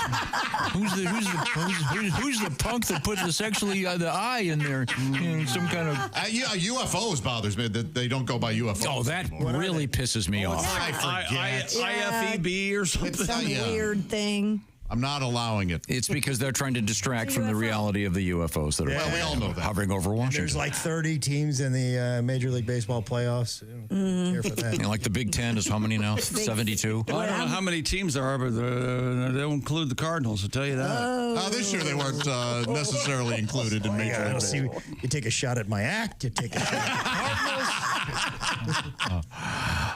Who's the punk that put the sexually the I in there? You know, some kind of. UFOs bothers me that they don't go by UFOs. Oh, that really pisses me off. I forget. IFEB or something. Some weird thing. I'm not allowing it. It's because they're trying to distract from the reality of the UFOs that are Well, we all know that. hovering over Washington. There's like 30 teams in the Major League Baseball playoffs. I don't care for that. You know, like the Big Ten is how many now? 72? I don't know how many teams there are, but they don't include the Cardinals, I'll tell you that. This year they weren't necessarily included in Major League See, Baseball. you take a shot at my act, you take a shot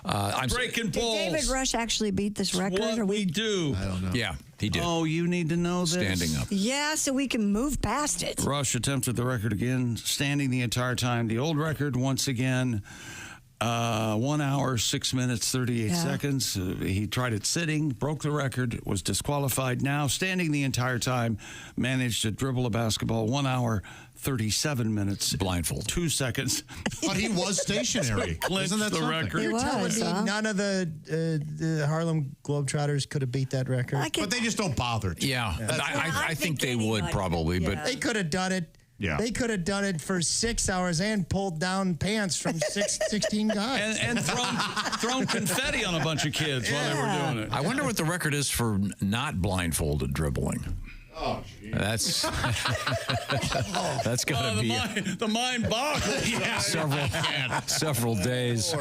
I'm Breaking balls. Did David Rush actually beat this record? What we do. I don't know. Yeah, he did. Oh, you need to know this. Standing up. Yeah, so we can move past it. Rush attempted the record again, standing the entire time. The old record, once again, 1 hour, 6 minutes, 38 seconds. He tried it sitting, broke the record, was disqualified. Now, standing the entire time, managed to dribble a basketball 1 hour, 37 minutes. Blindfold. 2 seconds. But he was stationary. Clinched Isn't that the something? record. You're telling was, me huh? none of the Harlem Globetrotters could have beat that record? But they just don't bother. Yeah, I think they would probably, but They could have done it. Yeah. They could have done it for 6 hours and pulled down pants from 16 guys. And thrown confetti on a bunch of kids while they were doing it. I wonder what the record is for not blindfolded dribbling. Oh, geez. That's got to be the mind boggles. several days.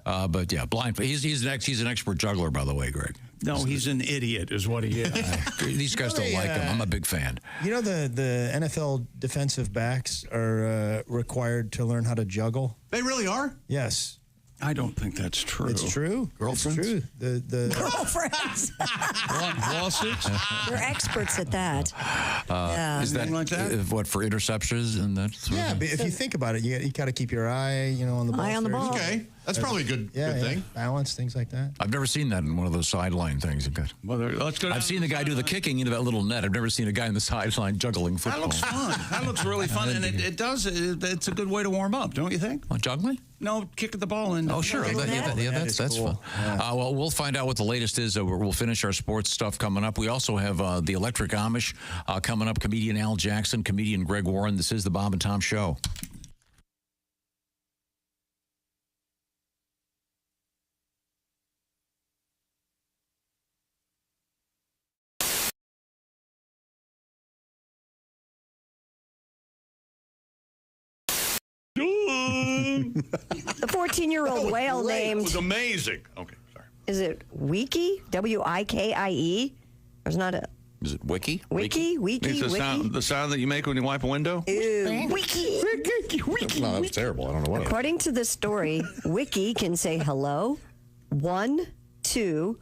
But yeah, blindfold. He's an expert juggler, by the way, Greg. No, he's an idiot, is what he is. These guys don't like him. I'm a big fan. You know the NFL defensive backs are required to learn how to juggle? They really are? Yes. I don't think that's true. It's true. Girlfriends? It's true. The Girlfriends. Lawsuits? They're experts at that. Yeah. Is that, Anything like that? What, for interceptions and that? Sort yeah, of but if you think about it, you got to keep your eye, on the ball. Eye on the first. ball. Okay. That's probably a good thing. Balance, things like that. I've never seen that in one of those sideline things. Well, let's go. I've seen the guy do the kicking into that little net. I've never seen a guy in the sideline juggling football. That looks fun. That looks really fun, and it does. It's a good way to warm up, don't you think? What, juggling? No, kicking the ball in. Oh, sure. That's cool. fun. Well, we'll find out what the latest is. We'll finish our sports stuff coming up. We also have the Electric Amish coming up. Comedian Al Jackson, comedian Greg Warren. This is the Bob and Tom Show. The 14-year-old whale named. was amazing. Okay, sorry. Is it Wiki? W-I-K-I-E? There's not a. Is it Wiki? Wiki? It's the sound that you make when you wipe a window? Ew. Wiki. No, that was terrible. I don't know what. According to the story, Wiki can say hello, 1, 2,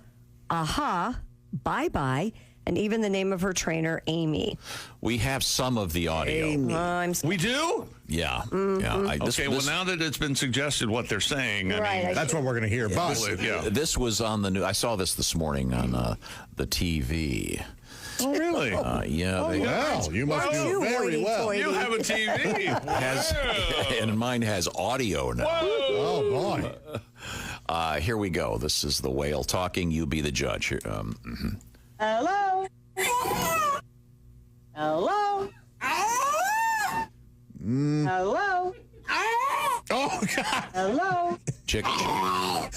aha, bye-bye, and even the name of her trainer, Amy. We have some of the audio. We do? Yeah. Mm-hmm. Yeah. Well, now that it's been suggested what they're saying, I mean, that's what we're going to hear. This was on the news. I saw this morning on the TV. Oh, really? Yeah. Well, you must do very well. You have a TV. And mine has audio now. Oh, boy. Here we go. This is the whale talking. You be the judge. Here, Hello? Hello? Hello? Oh, God. Hello? Chick. Oh,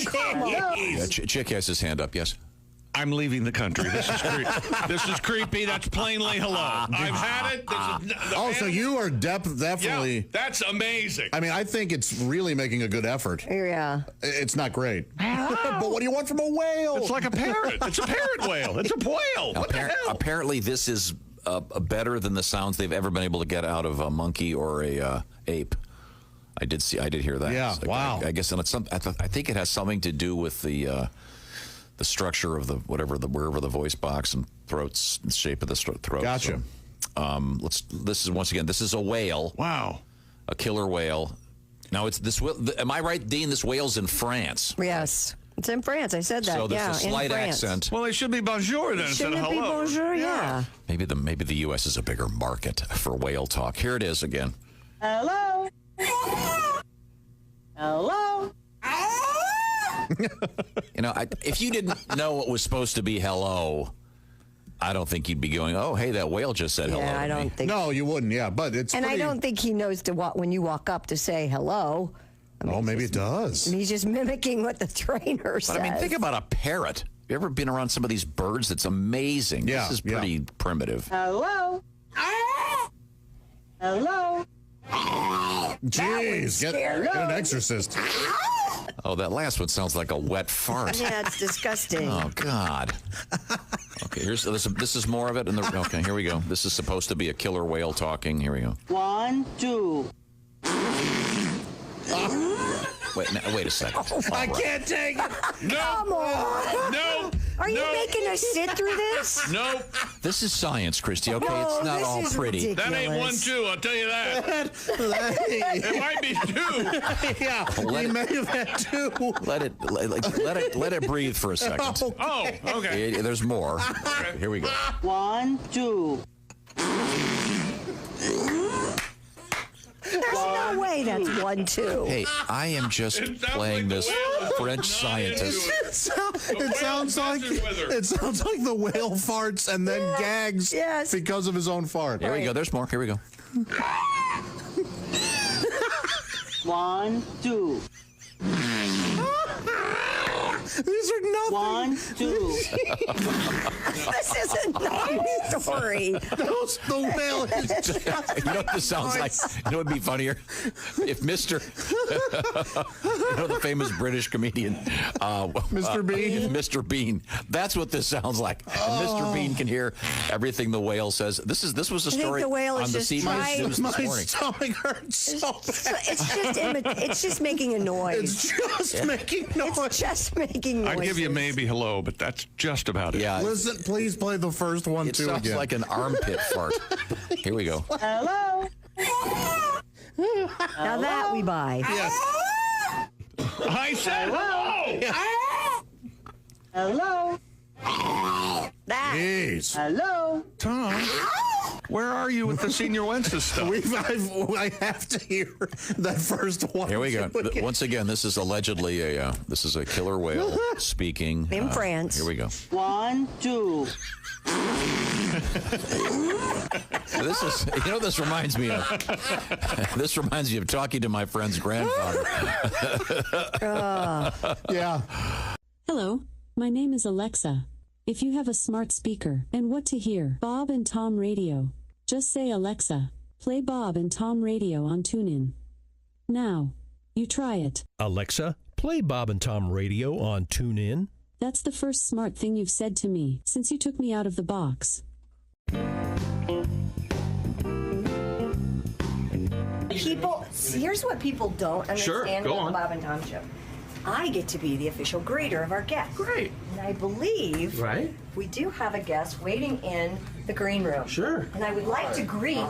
come on. Yeah, Chick has his hand up. Yes. I'm leaving the country. This is creepy. This is creepy. That's plainly hello. I've had it. So you are definitely. Yeah, that's amazing. I mean, I think it's really making a good effort. Yeah. It's not great. But what do you want from a whale? It's like a parrot. It's a parrot whale. It's a whale. What the hell? Apparently, this is better than the sounds they've ever been able to get out of a monkey or a ape. I did hear that. Yeah. Wow. I guess, and it's I think it has something to do with the structure of wherever the voice box and throats, the shape of the throat. Gotcha. So, this is a whale. Wow. A killer whale. Now it's this. Am I right, Dean? This whale's in France. Yes. It's in France. I said that. So there's a slight in France. accent. Well, it should be bonjour then instead of hello. Shouldn't it be bonjour? Yeah. Maybe the U.S. is a bigger market for whale talk. Here it is again. Hello? Hello? If you didn't know what was supposed to be hello, I don't think you'd be going, oh, hey, that whale just said hello. Yeah, I don't think. No, you wouldn't. Yeah, but it's. And I don't think he knows when you walk up to say hello. Maybe it does. He's just mimicking what the trainer says. But I mean, think about a parrot. Have you ever been around some of these birds? That's amazing. Yeah, this is pretty primitive. Hello? Hello? Jeez, get an exorcist. Oh, that last one sounds like a wet fart. Yeah, it's disgusting. Oh, God. Okay, this is more of it. Okay, here we go. This is supposed to be a killer whale talking. Here we go. 1, 2. Wait a second. I can't take it. No. Come on. No. Are you making us sit through this? No. This is science, Christy. Okay, it's not all pretty. That ain't 1, 2. I'll tell you that. It might be 2. Yeah, he may have had 2. Let it breathe for a second. Oh, okay. There's more. Okay, here we go. 1, 2. There's no way that's 1, 2. Hey, I am just playing this French scientist. It sounds like the whale farts and then gags because of his own fart. Here we go. There's more. Here we go. 1, 2. These are nothing. 1, 2. This is a nice story. The whale is You know what this sounds like? You know what would be funnier? If Mr. the famous British comedian, Mr. Bean? Mr. Bean. That's what this sounds like. And Mr. Bean can hear everything the whale says. This was a story the whale on is the just CBS News My this morning. stomach hurts so bad. It's just making a noise. It's just making noise. It's just making noise. I'd give you maybe hello, but that's just about it. Yeah. Listen, please play the first one, It too, sounds again. like an armpit fart. Here we go. Hello? Now that we buy. Yes. I said Hello. Jeez. Hello. Tom, where are you with the Senior Wences stuff? I have to hear that first one. Here we go. Once again, this is allegedly a killer whale speaking In France. Here we go. 1, 2. This is, this reminds me of. This reminds me of talking to my friend's grandfather. Yeah. Hello, my name is Alexa. If you have a smart speaker and what to hear, Bob and Tom Radio, just say Alexa, play Bob and Tom Radio on TuneIn. Now, you try it. Alexa, play Bob and Tom Radio on TuneIn. That's the first smart thing you've said to me since you took me out of the box. People, here's what people don't understand go about on. the Bob and Tom Show. I get to be the official greeter of our guests. Great. And I believe we do have a guest waiting in the green room. Sure. And I would like to greet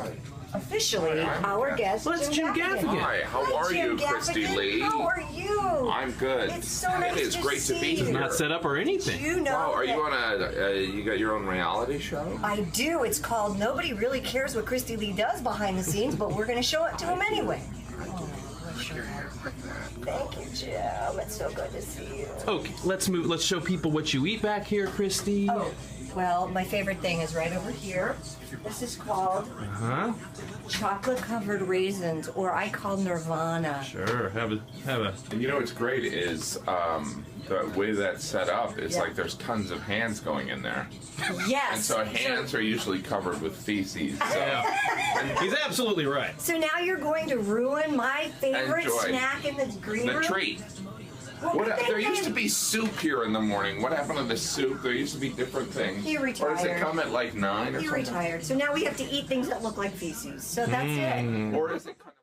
officially our guest, Well, it's Jim Gaffigan. Hi, how are you, Jim Christy Gaffigan. Lee? How are you? I'm good. It's so nice It is to great see to be you. here. Not set up or anything. You know Wow, are you that- on you got your own reality show? I do. It's called Nobody Really Cares What Christy Lee Does Behind the Scenes, but we're going to show it to him anyway. Thank you, Jim. It's so good to see you. Okay, let's move. Let's show people what you eat back here, Christy. Oh, well, my favorite thing is right over here. This is called chocolate-covered raisins, or I call Nirvana. Sure. Have a. And you know what's great is the way that's set up. It's like there's tons of hands going in there. Yes. And so hands are usually covered with feces. So. He's absolutely right. So now you're going to ruin my favorite Enjoy. snack in the green room? The treat. Well, There used to be soup here in the morning. What happened to the soup? There used to be different things. He Or does it retired. come at like 9 or He something? retired. So now we have to eat things that look like feces. So that's it. Or is it kind of...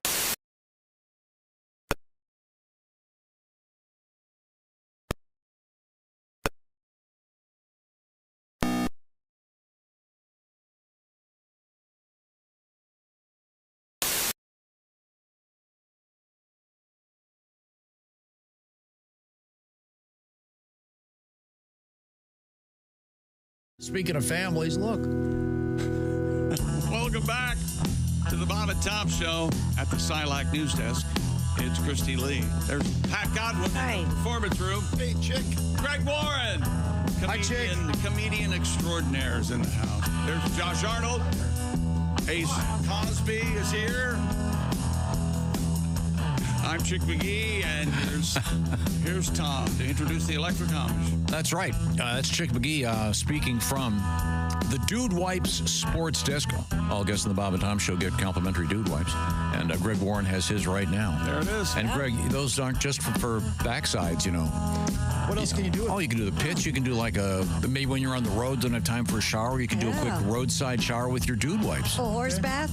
Speaking of families, look. Welcome back to the Bob and Tom Show at the Silac News Desk. It's Christy Lee. There's Pat Godwin in the performance room. Hey, chick. Greg Warren. Comedian extraordinaire is in the house. There's Josh Arnold. Ace Cosby is here. I'm Chick McGee, and here's Tom to introduce the Electric Amish. That's right. That's Chick McGee speaking from the Dude Wipes Sports Desk. All guests on the Bob and Tom Show get complimentary Dude Wipes. And Greg Warren has his right now. There it is. And Greg, those aren't just for backsides, you know. What else can you do? Oh, you can do the pitch. You can do like maybe when you're on the road, don't have time for a shower, you can do a quick roadside shower with your Dude Wipes. A horse bath?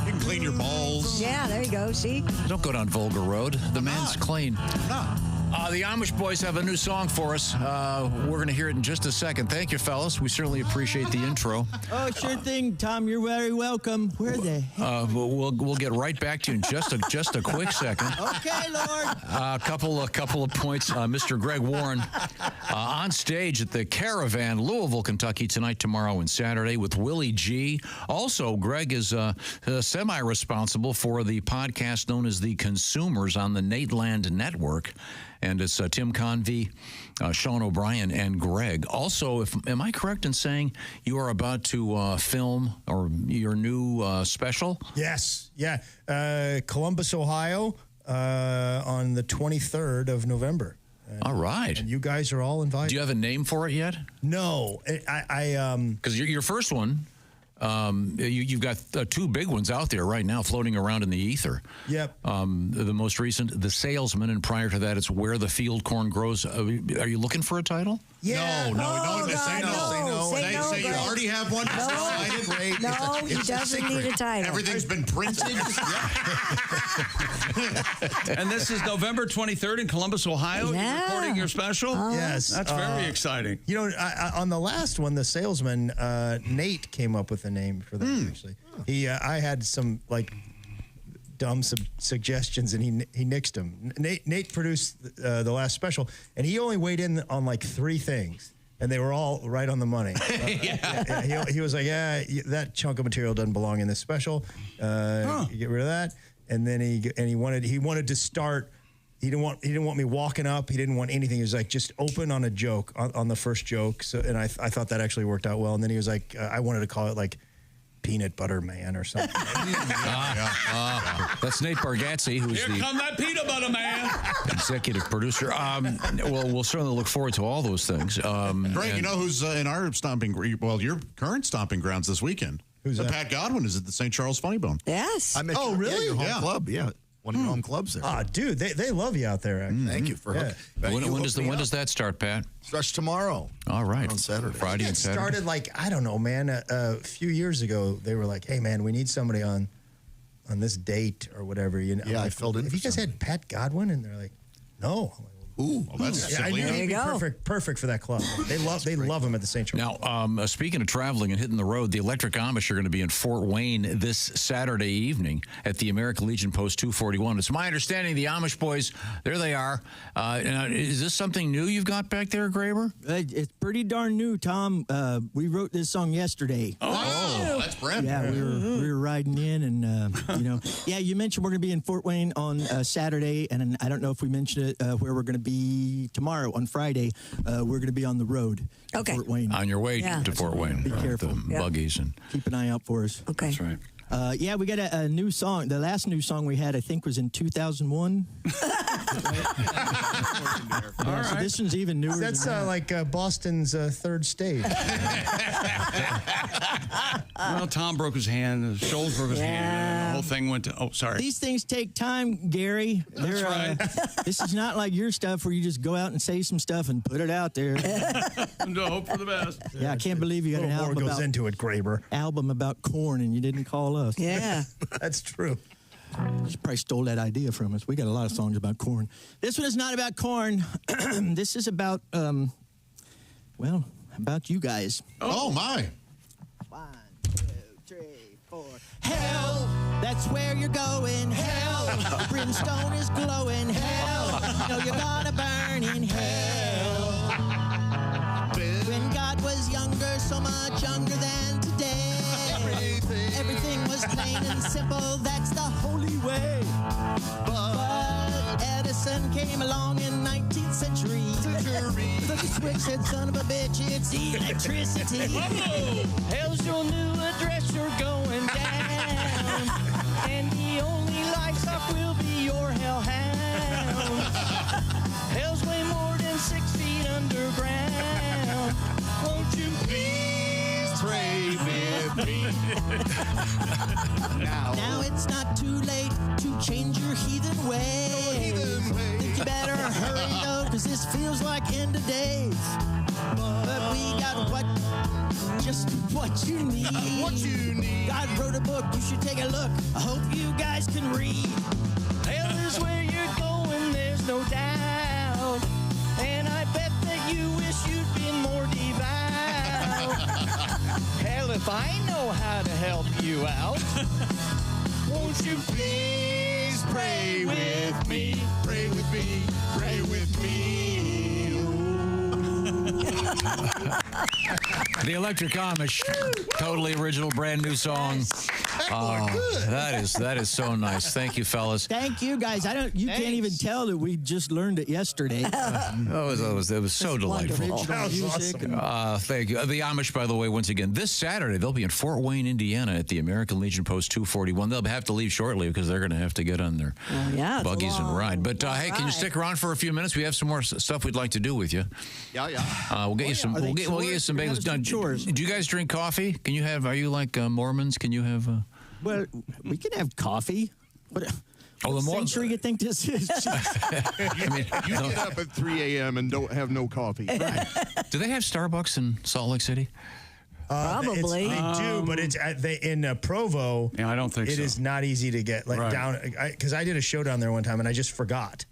You can clean your balls. Yeah, there you go. See? Don't go down Volga Road. The man's clean. No. The Amish boys have a new song for us. We're going to hear it in just a second. Thank you, fellas. We certainly appreciate the intro. Oh, sure thing, Tom. You're very welcome. Where the heck? We'll get right back to you in just a quick second. Okay, Lord. A couple of points. Mr. Greg Warren on stage at the Caravan, Louisville, Kentucky, tonight, tomorrow, and Saturday with Willie G. Also, Greg is semi-responsible for the podcast known as The Consumers on the Nateland Network. And it's Tim Convey, Sean O'Brien, and Greg. Also, am I correct in saying you are about to film your new special? Yes. Yeah. Columbus, Ohio, on the 23rd of November. All right. And you guys are all invited. Do you have a name for it yet? No. Because your first one, you've got two big ones out there right now floating around in the ether. Yep. The most recent, The Salesman, and prior to that, it's Where the Field Corn Grows. Are you looking for a title? Yeah. No. Say no. Say you already have one. Decided. No, he doesn't need a title. Everything's been printed. And this is November 23rd in Columbus, Ohio. Yeah. You're recording your special? Yes. That's very exciting. You know, on the last one, The Salesman, Nate came up with a name for that, actually. I had some, dumb suggestions, and he nixed them. Nate produced the last special, and he only weighed in on like 3 things, and they were all right on the money. He was like, that chunk of material doesn't belong in this special. You get rid of that. And then he wanted to start. He didn't want me walking up. He didn't want anything. He was like, just open on a joke on the first joke. So, and I thought that actually worked out well. And then he was like, I wanted to call it like Peanut Butter Man or something. That's Nate Bargatze, who's Here come that peanut butter man. executive producer. Well, we'll certainly look forward to all those things. Greg, you know who's in our your current stomping grounds this weekend? Who's that? Pat Godwin is at the St. Charles Funny Bone. Yes. I met Oh, really? your home Yeah. club. Yeah. One of your home clubs there. Ah, dude, they love you out there. Actually. Thank you for hooking. When does that start, Pat? Starts tomorrow. All right. On Saturday. Friday and It Saturday. started like, I don't know, man. A few years ago, they were like, "Hey, man, we need somebody on this date or whatever." You know, Yeah, I filled in Have for you guys had Pat Godwin? And they're like, "No." I'm like, Ooh, well, that's I simply knew it. he'd be perfect for that club. They love him at the St. Charles. Now, speaking of traveling and hitting the road, the Electric Amish are going to be in Fort Wayne this Saturday evening at the American Legion Post 241. It's my understanding the Amish boys, there they are. Now, is this something new you've got back there, Graber? It's pretty darn new, Tom. We wrote this song yesterday. Oh, that's brand new. Yeah, we were riding in, and you mentioned we're going to be in Fort Wayne on Saturday, and I don't know if we mentioned it where we're going to be tomorrow on Friday. We're going to be on the road. To Fort Wayne. On your way to Fort Wayne. Be careful. The buggies and keep an eye out for us. Okay, that's right. We got a new song. The last new song we had, I think, was in 2001. So this one's even newer. That's than that. like Boston's third stage. Well, Tom broke his hand, Scholes broke his hand, and the whole thing went to. Oh, sorry. These things take time, Gary. That's right. This is not like your stuff where you just go out and say some stuff and put it out there. Hope for the best. Yeah, I can't believe you got an album goes into it, Graber. Album about corn and you didn't call us. Yeah, that's true. You probably stole that idea from us. We got a lot of songs about corn. This one is not about corn. This is about, about you guys. Oh my. 1, 2, 3, 4. Hell, that's where you're going. Hell, brimstone is glowing. Hell, no, you're gonna burn in hell. When God was younger, so much younger than today. Everything was plain and simple. That's the holy way. But Edison came along in 19th century. Took a switch, said, "Son of a bitch, it's electricity." Hell's your new address, you're going down. And the only lights up will be your hellhound. Hell's way more than 6 feet underground. Won't you please pray with me? Now it's not too late to change your heathen way. Think you better hurry though, cause this feels like end of days. But we got just what you need. God wrote a book, you should take a look. I hope you guys can read. Hell is where you're going, there's no doubt. And I bet that you wish you'd been more devout. Hell, if I know how to help you out, won't you please pray with me? Pray with me, pray with me. The Electric Amish, totally original, brand new song. That is so nice. Thank you, fellas. Thank you, guys. You can't even tell that we just learned it yesterday. It was so delightful. Thank you. The Amish, by the way, once again, this Saturday, they'll be in Fort Wayne, Indiana at the American Legion Post 241. They'll have to leave shortly because they're going to have to get on their buggies and ride. But hey, can you stick around for a few minutes? We have some more stuff we'd like to do with you. Yeah. We'll get you some. We'll get you some bagels done. Do you guys drink coffee? Can you have? Are you like Mormons? Can you have? Well, we can have coffee. What the century you think this is? You get up at 3 a.m. and don't have no coffee. Right. Do they have Starbucks in Salt Lake City? Probably. They do, but it's in Provo. Yeah, I don't think so. It is not easy to get down, because I did a show down there one time and I just forgot,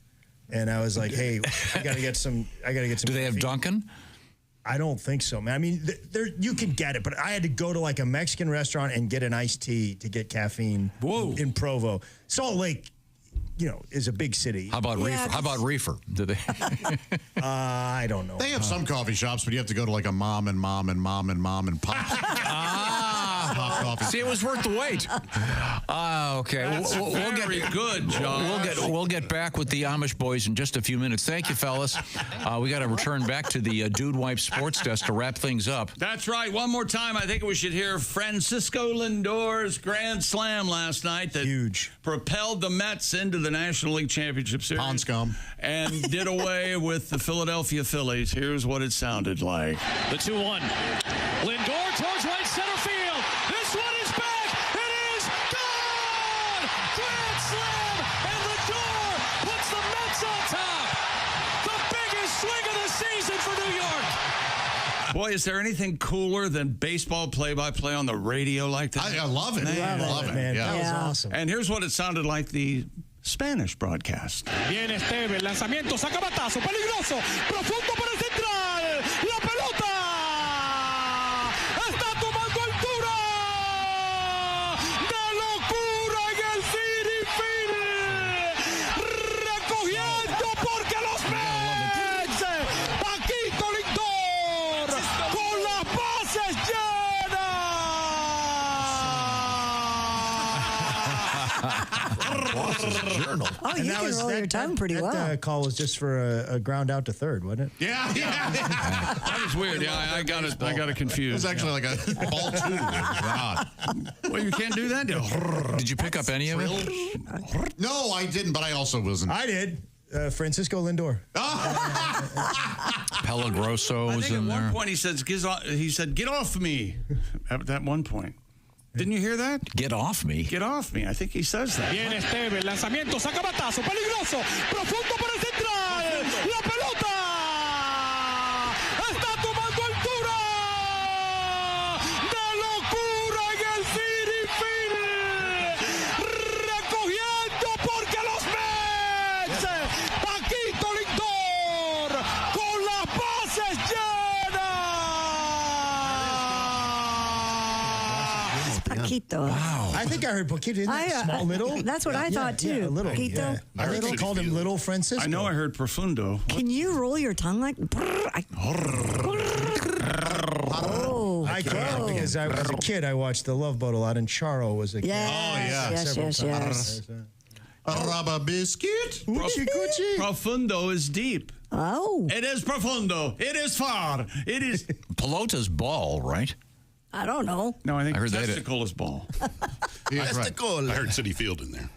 and I was like, "Hey, I got to get some." Do they have Dunkin'? I don't think so, man. I mean, there you can get it, but I had to go to like a Mexican restaurant and get an iced tea to get caffeine. Whoa. In Provo. Salt Lake, is a big city. How about reefer? How about reefer? Do they? I don't know. They have some coffee shops, but you have to go to like a mom and pop. Pop coffee. See, it was worth the wait. Okay. That's very good, John. We'll get back with the Amish boys in just a few minutes. Thank you, fellas. We got to return back to the Dude Wipe Sports Desk to wrap things up. That's right. One more time, I think we should hear Francisco Lindor's grand slam last night that huge propelled the Mets into the National League Championship Series. Pond scum. And did away with the Philadelphia Phillies. Here's what it sounded like. The 2-1. Lindor towards right center field. This one is back. It is gone. Grand slam. And Lindor puts the Mets on top. The biggest swing of the season for New York. Boy, is there anything cooler than baseball play-by-play on the radio like that? I love it. Man. Love it, man. That was awesome. And here's what it sounded like the Spanish broadcast. Viene Esteve, lanzamiento, saca batazo, peligroso, profundo para el central, la pelota está tomando altura, de locura en el City Field, recogiendo porque los Mets, Paquito Lindor, con las bases llenas. Journal. Oh, you can roll your tongue pretty well. That call was just for a ground out to third, wasn't it? Yeah. That was weird. Yeah, I got it. I got it confused. It was actually like a ball two. Well, you can't do that. Did you pick up any of it? No, I didn't, but I also wasn't. I did. Francisco Lindor. Pelagroso I was think at in one there. point he said, "Get off me." At that one point. Didn't you hear that? Get off me. Get off me. I think he says that. Viene Esteve, lanzamiento, saca batazo, peligroso, profundo para el central, la pelota está tomando altura, de locura en el City Field, recogiendo porque los Mets, Paquito Lindor, con las bases llenas. Paquito. Wow. I think I heard Paquito. Isn't that small, little? That's what I thought too. Yeah, little. Paquito. Yeah. I heard they called him Little Francisco. I know I heard profundo. Can you roll your tongue like? Oh, I can't because I was a kid. I watched The Love Boat a lot, and Charo was a kid. Yes, yes. Rubber biscuit. Profundo is deep. Oh. It is profundo. It is far. It is. Pelota's ball, right? I don't know. No, I think I heard that testicle is ball. Testicle. I heard City Field in there.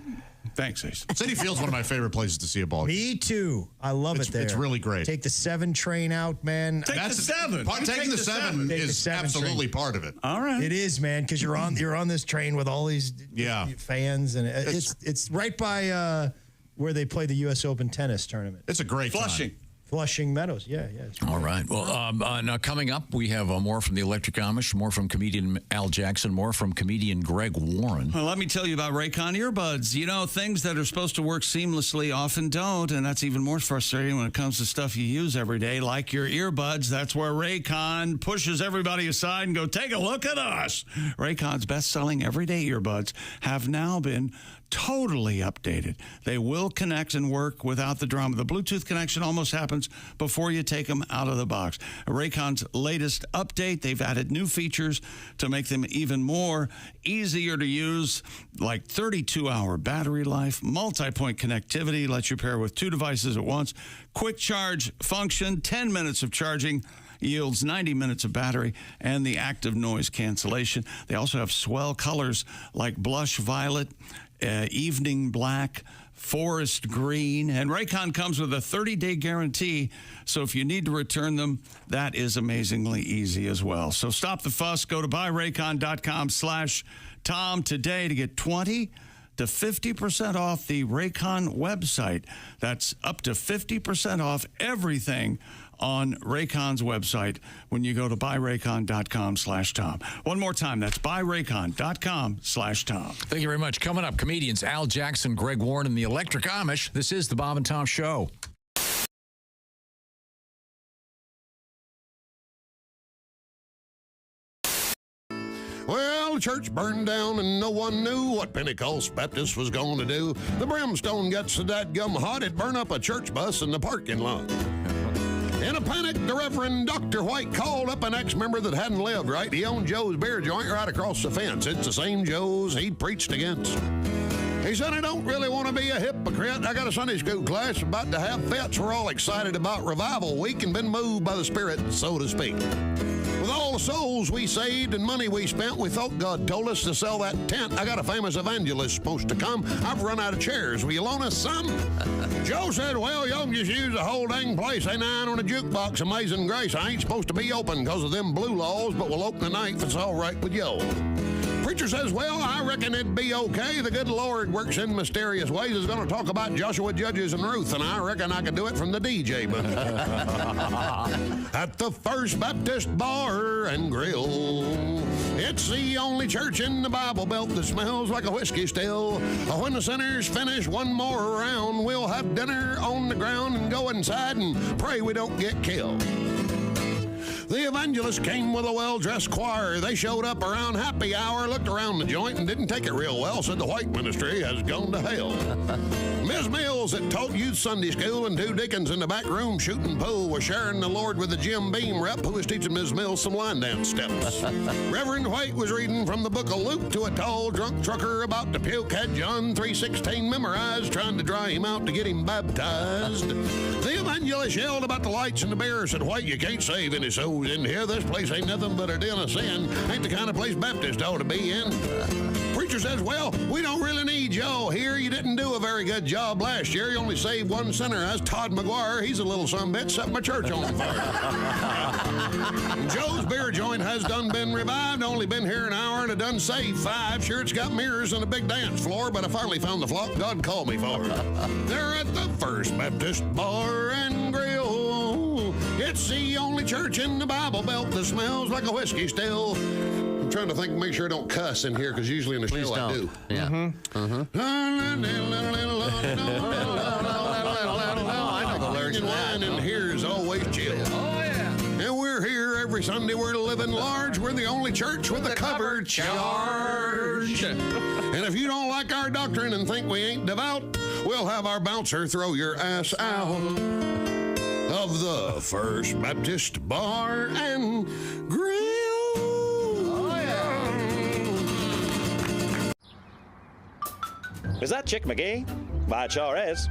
Thanks, Ace. City Field's one of my favorite places to see a ball game. Me too. I love it there. It's really great. Take the 7 train out, man. Take the 7. Taking the 7 Take the is 7 absolutely train. part of it. All right. It is, man, because you're on this train with all these fans, and it's right by where they play the U.S. Open tennis tournament. It's a great Flushing. Flushing Meadows, yeah. All right. Well, now coming up, we have more from the Electric Amish, more from comedian Al Jackson, more from comedian Greg Warren. Well, let me tell you about Raycon earbuds. You know, things that are supposed to work seamlessly often don't, and that's even more frustrating when it comes to stuff you use every day, like your earbuds. That's where Raycon pushes everybody aside and go, take a look at us. Raycon's best-selling everyday earbuds have now been totally updated. They will connect and work without the drama. The Bluetooth connection almost happens before you take them out of the box. Raycon's latest update, they've added new features to make them even more easier to use, like 32-hour battery life, multi-point connectivity, lets you pair with 2 devices at once, quick charge function, 10 minutes of charging, yields 90 minutes of battery, and the active noise cancellation. They also have swell colors like blush violet, evening black, forest green, and Raycon comes with a 30-day guarantee, so if you need to return them, that is amazingly easy as well. So stop the fuss. Go to buyraycon.com/Tom today to get 20 to 50% off the Raycon website. That's up to 50% off everything on Raycon's website when you go to buyraycon.com/Tom. One more time, that's buyraycon.com/Tom. Thank you very much. Coming up, comedians Al Jackson, Greg Warren, and the Electric Amish. This is the Bob and Tom Show. Well, the church burned down and no one knew what Pentecost Baptist was going to do. The brimstone got so dadgum hot it burned up a church bus in the parking lot. In a panic, the Reverend Dr. White called up an ex-member that hadn't lived right. He owned Joe's beer joint right across the fence. It's the same Joe's he'd preached against. He said, I don't really want to be a hypocrite. I got a Sunday school class about to have fits. We're all excited about Revival Week and been moved by the Spirit, so to speak. With all the souls we saved and money we spent, we thought God told us to sell that tent. I got a famous evangelist supposed to come. I've run out of chairs. Will you loan us some? Joe said, well, y'all can just use the whole dang place. Ain't nine on a jukebox, Amazing Grace. I ain't supposed to be open because of them blue laws, but we'll open tonight if it's all right with you. Preacher says, well, I reckon it'd be okay. The good Lord works in mysterious ways. Is going to talk about Joshua, Judges, and Ruth, and I reckon I could do it from the DJ booth. At the First Baptist Bar and Grill, it's the only church in the Bible Belt that smells like a whiskey still. When the sinners finish one more round, we'll have dinner on the ground and go inside and pray we don't get killed. The evangelist came with a well-dressed choir. They showed up around happy hour, looked around the joint, and didn't take it real well, said the white ministry has gone to hell. Ms. Mills that taught youth Sunday school and two deacons in the back room shooting pool were sharing the Lord with the Jim Beam rep who was teaching Ms. Mills some line dance steps. Reverend White was reading from the book of Luke to a tall drunk trucker about to puke, had John 3:16 memorized, trying to dry him out to get him baptized. The evangelist yelled about the lights and the beer, said, White, you can't save any souls in here. This place ain't nothing but a den of sin. Ain't the kind of place Baptist ought to be in. Preacher says, well, we don't really need y'all here. You didn't do a very good job last year. You only saved one sinner. That's Todd McGuire. He's a little sumbitch, set my church on fire. Joe's beer joint has done been revived. Only been here an hour and I done saved 5. Sure, it's got mirrors and a big dance floor, but I finally found the flock God called me for. They're at the First Baptist Bar and Grill. It's the only church in the Bible Belt that smells like a whiskey still. I'm trying to think, make sure I don't cuss in here, because usually in the show I do. Yeah. I know the lyrics to that. And here's always chill. Oh, yeah. And we're here every Sunday. We're living large. We're the only church with a covered charge. And if you don't like our doctrine and think we ain't devout, we'll have our bouncer throw your ass out of the First Baptist Bar and Grill. Oh, yeah. Is that Chick McGee? Why, it sure is.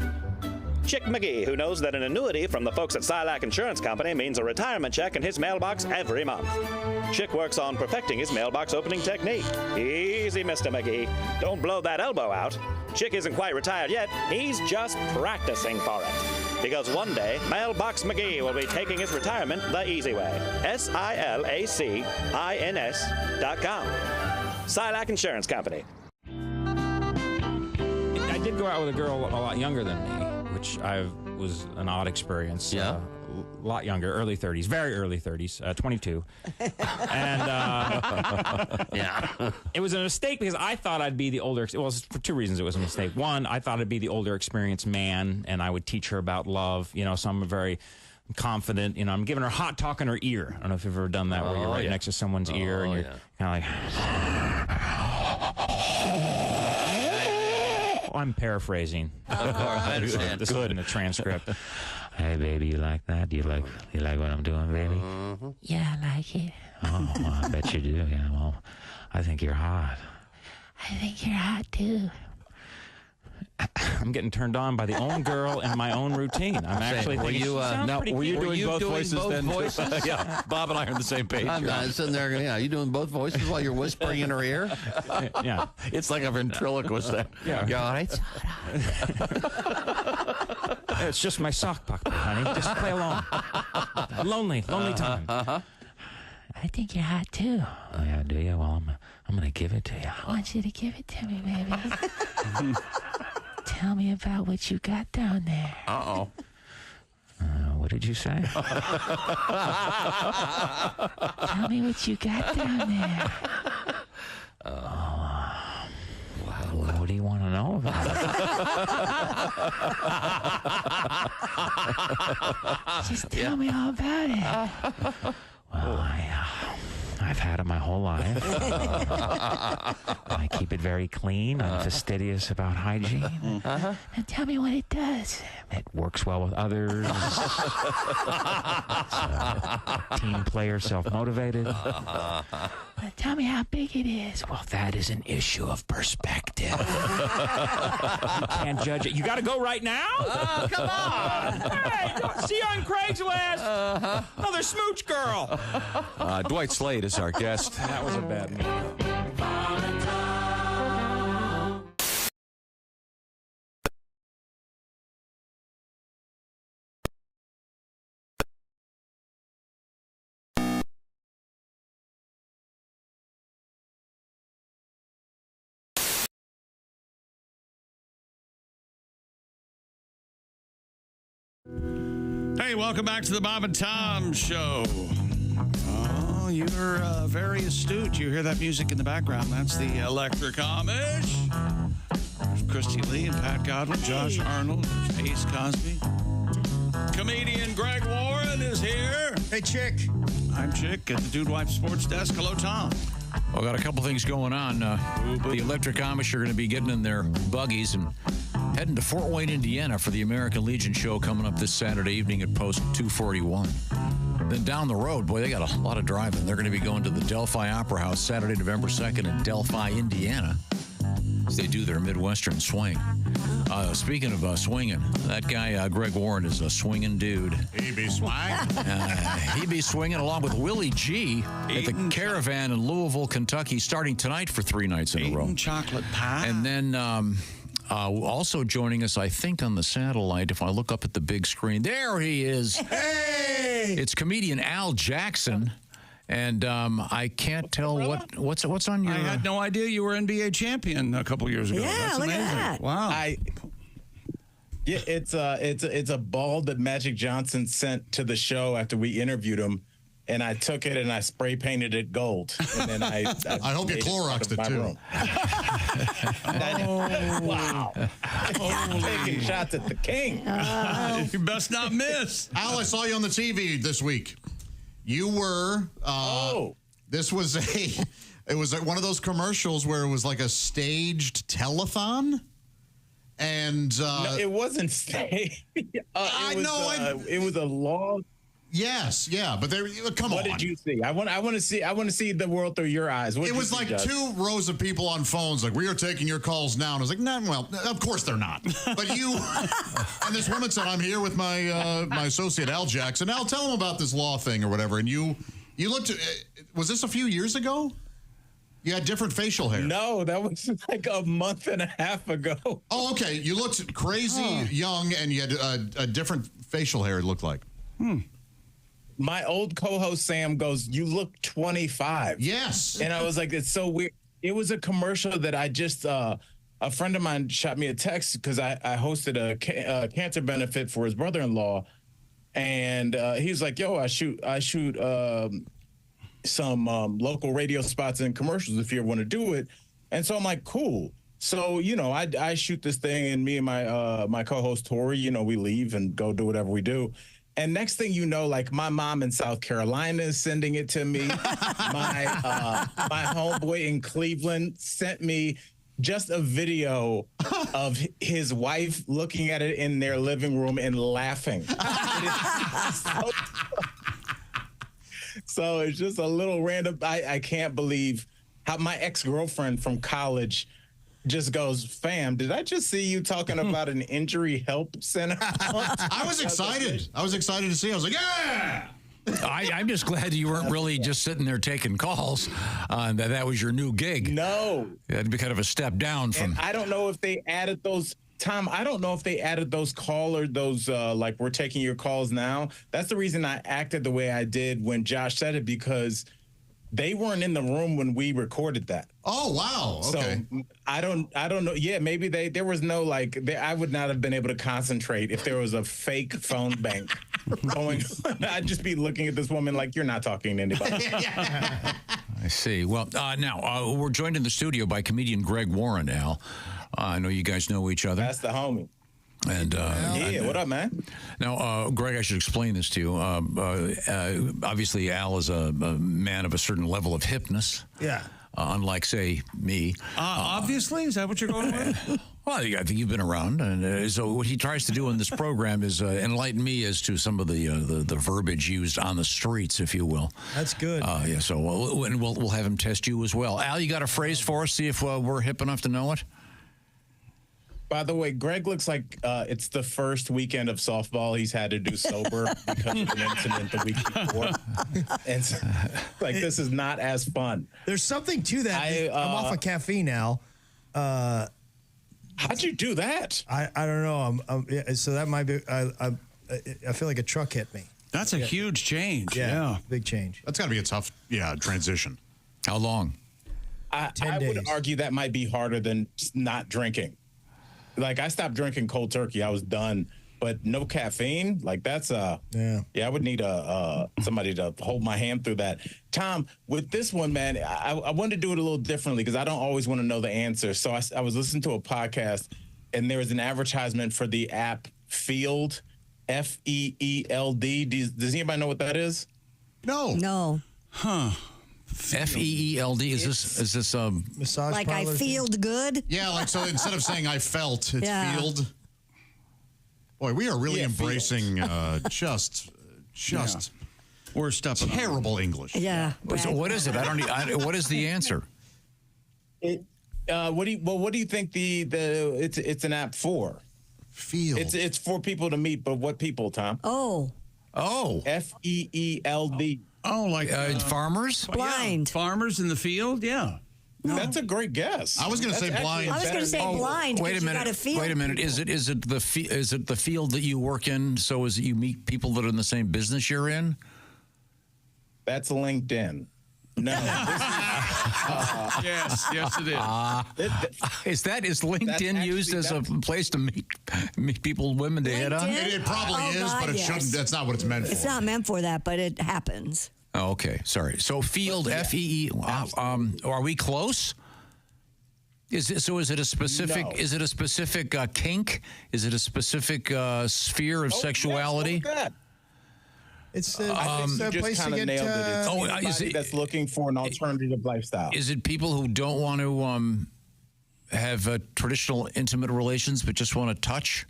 Chick McGee, who knows that an annuity from the folks at Silac Insurance Company means a retirement check in his mailbox every month. Chick works on perfecting his mailbox opening technique. Easy, Mr. McGee. Don't blow that elbow out. Chick isn't quite retired yet. He's just practicing for it. Because one day, Mailbox McGee will be taking his retirement the easy way. SILACINS.com. Silac Insurance Company. I did go out with a girl a lot younger than me, which was an odd experience. Yeah. A lot younger, early 30s, very early 30s, 22. And yeah, it was a mistake because I thought I'd be the older, well, for 2 reasons it was a mistake. One, I thought I'd be the older experienced man and I would teach her about love, so I'm very confident, I'm giving her hot talk in her ear. I don't know if you've ever done that where you're right next to someone's ear and you're kind of like... I'm paraphrasing. Of course, I understand. This is in the transcript. Hey, baby, you like that? You like what I'm doing, baby? Mm-hmm. Yeah, I like it. Oh, well, I bet you do. Yeah, well, I think you're hot. I think you're hot, too. I'm getting turned on by the own girl and my own routine. I'm actually thinking, were you doing both voices then? Voices? Yeah, Bob and I are on the same page. I'm sitting there, you doing both voices while you're whispering in her ear? Yeah. It's like a ventriloquist. Yeah. You all right? It's just my sock puppet, honey. Just play along. Lonely time. I think you're hot, too. Oh, yeah, do you? Well, I'm going to give it to you. I want you to give it to me, baby. Tell me about what you got down there. Uh-oh. What did you say? Tell me what you got down there. What do you want to know about it? Just tell me all about it. Well, I I've had it my whole life. I keep it very clean. I'm fastidious about hygiene. And tell me what it does. It works well with others. Team player, self-motivated. But tell me how big it is. Well, that is an issue of perspective. You can't judge it. You got to go right now? Oh, come on. Hey, see you on Craigslist. Another smooch girl. Dwight Slade is our guest. That was a bad meeting. Hey, welcome back to the Bob and Tom Show. Oh, you're very astute. You hear that music in the background. That's the Electric Amish. There's Christy Lee and Pat Godwin, Josh Arnold, there's Ace Cosby. Comedian Greg Warren is here. Hey, Chick. I'm Chick at the Dude Wife Sports Desk. Hello, Tom. Well, got a couple things going on. The Electric Amish are going to be getting in their buggies and heading to Fort Wayne, Indiana for the American Legion show coming up this Saturday evening at Post 241. Then down the road, boy, they got a lot of driving. They're going to be going to the Delphi Opera House Saturday, November 2nd in Delphi, Indiana, as they do their Midwestern swing. Speaking of swinging, that guy, Greg Warren, is a swinging dude. He be swinging. He be swinging along with Willie G at the Caravan in Louisville, Kentucky, starting tonight for 3 nights in a row. Chocolate pie. And then also joining us, I think, on the satellite, if I look up at the big screen, there he is. Hey! It's comedian Al Jackson. And I can't tell what's on your... I had no idea you were NBA champion a couple years ago. Yeah, That's look amazing. at that. Wow. Yeah, it's a ball that Magic Johnson sent to the show after we interviewed him, and I took it and I spray painted it gold, and then I hope you Cloroxed it too. Wow! Taking shots at the king. You best not miss. Al, I saw you on the TV this week. You were. This was it was one of those commercials where it was like a staged telethon. And no, it wasn't staged. It was a long. Yes, yeah, but there. Come on. What did you see? I want to see the world through your eyes. It was like Judge? 2 rows of people on phones, like, we are taking your calls now. And I was like, nah, well, of course they're not. But you and this woman said, I'm here with my my associate Al Jackson. Al, tell him about this law thing or whatever. And you looked. Was this a few years ago? You had different facial hair. No, that was like a month and a half ago. Oh, okay. You looked crazy young, and you had a different facial hair. It looked like. My old co-host Sam goes, "You look 25." Yes. And I was like, "It's so weird." It was a commercial that I just a friend of mine shot me a text because I hosted a cancer benefit for his brother-in-law, and he was like, "Yo, I shoot some local radio spots and commercials if you ever want to do it." And so I'm like, "Cool." So, I shoot this thing, and me and my co-host Tori, we leave and go do whatever we do. And next thing you know, like, my mom in South Carolina is sending it to me. My homeboy in Cleveland sent me just a video of his wife looking at it in their living room and laughing. So it's just a little random. I can't believe how my ex-girlfriend from college just goes, "Fam, did I just see you talking about an injury help center?" I was excited. I was excited to see. I was like, yeah! I'm just glad you weren't really just sitting there taking calls. That was your new gig. No. That'd be kind of a step down from... And I don't know if they added those... Tom, I don't know if they added those like, we're taking your calls now. That's the reason I acted the way I did when Josh said it, because they weren't in the room when we recorded that. Oh, wow. Okay. So I don't know. Yeah, maybe there was no, I would not have been able to concentrate if there was a fake phone bank going. I'd just be looking at this woman like, you're not talking to anybody. I see. Well, now we're joined in the studio by comedian Greg Warren, Al. I know you guys know each other. That's the homie. And what up, man? Now, Greg, I should explain this to you. Obviously, Al is a man of a certain level of hipness. Yeah. Unlike, say, me. Obviously? Is that what you're going with? Well, I think you've been around. And so what he tries to do in this program is enlighten me as to some of the verbiage used on the streets, if you will. That's good. Yeah, so we'll have him test you as well. Al, you got a phrase for us? See if we're hip enough to know it? By the way, Greg looks like it's the first weekend of softball he's had to do sober because of an incident the week before. And so, this is not as fun. There's something to that. I'm off of caffeine now. How'd you do that? I don't know. So that might be. I feel like a truck hit me. That's a huge change. Yeah. Big change. That's got to be a tough, transition. How long? 10 days. I would argue that might be harder than not drinking. Like, I stopped drinking cold turkey. I was done. But no caffeine, that's I would need somebody to hold my hand through that. Tom, with this one, man, I wanted to do it a little differently because I don't always want to know the answer. So I was listening to a podcast, and there was an advertisement for the app Field, Feeld. Does anybody know what that is? No. Huh. Feeld. Is this massage? Like I feel good. Yeah, so instead of saying I felt, it's field. Boy, we are really embracing just we're stepping terrible English. Yeah. So what is it? What is the answer? What do you think it's an app for? Field. It's for people to meet, but what people, Tom? Oh. Feeld. Oh, like farmers? Blind. Yeah, farmers in the field? Yeah. That's a great guess. I was going to say blind. I was going to say blind. Wait a minute. Wait a minute. Is it the field that you work in? So is it you meet people that are in the same business you're in? That's LinkedIn. No. Yes, it is. Is LinkedIn used as a place to meet people, women to hit on? It probably is, but it shouldn't. That's not what it's meant for. It's not meant for that, but it happens. Oh, okay, sorry. So field, Fee. Are we close? Is it a specific? No. Is it a specific kink? Is it a specific sphere of sexuality? Yes, It's I think you place just to kind of get. nailed it. It's anybody that's looking for an alternative lifestyle. Is it people who don't want to have traditional intimate relations but just want to touch?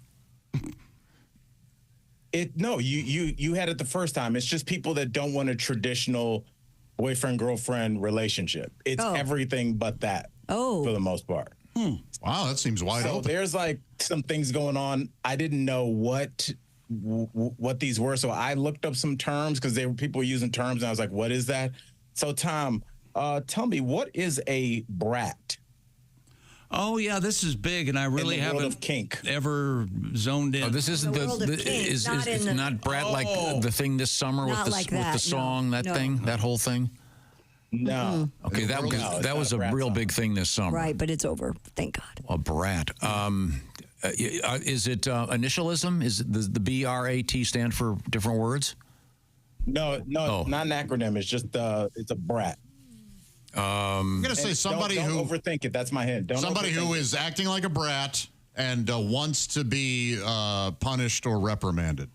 No, you had it the first time. It's just people that don't want a traditional boyfriend-girlfriend relationship. It's everything but that for the most part. Wow, that seems wide open. There's some things going on. I didn't know what these were, so I looked up some terms because people were using terms, and I was like, what is that? So, Tom, tell me, what is a brat? Oh yeah, this is big, and I really haven't ever zoned in. Oh, this isn't is not brat like the thing this summer with the song that whole thing. No. Okay, that was a real big thing this summer. Right, but it's over. Thank God. A brat. Is it initialism? Is it the BRAT stand for different words? No, not an acronym. It's just it's a brat. I'm going to say somebody don't who overthink it. That's my hint. Somebody who is acting like a brat and wants to be punished or reprimanded.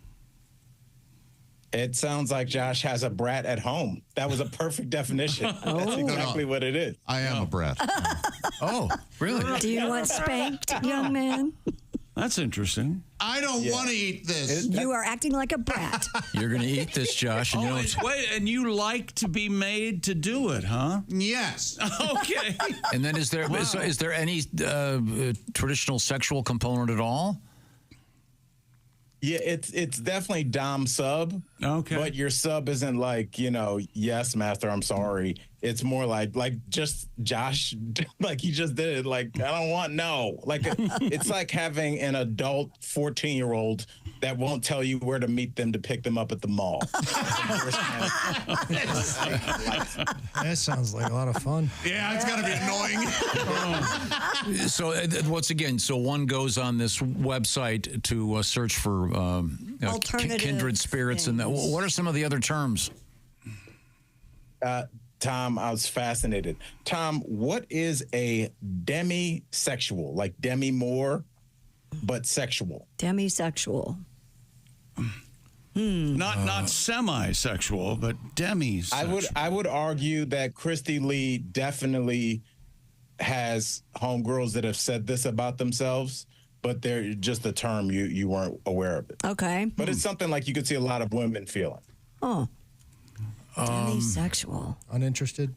It sounds like Josh has a brat at home. That was a perfect definition. That's exactly what it is. I am a brat. Oh, really? Do you want spanked, young man? That's interesting. I don't want to eat this. You are acting like a brat. You're going to eat this, Josh. And and you like to be made to do it, huh? Yes. Okay. And then is there any traditional sexual component at all? Yeah, it's definitely dom sub. Okay. But your sub isn't like, yes, master, I'm sorry. It's more like just Josh, like he just did it. Like, I don't want it's like having an adult 14-year-old that won't tell you where to meet them to pick them up at the mall. That sounds like a lot of fun. Yeah, it's got to be annoying. So once again, one goes on this website to search for kindred spirits, and what are some of the other terms? Tom, I was fascinated. Tom, what is a demisexual? Like Demi Moore? but sexual. Demisexual. Not semi-sexual, but demisexual. I would argue that Christy Lee definitely has homegirls that have said this about themselves, but they're just a term you weren't aware of it. Okay. But it's something like you could see a lot of women feeling. Oh. Demisexual. Uninterested?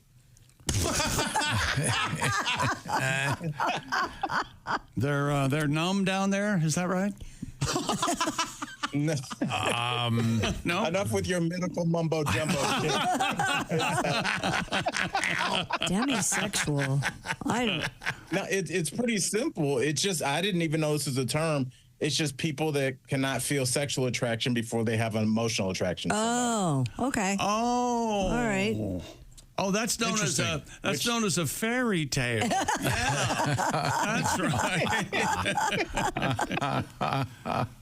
They're numb down there. Is that right? No. No. Enough with your medical mumbo jumbo. Demisexual. I don't. No, it's pretty simple. It's just I didn't even know this was a term. It's just people that cannot feel sexual attraction before they have an emotional attraction. Oh, okay. Oh. All right. Oh, that's known as a fairy tale. Yeah, that's right.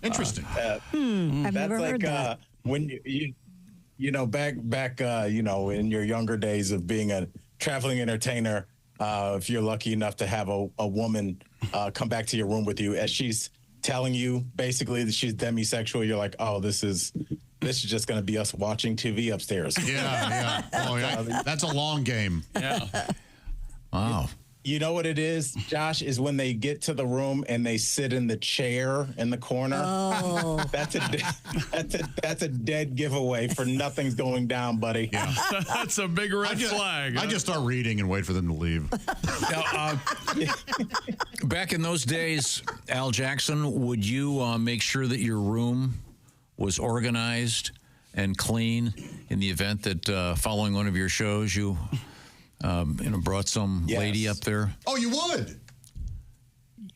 Interesting. I've never heard that. When you know back you know in your younger days of being a traveling entertainer, if you're lucky enough to have a woman come back to your room with you as she's telling you basically that she's demisexual, you're like, oh, this is just going to be us watching TV upstairs. Yeah. Oh, yeah. That's a long game. Yeah. Wow. You know what it is, Josh, is when they get to the room and they sit in the chair in the corner. Oh. That's a dead giveaway for nothing's going down, buddy. Yeah. That's a big red flag. I just start reading and wait for them to leave. Now, back in those days, Al Jackson, would you make sure that your room was organized and clean in the event that following one of your shows you brought some lady up there? Oh, you would?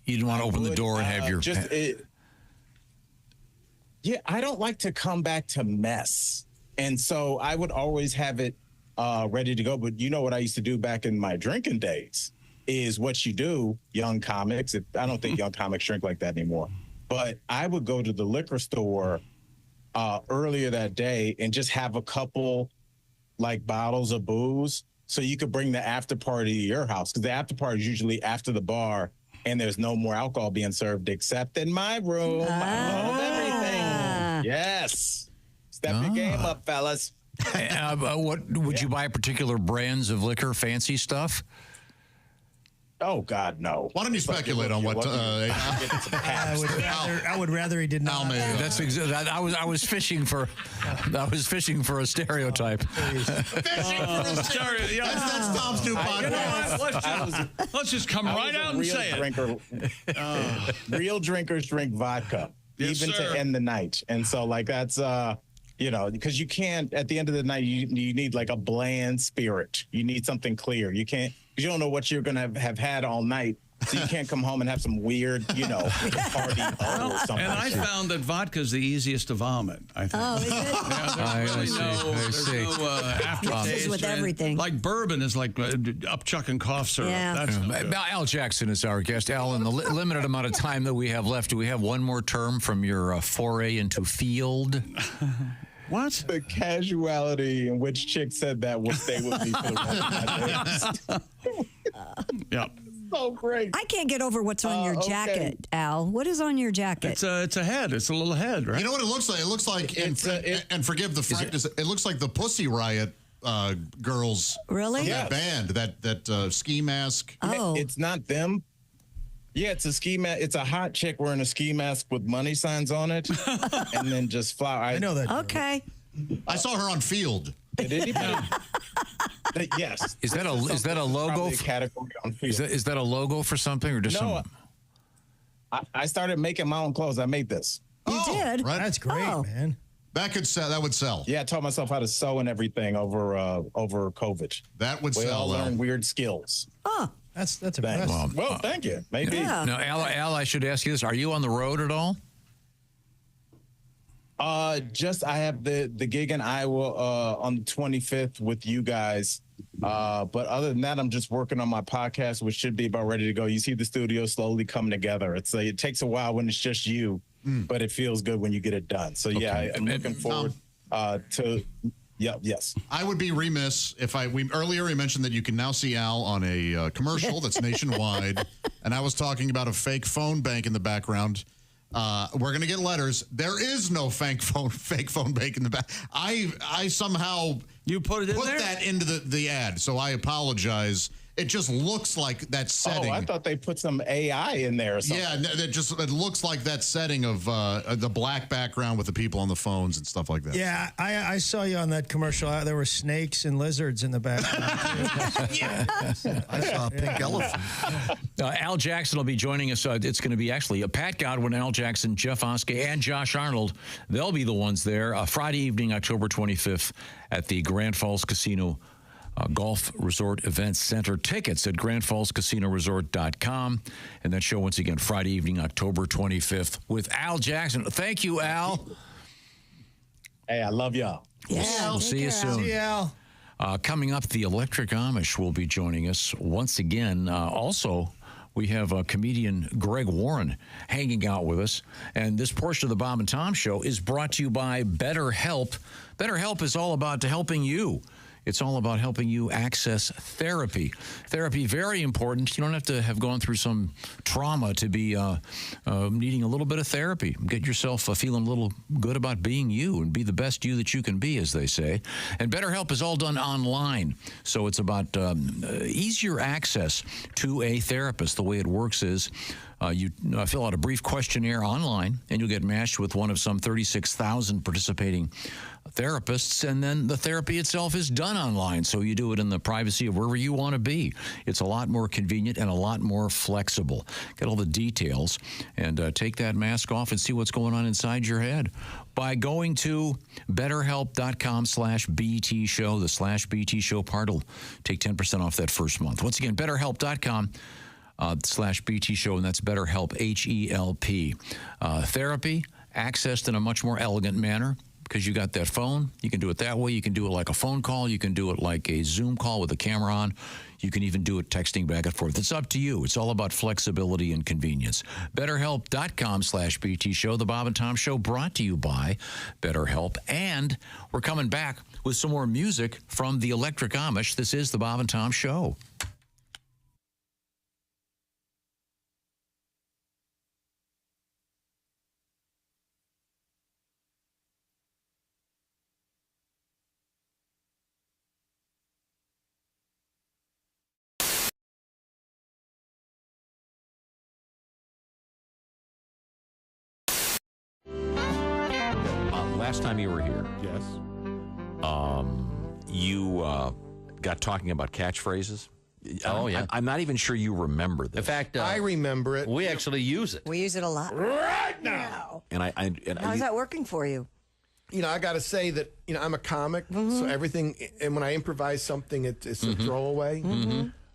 You didn't want to open the door and have your... Yeah, I don't like to come back to mess. And so I would always have it ready to go. But you know what I used to do back in my drinking days is what you do, young comics. I don't think young comics drink like that anymore. But I would go to the liquor store earlier that day and just have a couple like bottles of booze so you could bring the after party to your house, because the after party is usually after the bar and there's no more alcohol being served except in my room. I love everything. Yes. Step your game up, fellas. What would you buy particular brands of liquor, fancy stuff? Oh God, no! Why don't you speculate on what? I would rather he did not. That's I was fishing for a stereotype. That's Tom's new podcast. Let's just come right out and say it. Real drinkers drink vodka, yes, even sir. to end the night, and so like that's because you can't. At the end of the night, you need like a bland spirit. You need something clear. You can't. You don't know what you're going to have had all night, so you can't come home and have some weird, party or something. And I found that vodka is the easiest to vomit, I think. Oh, is it? Yeah, there's no aftertaste. with everything. Like bourbon is like upchucking cough syrup. Yeah. That's no good. Al Jackson is our guest. Al, in the limited amount of time that we have left, do we have one more term from your foray into field? What? The casuality in which Chick said that will stay with me for the rest of my days. Yep. So great. I can't get over what's on your jacket, Al. What is on your jacket? It's a head. It's a little head, right? You know what it looks like? It looks like, and forgive the frankness, it looks like the Pussy Riot girls. Really? That band, that ski mask. Oh. It's not them. Yeah, it's a ski mask. It's a hot chick wearing a ski mask with money signs on it, and then just flower. I know that. Okay. I saw her on Field. Did anybody? Yes. Is that a logo? Probably a category on Field. Is that a logo for something or just No, I started making my own clothes. I made this. You did? Right? That's great, man. That could sell. That would sell. Yeah, I taught myself how to sew and everything over COVID. That would we sell. all learned weird skills. Oh. That's Thanks. impressive. Well, thank you. Maybe. Yeah. Now, Al, I should ask you this: are you on the road at all? I have the gig in Iowa on the 25th with you guys. But other than that, I'm just working on my podcast, which should be about ready to go. You see the studio slowly come together. It takes a while when it's just you, but it feels good when you get it done. So yeah, I'm looking forward to Yes. I would be remiss if earlier we mentioned that you can now see Al on a commercial that's nationwide, and I was talking about a fake phone bank in the background. We're going to get letters. There is no fake phone bank in the back. I somehow put there? That into the ad, so I apologize. It just looks like that setting. Oh, I thought they put some AI in there or something. Yeah, it looks like that setting of the black background with the people on the phones and stuff like that. Yeah, I saw you on that commercial. There were snakes and lizards in the background. I saw a pink elephant. Al Jackson will be joining us. It's going to be actually Pat Godwin, Al Jackson, Jeff Oskey, and Josh Arnold. They'll be the ones there Friday evening, October 25th at the Grand Falls Casino Golf Resort Events Center. Tickets at grandfallscasinoresort.com. And that show, once again, Friday evening, October 25th with Al Jackson. Thank you, Al. Hey, I love y'all. Yeah, we'll see you soon. See you, Al. Coming up, the Electric Amish will be joining us once again. Also, we have comedian Greg Warren hanging out with us. And this portion of the Bob and Tom Show is brought to you by BetterHelp. BetterHelp is all about helping you. It's all about helping you access therapy. Therapy, very important. You don't have to have gone through some trauma to be needing a little bit of therapy. Get yourself feeling a little good about being you and be the best you that you can be, as they say. And BetterHelp is all done online. So it's about easier access to a therapist. The way it works is you fill out a brief questionnaire online, and you'll get matched with one of some 36,000 participating therapists, and then the therapy itself is done online, so you do it in the privacy of wherever you want to be. It's a lot more convenient and a lot more flexible. Get all the details and take that mask off and see what's going on inside your head by going to betterhelp.com/BT show. The /BT show part will take 10% off that first month. Once again, betterhelp.com /BT show, and that's BetterHelp, HELP. Therapy accessed in a much more elegant manner because you got that phone. You can do it that way. You can do it like a phone call. You can do it like a Zoom call with a camera on. You can even do it texting back and forth. It's up to you. It's all about flexibility and convenience. BetterHelp.com/BT show. The Bob and Tom Show brought to you by BetterHelp. And we're coming back with some more music from the Electric Amish. This is the Bob and Tom Show. Last time you were here, yes, you got talking about catchphrases. Oh, yeah. I'm not even sure you remember this. In fact, I remember it. We actually use it. We use it a lot. Right now. And how's that working for you? You know, I got to say that, you know, I'm a comic, so everything, and when I improvise something, it's a throwaway.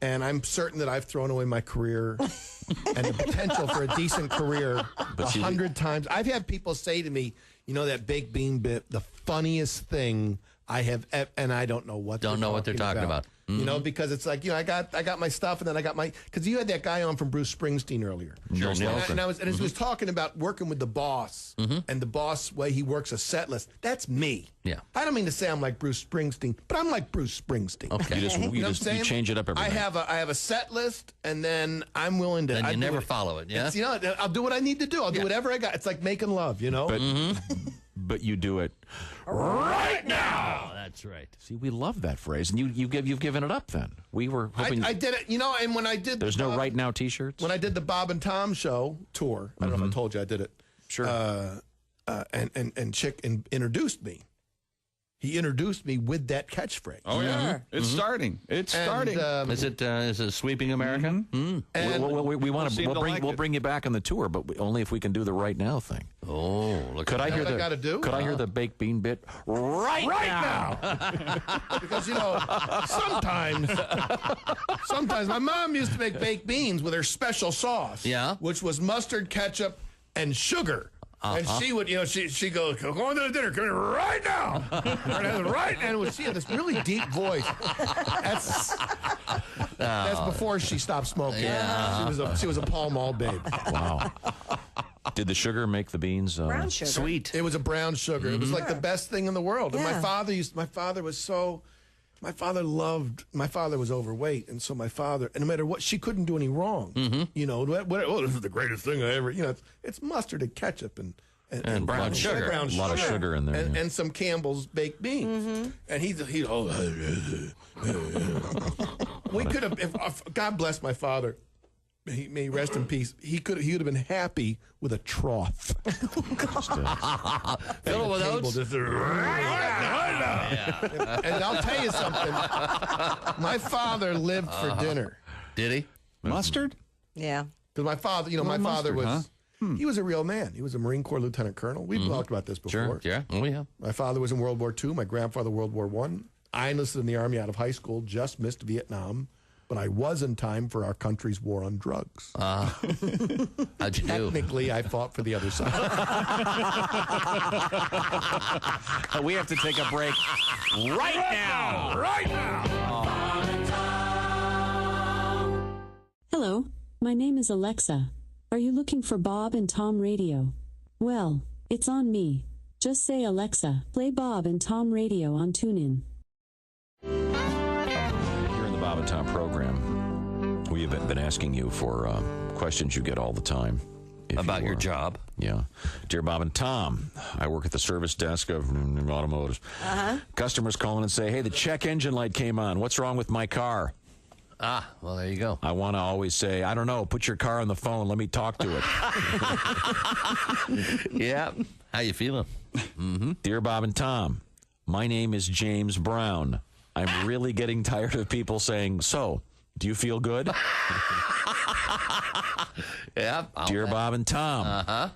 And I'm certain that I've thrown away my career and the potential for a decent career 100 times. I've had people say to me, you know, that baked bean bit, the funniest thing I have, and I don't know what they're talking about. You know, because it's like, you know, I got my stuff, and then I got my, because you had that guy on from Bruce Springsteen earlier. Sure. And I was talking about working with the boss and the boss way he works a set list. That's me. Yeah. I don't mean to say I'm like Bruce Springsteen, but I'm like Bruce Springsteen. Okay. You change it up every night. I have a set list, and then I'm willing to. Then you never follow it. Yeah. You know, I'll do what I need to do. I'll do whatever I got. It's like making love. You know. But you do it right now. Oh, that's right. See, we love that phrase, and you've given it up. Then we were hoping. I did it. You know, and when I did, there's no right now T-shirts. When I did the Bob and Tom Show tour, I don't know if I told you I did it. Sure. And Chick introduced me. He introduced me with that catchphrase. Oh yeah, it's starting. It's starting. Is it sweeping America? And we want to. We'll bring you back on the tour, but only if we can do the right now thing. Oh, look! Could I hear I gotta do? Could I hear the baked bean bit right now? Because, you know, sometimes my mom used to make baked beans with her special sauce. Yeah. Which was mustard, ketchup, and sugar. And she would, you know, she goes, go on to the dinner, come here right now. Right, and she had this really deep voice. That's before she stopped smoking. Yeah. She was a Pall Mall babe. Wow. Did the sugar make the beans Brown sugar. Sweet. It was a brown sugar. It was like the best thing in the world. And Yeah. my father was overweight, and so my father, and no matter what, she couldn't do any wrong. You know, this is the greatest thing I ever. You know, it's mustard and ketchup and brown sugar. Brown A lot of sugar in there, and, yeah. and some Campbell's baked beans. And he we could have. If God bless my father. May he rest in peace. He would have been happy with a trough. Fill it with oats. And I'll tell you something. My father lived for dinner. Did he? Mustard? Yeah. Because my father, my father was. He was a real man. He was a Marine Corps lieutenant colonel. We've talked about this before. Sure. Yeah. Oh, yeah. My father was in World War II. My grandfather, World War I. I enlisted in the Army out of high school, just missed Vietnam. But I was in time for our country's war on drugs. How'd you do? Technically, I fought for the other side. We have to take a break right now. Right now. Hello, my name is Alexa. Are you looking for Bob and Tom Radio? Well, it's on me. Just say, Alexa, play Bob and Tom Radio on TuneIn. Bob and Tom program. We have been asking you for questions you get all the time. About your job. Yeah. Dear Bob and Tom, I work at the service desk of automotive. Customers call in and say, hey, the check engine light came on. What's wrong with my car? Well, there you go. I want to always say, I don't know, put your car on the phone. Let me talk to it. Yeah. How you feeling? Dear Bob and Tom, my name is James Brown. I'm really getting tired of people saying, so, do you feel good? Yeah. Dear Bob and Tom,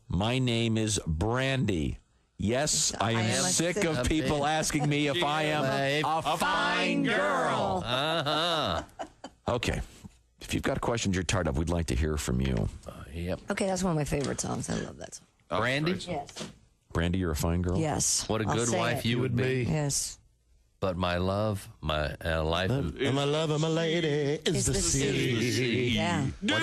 my name is Brandy. Yes, I am sick of people asking me if I am a fine girl. Okay. If you've got questions you're tired of, we'd like to hear from you. Yep. Okay, that's one of my favorite songs. I love that song. Brandy? Yes. Brandy, you're a fine girl? Yes. What a good wife you would be. Yes. But my love, my life. And my love and my lady is the city. Yeah. Now,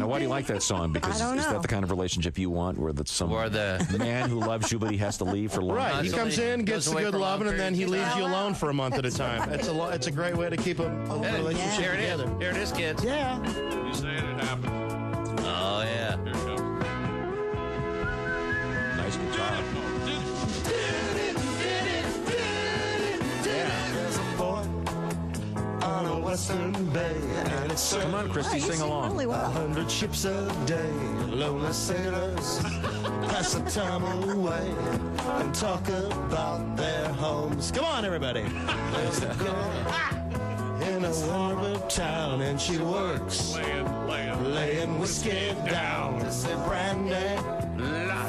why do you like that song? Because I don't is know. that the kind of relationship you want, where that's some Or the man who loves you, but he has to leave for long? Right. He comes in, gets the away good for a long loving, and then he period. leaves you alone for a month at a time. It's a great way to keep a relationship Here it is. together. Here it is, kids. Yeah. You saying it happened. Oh, yeah. Here it goes. Nice guitar. There's a boy on a western bay, and it's Come on, Christy, sing along. Really well. 100 ships a day, lonely sailors pass the time away and talk about their homes. Come on, everybody. There's a girl in a suburban town, and she works laying whiskey down. It's a brandy,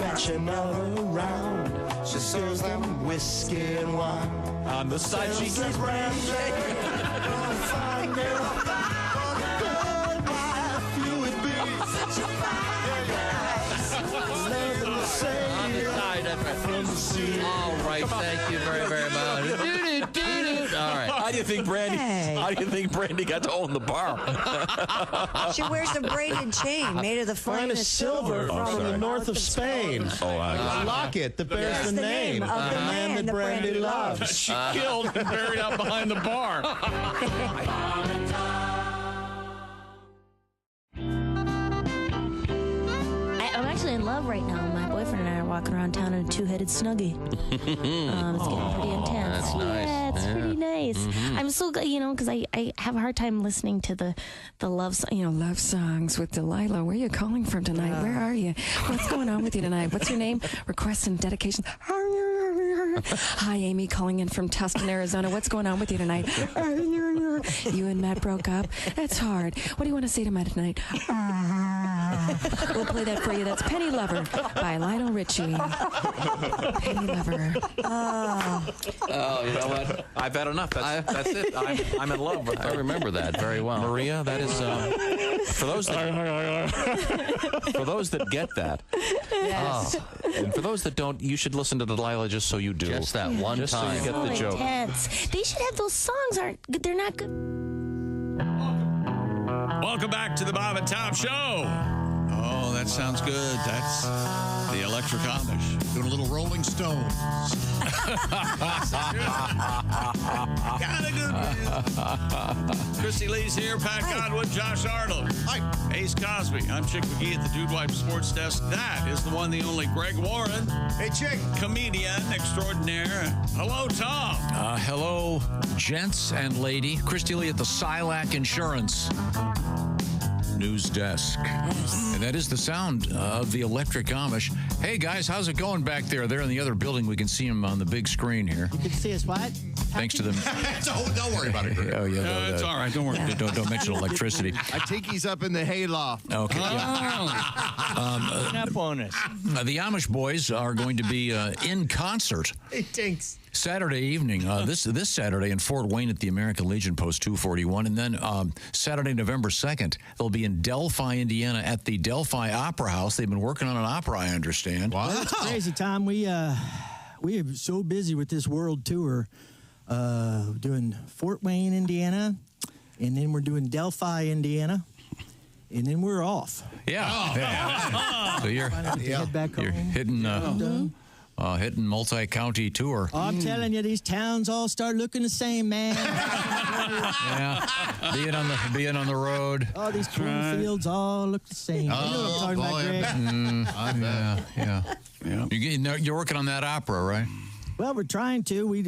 fetching all around. She serves them whiskey and wine. On the side, she says brandy. Fine girl, good wife you would be. Such a fine girl. On the side, that's right. All right, thank you very, very much. All right. How do you think Brandy? Hey. How do you think Brandy got to own the bar? She wears a braided chain made of the finest silver Oh, from sorry. the north of Spain. A locket that bears That's the name of the man that Brandy loves. She killed and buried out behind the bar. I'm actually in love right now. My boyfriend and I are walking around town in a two-headed snuggie. It's getting pretty intense. That's nice. Yeah, it's Yeah. pretty nice. I'm so good, because I have a hard time listening to the love, love songs with Delilah. Where are you calling from tonight? Where are you? What's going on with you tonight? What's your name? Requests and dedications. Hi, Amy, calling in from Tustin, Arizona. What's going on with you tonight? You and Matt broke up? That's hard. What do you want to say to Matt tonight? We'll play that for you. That's Penny Lover by Lionel Richie. Penny Lover. Oh, you know what? I've had enough. That's it. I'm in love with her. I remember that very well. Maria, that is for those that get that. Yes. And for those that don't, you should listen to Delilah just so you do. Just that one just time. so you get the joke. Intense. They should have those songs. They're not good. Welcome back to the Bob and Tom Show. Oh, sounds good. That's the Electric Amish. Doing a little Rolling Stones. Kind of good. Christy Lee's here. Pat Godwin, Josh Arnold. Hi. Ace Cosby. I'm Chick McGee at the Dude Wipe Sports Desk. That is the one, the only Greg Warren. Hey, Chick. Comedian extraordinaire. Hello, Tom. Hello, gents and lady. Christy Lee at the Silac Insurance News Desk. Yes. And that is the sound of the Electric Amish. Hey, guys, how's it going back there? They're in the other building. We can see them on the big screen here. You can see us what? Thanks to them. Don't worry about it, Greg. Oh, yeah. It's all right. Don't worry. Don't mention electricity. I think he's up in the hayloft. Okay. Up on us. The Amish boys are going to be in concert. Hey, thanks. Saturday evening, this Saturday in Fort Wayne at the American Legion Post 241, and then Saturday, November 2nd, they'll be in Delphi, Indiana at the Delphi Opera House. They've been working on an opera, I understand. Wow. Well, that's crazy, Tom. We are so busy with this world tour, doing Fort Wayne, Indiana, and then we're doing Delphi, Indiana, and then we're off. Yeah. So you're head back home. You're hitting multi-county tour. Oh, I'm telling you, these towns all start looking the same, man. Yeah, being on the road. All these cornfields all look the same. You know what I'm talking about, Greg? Yeah. You're working on that opera, right? Well, we're trying to. We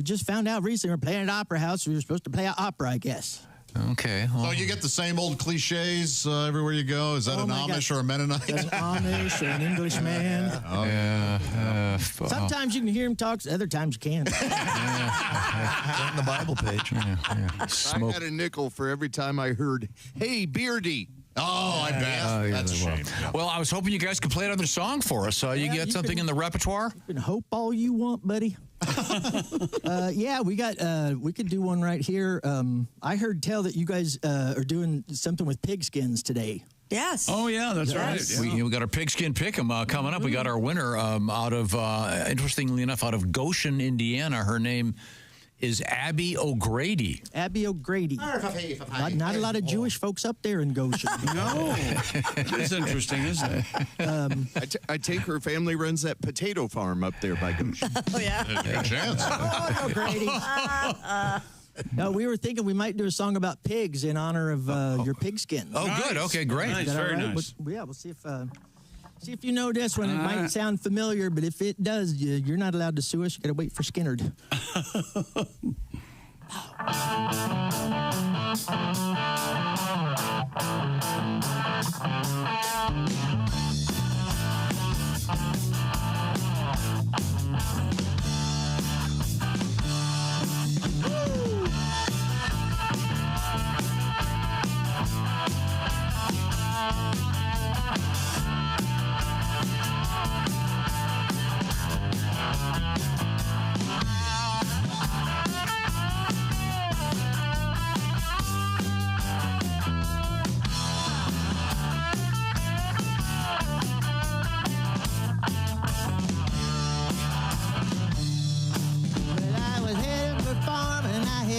just found out recently we're playing at Opera House. We were supposed to play an opera, I guess. Okay. Well. So you get the same old cliches everywhere you go? Is that an Amish or a Mennonite? There's an Amish or an Englishman. Sometimes you can hear him talk, other times you can't. It's on the Bible page. I had a nickel for every time I heard, "Hey, Beardy." Oh, I bet. That's a shame. Well, I was hoping you guys could play another song for us. You get something in the repertoire? You can hope all you want, buddy. We could do one right here. I heard tell that you guys are doing something with pigskins today. Yes. Oh, yeah, that's right. We got our pigskin pick'em coming up. We got our winner out of, interestingly enough, out of Goshen, Indiana. Her name is Abby O'Grady. Abby O'Grady. Not a lot of Jewish folks up there in Goshen. No. It's interesting, isn't it? I take her family runs that potato farm up there by Goshen. Oh, yeah. Good chance. Oh, O'Grady. No, we were thinking we might do a song about pigs in honor of your pigskins. Oh, nice. Good. Okay, great. Nice, very nice. We'll see if you know this one. It might sound familiar, but if it does, you're not allowed to sue us. You got to wait for Skinnerd.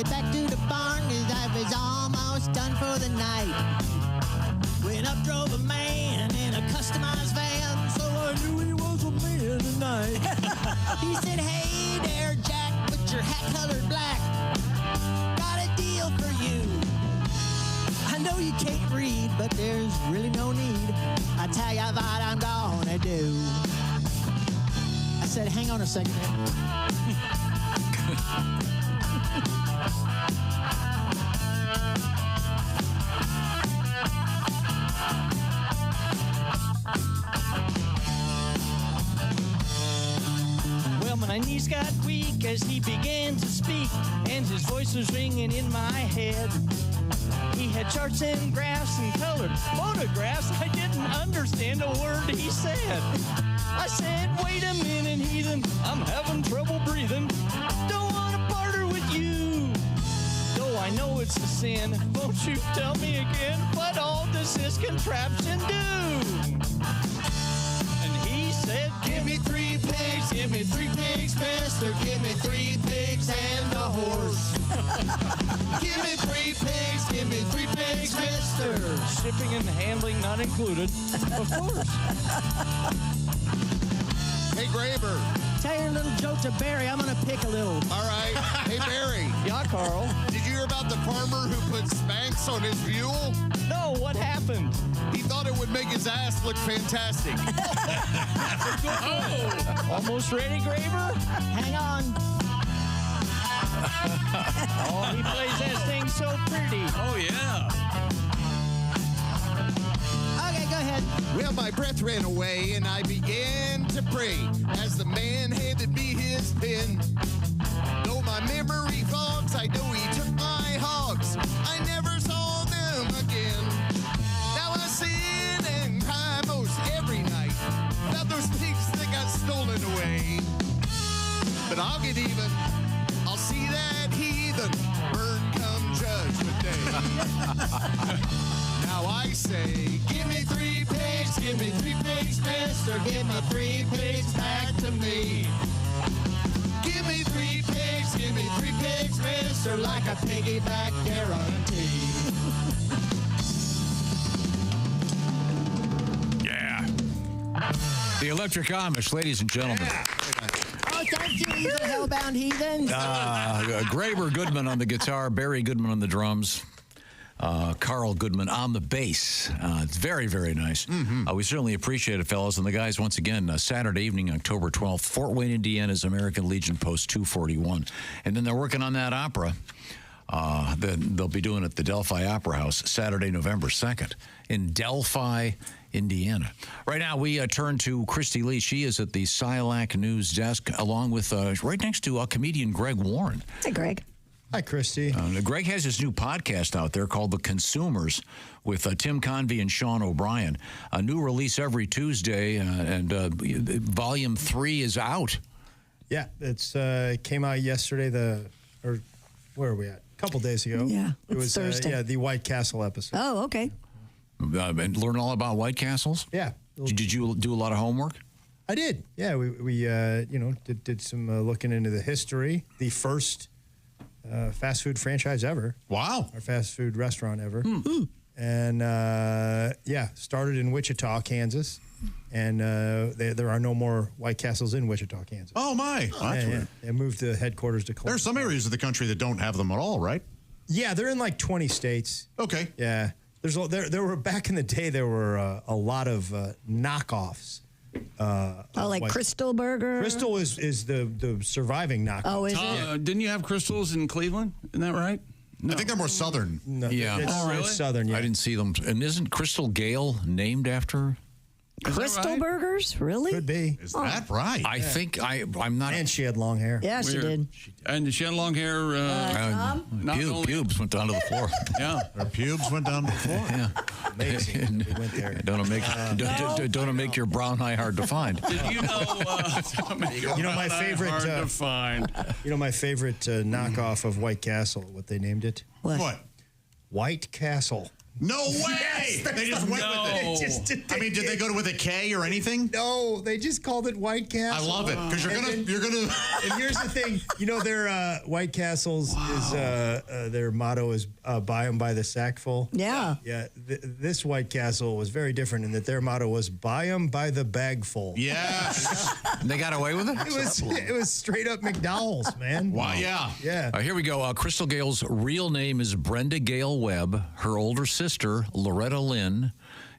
Back to the barn, cause I was almost done for the night. When up drove a man in a customized van, so I knew he was a man tonight. He said, "Hey there, Jack, but your hat colored black. Got a deal for you. I know you can't read, but there's really no need. I tell you what I'm gonna do." I said, "Hang on a second there." Well, my knees got weak as he began to speak, and his voice was ringing in my head. He had charts and graphs and colored photographs. I didn't understand a word he said. I said, "Wait a minute, heathen, I'm having trouble breathing. Don't want to partner with you. Though I know it's a sin, won't you tell me again, what all does this contraption do?" And he said, "Give me 3 pigs, give me 3 pigs, mister. Give me 3 pigs and a horse. Give me 3 pigs, give me 3 pigs, mister. shipping and handling not included. Of course. Hey, Graber. Tell your little joke to Barry. I'm going to pick a little. All right. Hey, Barry. Yeah, Carl. Did you hear about the farmer who put Spanx on his mule? No, what happened? He thought it would make his ass look fantastic. Almost ready, Graber? Hang on. Oh, he plays that thing so pretty. Oh, yeah. Okay, go ahead. Well, my breath ran away, and I began to pray as the man handed me his pen. Though my memory fogs, I know he took my hogs. I never saw them again. Now I sin and cry most every night about those pigs that got stolen away. But I'll get even. I'll see that heathen burn come judgment day. Now I say, give me 3 pigs, mister, give me 3 pigs back to me. Give me 3 pigs, mister, like a piggyback guarantee. Yeah. The Electric Amish, ladies and gentlemen. Oh, thank you, you hellbound heathens. Graber Goodman on the guitar, Barry Goodman on the drums, Carl Goodman on the bass. It's very, very nice. We certainly appreciate it, fellas. And the guys, once again, Saturday evening, October 12th, Fort Wayne, Indiana's American Legion Post 241. And then they're working on that opera. Then they'll be doing it at the Delphi Opera House Saturday, November 2nd in Delphi, Indiana. Right now, we turn to Christy Lee. She is at the Silac News Desk, along with right next to comedian Greg Warren. Hi, Greg. Hi, Christy. Greg has his new podcast out there called The Consumers with Tim Convey and Sean O'Brien. A new release every Tuesday, and Volume 3 is out. Yeah, it's came out yesterday. Where are we at? A couple days ago. Yeah, it was Thursday. the White Castle episode. Oh, okay. And learn all about White Castles? Yeah. Did you do a lot of homework? I did. Yeah, we did some looking into the history. The first fast food franchise ever. Wow. Our fast food restaurant ever. And started in Wichita, Kansas. And there are no more White Castles in Wichita, Kansas. Oh, my. That's weird. They moved the headquarters to Columbus. There are some areas of the country that don't have them at all, right? Yeah, they're in like 20 states. Okay. Yeah. There were back in the day, there were a lot of knockoffs. Like Crystal Burger? Crystal is the surviving knockoff. Oh, is it? Didn't you have Crystals in Cleveland? Isn't that right? No. I think they're more southern. No, Yeah. it's really? southern, yeah. I didn't see them. And isn't Crystal Gale named after? Is that Crystal right? Burgers? Really? Could be. Is that right? I think I'm not. And she had long hair. Yeah, she Weird. did. And she had long hair. Not only- Pubes went down to the floor. Yeah. Her pubes went down to the floor. Yeah. Amazing. We went there. Don't make your brown eye hard to find. Did you know? My favorite. Hard to find. My favorite knockoff of White Castle. What they named it? What? White Castle. No way! Yes, they just went with it. Did they go with a K or anything? No, they just called it White Castle. I love it because you're gonna. And here's the thing, their White Castles is their motto is "Buy 'em by the sackful." Yeah. Yeah. This White Castle was very different in that their motto was "Buy 'em by the bagful." Yeah. They got away with it. It was straight up McDowell's, man. Wow. Yeah. Yeah. Here we go. Crystal Gale's real name is Brenda Gale Webb. Her older sister, Loretta Lynn,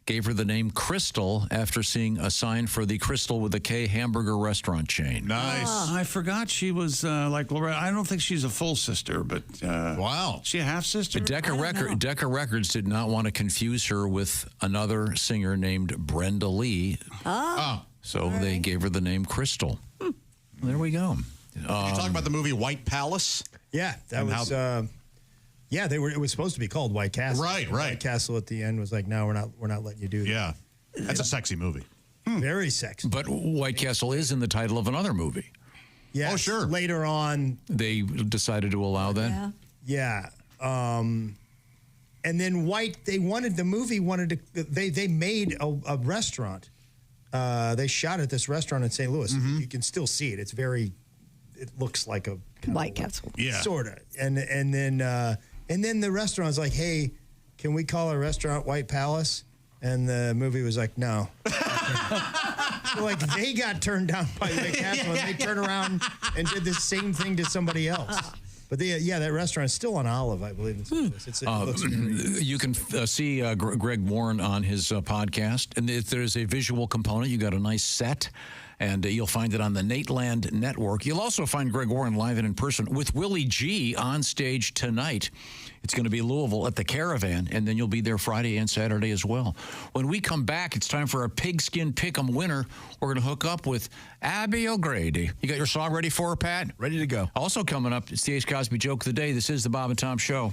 gave her the name Crystal after seeing a sign for the Crystal with a K hamburger restaurant chain. Nice. I forgot she was like Loretta. I don't think she's a full sister, but wow. She a half sister? Decca Records did not want to confuse her with another singer named Brenda Lee. So they gave her the name Crystal. There we go. Did you talk about the movie White Palace? Yeah, that was. It was supposed to be called White Castle. Right. White Castle at the end was like, no, we're not letting you do that. Yeah, that's a sexy movie. Very sexy. But White Castle is in the title of another movie. Yeah. Oh, sure. Later on, they decided to allow that. Yeah. And then they made a restaurant. They shot at this restaurant in St. Louis. You can still see it. It looks like a White Castle. Yeah. Sort of. And then the restaurant's like, hey, can we call our restaurant White Palace? And the movie was like, no. So, like, they got turned down by White Castle, and they turned around and did the same thing to somebody else. But that restaurant is still on Olive, I believe. It looks great. You can see Greg Warren on his podcast, and if there's a visual component, you got a nice set, and you'll find it on the Nateland Network. You'll also find Greg Warren live and in person with Willie G on stage tonight. It's going to be Louisville at the Caravan, and then you'll be there Friday and Saturday as well. When we come back, it's time for our Pigskin Pick'em winner. We're going to hook up with Abby O'Grady. You got your song ready for her, Pat? Ready to go. Also coming up, it's the Ace Cosby Joke of the Day. This is the Bob and Tom Show.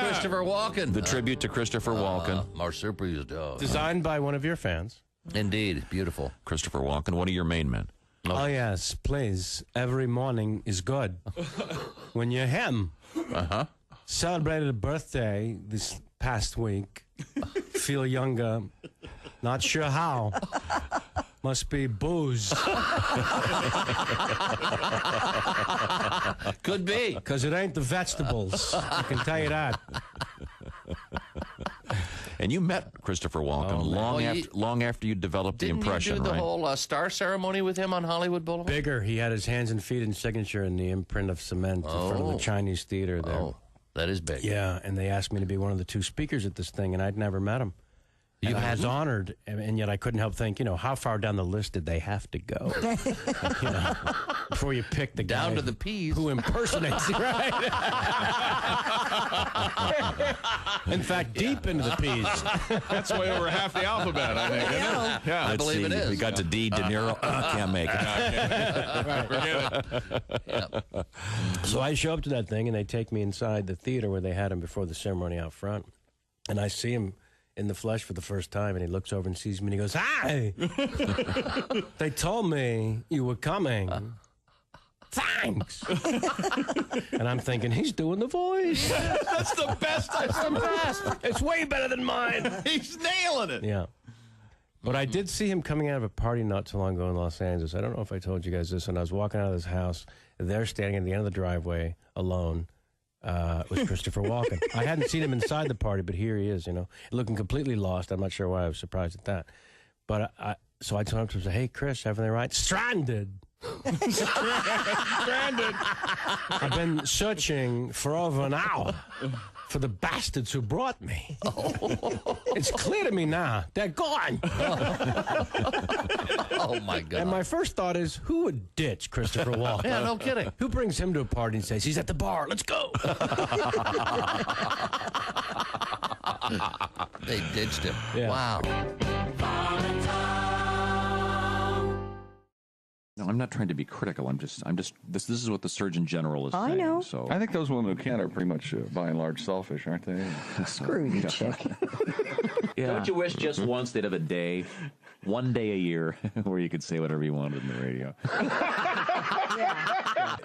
Christopher Walken. The tribute to Christopher Walken. Marsupial's dog. Designed by one of your fans. Indeed. Beautiful. Christopher Walken, one of your main men. Oh, yes, please. Every morning is good. When you're him. Celebrated a birthday this past week. Feel younger. Not sure how. Must be booze. Could be. Because it ain't the vegetables. I can tell you that. And you met Christopher Walken long after you developed the impression, Didn't you do the right? whole star ceremony with him on Hollywood Boulevard? Bigger. He had his hands and feet and signature in the imprint of cement in front of the Chinese theater there. Oh, that is big. Yeah, and they asked me to be one of the two speakers at this thing, and I'd never met him. And I was honored, and yet I couldn't help think, how far down the list did they have to go? Before you pick the guy down to the P's who impersonates, right? In fact, deep into the P's. That's way over half the alphabet, I think. Isn't it? Yeah, I believe it is. We got to D. De Niro. Can't make it. So I show up to that thing, and they take me inside the theater where they had him before the ceremony out front, and I see him in the flesh for the first time, and he looks over and sees me, and he goes, "Hi! They told me you were coming. Thanks." And I'm thinking, he's doing the voice. That's the best. That's the best. It's way better than mine. He's nailing it. Yeah. But I did see him coming out of a party not too long ago in Los Angeles. I don't know if I told you guys this. When I was walking out of this house, they're standing at the end of the driveway alone. Was Christopher Walken. I hadn't seen him inside the party, but here he is, looking completely lost. I'm not sure why I was surprised at that. But so I told him to say, "Hey, Chris, everything right?" Stranded. Stranded. I've been searching for over an hour for the bastards who brought me. It's clear to me now. They're gone. Oh, my God. And my first thought is, who would ditch Christopher Walken? Yeah, no kidding. Who brings him to a party and says, he's at the bar, let's go? They ditched him. Yeah. Wow. No, I'm not trying to be critical. I'm just. This is what the Surgeon General is saying. I know. So I think those women who can't are pretty much, by and large, selfish, aren't they? Screw you, chick. Yeah. Don't you wish just once they'd have a day, one day a year, where you could say whatever you wanted in the radio?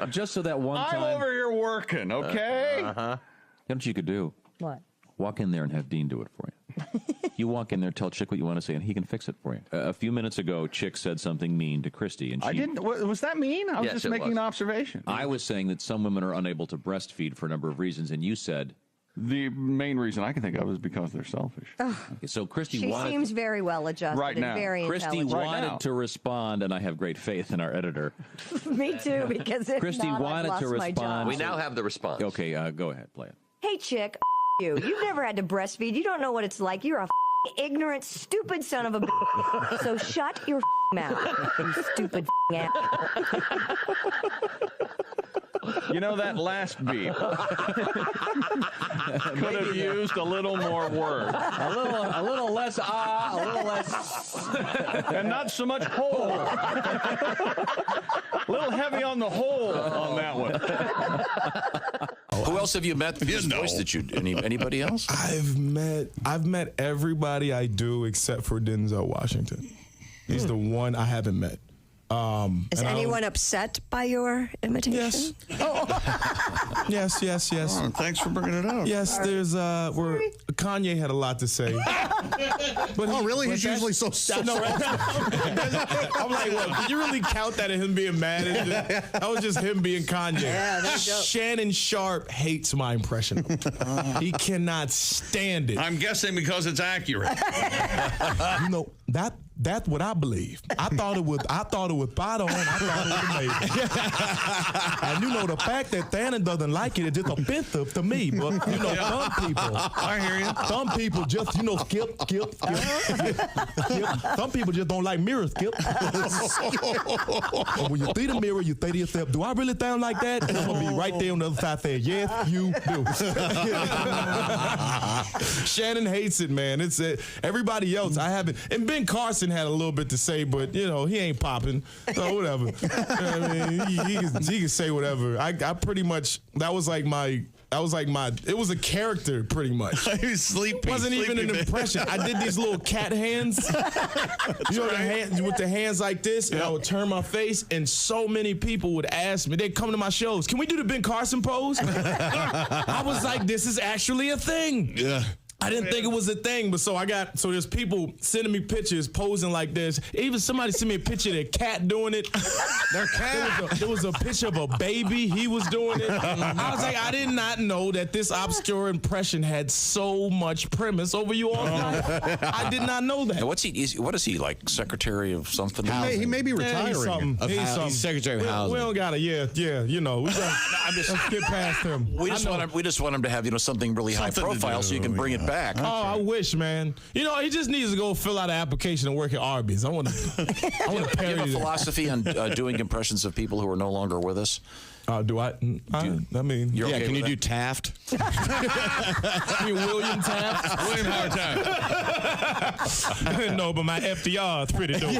Just so that one time. I'm over here working, okay? You know what you could do? What? Walk in there and have Dean do it for you. You walk in there, tell Chick what you want to say, and he can fix it for you. A few minutes ago, Chick said something mean to Christy. And I didn't. Was that mean? I was Yes, just it making was. an observation. I was saying that some women are unable to breastfeed for a number of reasons, and you said... The main reason I can think of is because they're selfish. Ugh. Okay, so Christy She wanted... seems very well adjusted Right and now. very Christy intelligent. wanted to respond, and I have great faith in our editor. Me too, because if Christy not, I've wanted lost to my respond. job. We now have the response. Okay, go ahead, play it. Hey, chick, you. You've never had to breastfeed. You don't know what it's like. You're a ignorant, stupid son of a So shut your mouth, you stupid ass. You know, that last beep could have used a little more word. A little less a little less, and not so much hole. A little heavy on the hole on that one. Who else have you met? This voice that you anybody else? I've met everybody I do except for Denzel Washington. He's the one I haven't met. Is anyone upset by your imitation? Yes. Yes. Oh, thanks for bringing it up. Yes, there's Kanye had a lot to say. But really? He's usually so no, I'm like, what? Did you really count that as him being mad? That was just him being Kanye. Yeah, that's dope. Shannon Sharp hates my impression of him. He cannot stand it. I'm guessing because it's accurate. You know, that's what I believe. I thought it was spot on. I thought it was amazing. And you know, the fact that Thanon doesn't like it is just offensive to me. But you know, some people, I hear you. Some people just, skip. Some people just don't like mirrors, Skip. And when you see the mirror, you say to yourself, do I really sound like that? And I'm gonna be right there on the other side saying, yes, you do. Shannon hates it, man. It's everybody else. I haven't. And Ben Carson had a little bit to say, but he ain't popping. So whatever. You know what I mean, he can say whatever. I pretty much it was a character pretty much. He was sleepy. It wasn't even an impression. I did these little cat hands. The hands with the hands like this, and I would turn my face, and so many people would ask me, they'd come to my shows, can we do the Ben Carson pose? I was like, this is actually a thing. Yeah. I didn't think it was a thing, but so there's people sending me pictures posing like this. Even somebody sent me a picture of their cat doing it. Their cat. There was a picture of a baby. He was doing it. I was like, I did not know that this obscure impression had so much premise over you all. I did not know that. Now, what is he, like secretary of something? He may be retiring. He's secretary of housing. We don't gotta, let's get past him. We just want him to have, something really high profile so you can bring it back. Oh, I wish, man. He just needs to go fill out an application and work at Arby's. I want to parody that. Do you have a philosophy on doing impressions of people who are no longer with us? Do I? I mean, you're okay can you with do Taft? William Taft? William Howard Taft. No, but my FDR is pretty dope. You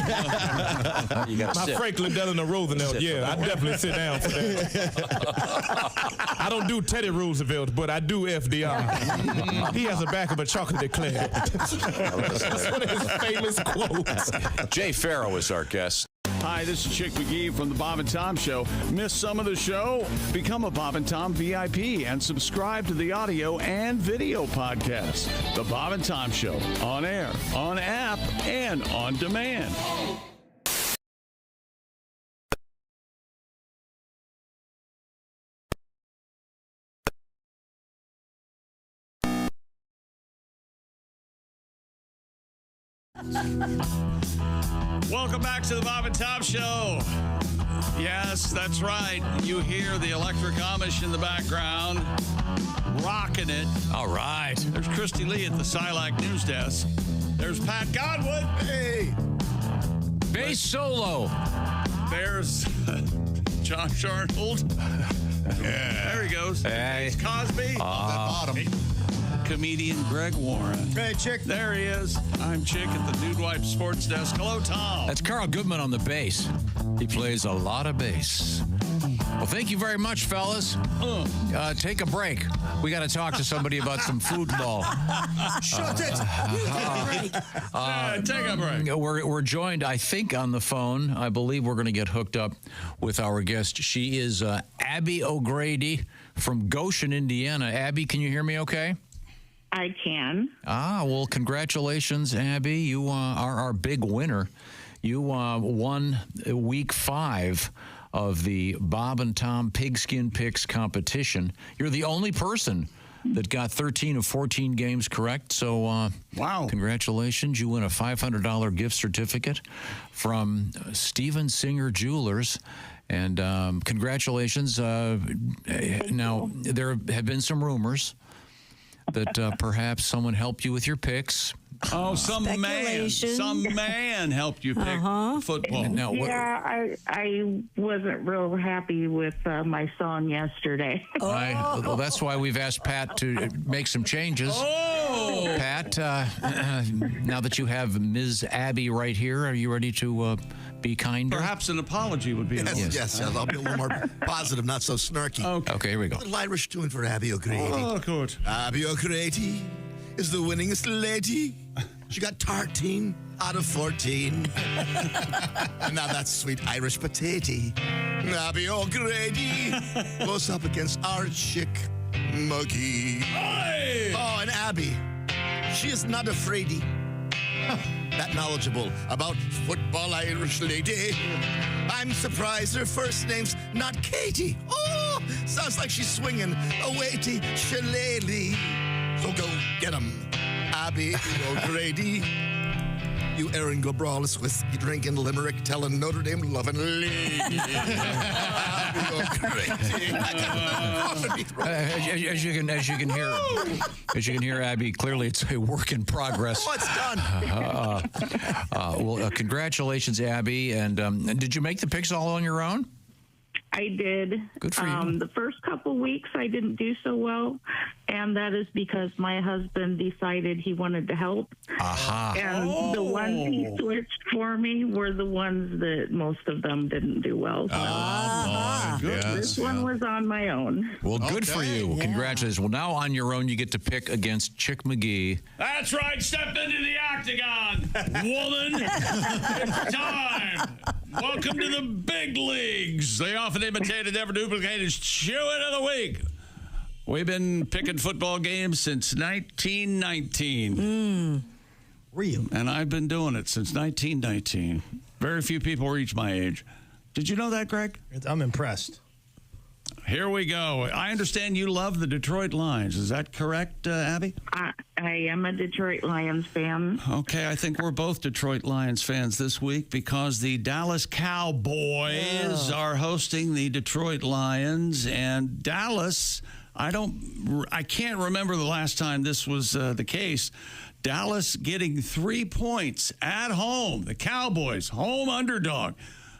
gotta my sit. Franklin Delano Roosevelt, I definitely sit down for that. I don't do Teddy Roosevelt, but I do FDR. He has the back of a chocolate eclair. That's one of his famous quotes. Jay Farrow is our guest. Hi, this is Chick McGee from the Bob and Tom Show. Miss some of the show? Become a Bob and Tom VIP and subscribe to the audio and video podcast. The Bob and Tom Show, on air, on app, and on demand. Welcome back to the Bob and Tom Show. Yes, that's right. You hear the Electric Amish in the background, rocking it. All right. There's Christy Lee at the Silac News Desk. There's Pat Godwin. Hey. Bass solo. There's Josh Arnold. Yeah. There he goes. Hey. It's Cosby. Bottom. Comedian Greg Warren. Hey, Chick. There he is. I'm Chick at the Dude Wipe Sports Desk. Hello, Tom. That's Carl Goodman on the bass. He plays a lot of bass. Well, thank you very much, fellas. Take a break. We got to talk to somebody about some football. Shut it. Take a break. We're joined, I think, on the phone. I believe we're going to get hooked up with our guest. She is Abby O'Grady from Goshen, Indiana. Abby, can you hear me okay? I can. Well, congratulations, Abby. You are our big winner. You won week 5 of the Bob and Tom Pigskin Picks competition. You're the only person that got 13 of 14 games correct. So, wow. Congratulations. You win a $500 gift certificate from Steven Singer Jewelers. And congratulations. Now, there have been some rumors that perhaps someone helped you with your picks. Oh, some man helped you pick football. Now, I wasn't real happy with my song yesterday. Well, that's why we've asked Pat to make some changes. Pat, now that you have Ms. Abby right here, are you ready to be kinder? Perhaps an apology would be in order. Yes, I'll be a little more positive, not so snarky. Okay, here we go. A little Irish tune for Abby O'Grady. Oh, good. Abby O'Grady is the winningest lady. She got 13 out of 14. And now that's sweet Irish potato. Abby O'Grady goes up against our chick, Muggy. Hey! Oh, and Abby, she is not afraidy. That knowledgeable about football Irish lady. I'm surprised her first name's not Katie. Oh, sounds like she's swinging a weighty shillelagh. So go get 'em, Abby O'Grady. You Aaron Gobrawless whiskey drinking Limerick telling Notre Dame loving lady. As you can hear, Abby, clearly it's a work in progress. Oh, it's done. Well, congratulations, Abby. And did you make the picks all on your own? I did. Good for you. The first couple weeks I didn't do so well, and that is because my husband decided he wanted to help. Aha. And the ones he switched for me were the ones that most of them didn't do well. So this one was on my own. Well, good for you. Yeah. Congratulations. Well, now on your own, you get to pick against Chick McGee. That's right. Step into the octagon, woman. It's time. Welcome to the big leagues. The often imitated, never duplicated chewing of the week. We've been picking football games since 1919. Real. And I've been doing it since 1919. Very few people reach my age. Did you know that, Greg? I'm impressed. Here we go. I understand you love the Detroit Lions. Is that correct, Abby? I am a Detroit Lions fan. Okay, I think we're both Detroit Lions fans this week because the Dallas Cowboys are hosting the Detroit Lions, and Dallas, I can't remember the last time this was the case. Dallas getting 3 points at home. The Cowboys, home underdog.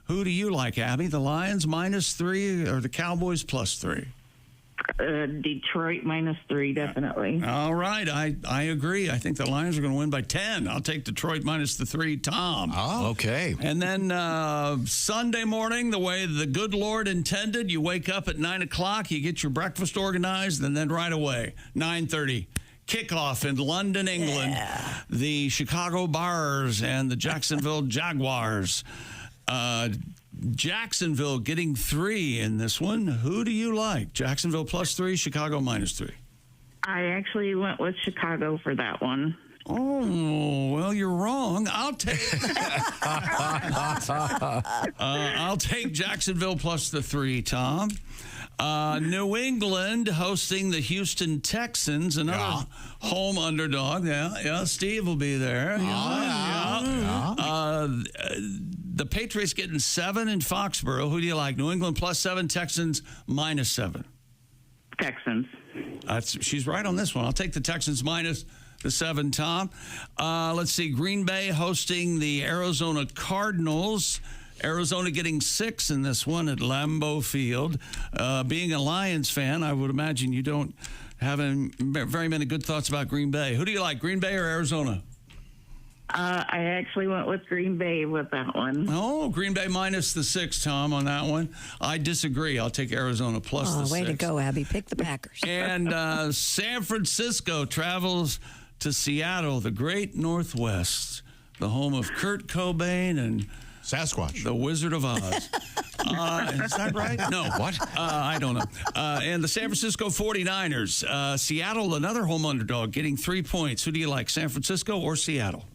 Who do you like, Abby? The Lions -3 or the Cowboys +3? Detroit -3, definitely. All right. I agree. I think the Lions are going to win by 10. I'll take Detroit -3, Tom. Oh, okay. And then Sunday morning, the way the good Lord intended, you wake up at 9 o'clock, you get your breakfast organized, and then right away, 9:30. Kickoff in London, England. The Chicago Bears and the Jacksonville Jaguars. Jacksonville getting 3 in this one. Who do you like? Jacksonville +3, Chicago -3. I actually went with Chicago for that one. Oh, well, you're wrong. I'll take Jacksonville +3, Tom. New England hosting the Houston Texans, another home underdog. Yeah, Steve will be there. The Patriots getting 7 in Foxborough. Who do you like? New England +7, Texans -7. Texans. She's right on this one. I'll take the Texans -7, Tom. Let's see. Green Bay hosting the Arizona Cardinals. Arizona getting 6 in this one at Lambeau Field. Being a Lions fan, I would imagine you don't have very many good thoughts about Green Bay. Who do you like, Green Bay or Arizona? I actually went with Green Bay with that one. Oh, Green Bay -6, Tom, on that one. I disagree. I'll take Arizona +6. Way to go, Abby. Pick the Packers. And San Francisco travels to Seattle, the great Northwest, the home of Kurt Cobain and Sasquatch, the Wizard of Oz. Is that right? No. What? I don't know. And the San Francisco 49ers. Seattle, another home underdog, getting 3 points. Who do you like, San Francisco or Seattle?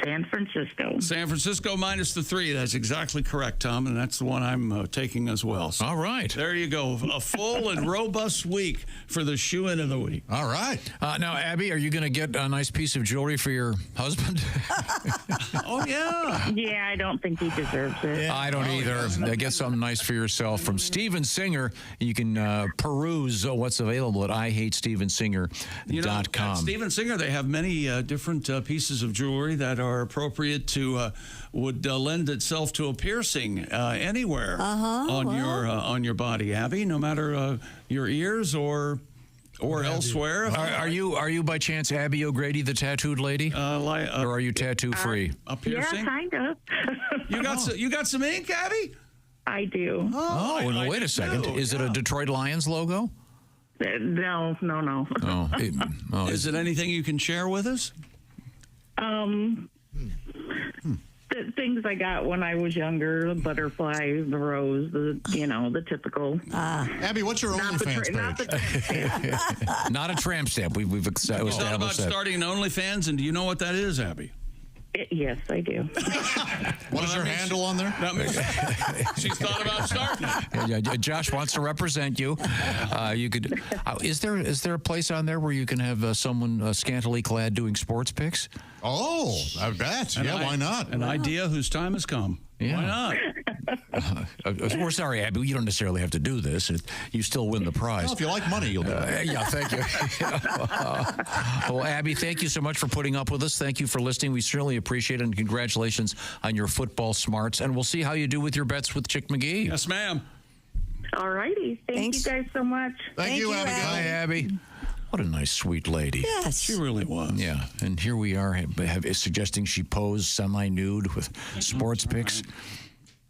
San Francisco. San Francisco -3. That's exactly correct, Tom, and that's the one I'm taking as well. So all right. There you go. A full and robust week for the shoe-in of the week. All right. Now, Abby, are you going to get a nice piece of jewelry for your husband? Oh, yeah. Yeah, I don't think he deserves it. Yeah. I don't either. Get something nice for yourself. From Steven Singer, you can peruse what's available at IHateStevenSinger.com. At Steven Singer, they have many different pieces of jewelry that are appropriate to would lend itself to a piercing anywhere on your body, Abby, no matter your ears or elsewhere. Are you by chance Abby O'Grady, the tattooed lady, or are you tattoo free? A piercing? Yeah, kind of. You got some ink, Abby? I do. Well, wait a second. Is it a Detroit Lions logo? No. Oh, Is it anything you can share with us? The things I got when I was younger, the butterfly, the rose, the typical. Abby, what's your OnlyFans page? Not a tramp stamp. We've established thought about that. starting an OnlyFans, and do you know what that is, Abby? Yes, I do. What is your handle on there? She's thought about starting it. Yeah, Josh wants to represent you. You could. Is there a place on there where you can have someone scantily clad doing sports pics? Oh, I bet. Why not? An idea whose time has come. Yeah. Why not? We're sorry, Abby. You don't necessarily have to do this. You still win the prize. Well, if you like money, you'll do it. Yeah, thank you. Well, Abby, thank you so much for putting up with us. Thank you for listening. We certainly appreciate it, and congratulations on your football smarts. And we'll see how you do with your bets with Chick McGee. Yes, ma'am. All righty. Thanks. You guys so much. Thank you, Abigail. Hi, Abby. What a nice, sweet lady. Yes. She really was. Yeah, and here we are suggesting she pose semi-nude with sports pics.